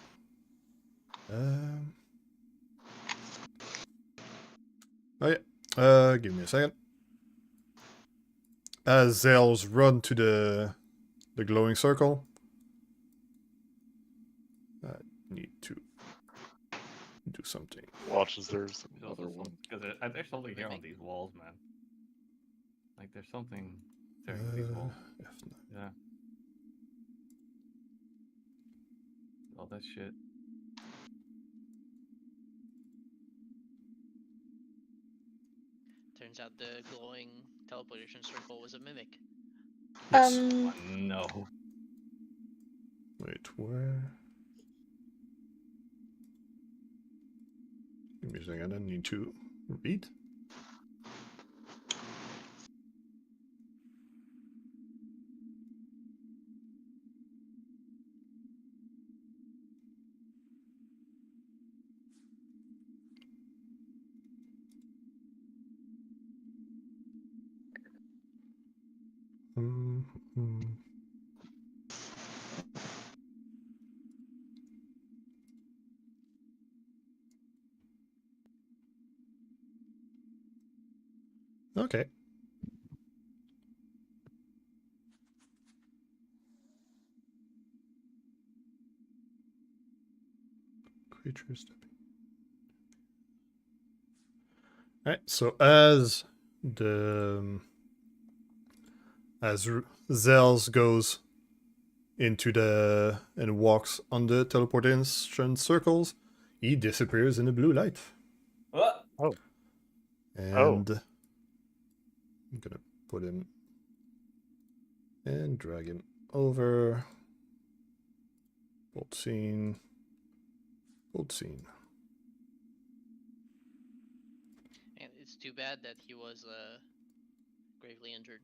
Oh yeah. Give me a second. As Zael's run to the glowing circle, I need to do something. Watch as there's There's also another one. because there's something here on these walls, man. Like there's something tearing these walls. F9. Yeah. All that shit. Turns out the glowing teleportation circle was a mimic. Yes. Oh, no. Wait, where? Give me a second. I need to read. Mm-hmm. Okay. Creatures. Alright, so as Zels goes into the and walks on the teleportation circles, he disappears in the blue light. What? And I'm gonna put him and drag him over. Bolt scene. Bolt scene. And it's too bad that he was gravely injured.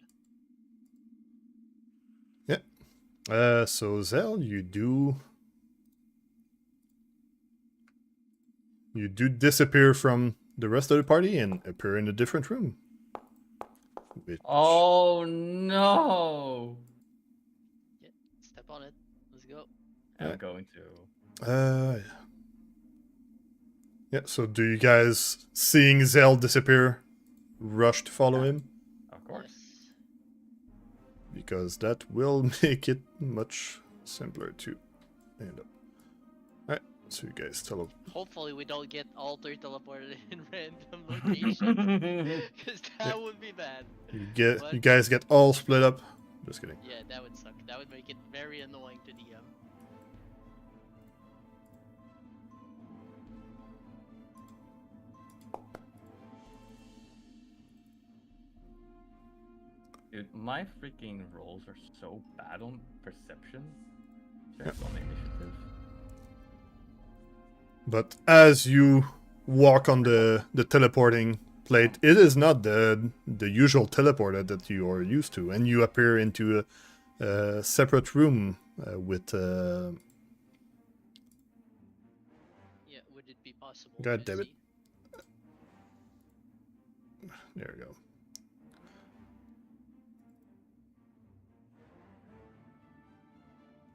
So Zael, you do disappear from the rest of the party and appear in a different room. Which... Oh no! Yeah, step on it. Let's go. I'm going to. Yeah, so do you guys, seeing Zael disappear, rush to follow him? Of course. Yes. Because that will make it much simpler to end up. Alright, so you guys tell him. Hopefully we don't get all three teleported in random locations. Because that would be bad. You guys get all split up. Just kidding. Yeah, that would suck. That would make it very annoying to DM. Dude, my freaking rolls are so bad on perception. Check Yep. on initiative. But as you walk on the teleporting plate, it is not the usual teleporter that you are used to, and you appear into a separate room with. Yeah, would it be possible God to damn it. see? There we go.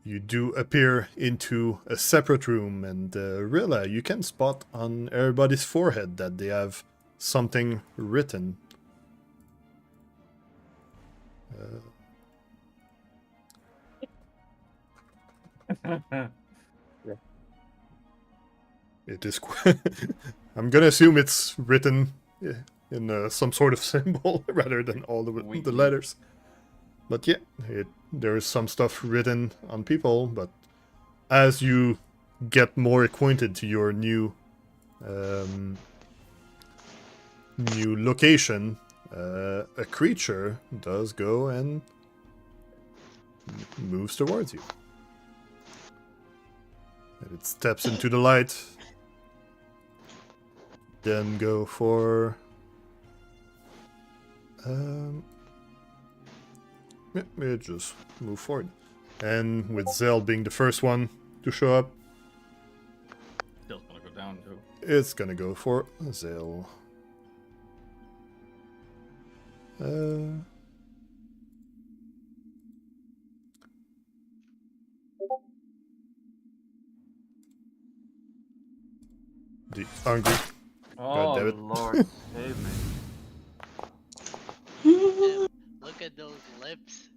You do appear into a separate room, and Rilla, you can spot on everybody's forehead that they have something written. It is. I'm gonna assume it's written in some sort of symbol rather than all the letters. But yeah, there is some stuff written on people, but as you get more acquainted to your new location, a creature does go and moves towards you. And it steps into the light. Then go for... Yeah, just move forward. And with Zael being the first one to show up, Still gonna go down too. it's gonna go for Zael. The hungry. Oh damn it. Lord, save me. at those lips.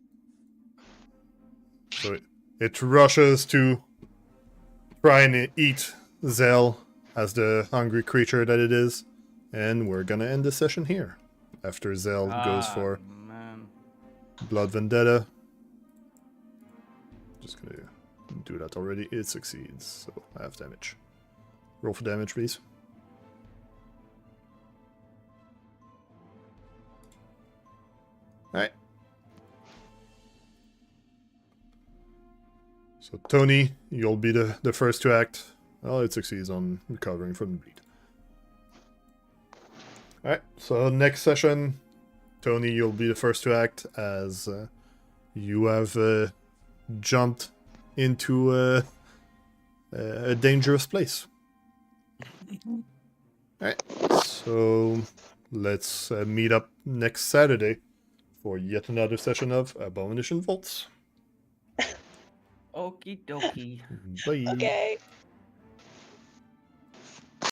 So it rushes to try and eat Zael as the hungry creature that it is. And we're gonna end the session here. After Zael goes for Man. Blood Vendetta. Just gonna do that already. It succeeds, so I have damage. Roll for damage, please. Alright. So Tony, you'll be the first to act. Well, it succeeds on recovering from the bleed. Alright, so next session, Tony, you'll be the first to act as you have jumped into a dangerous place. Alright, so let's meet up next Saturday for yet another session of Abomination Vaults. Okie dokie. Bye. Okay.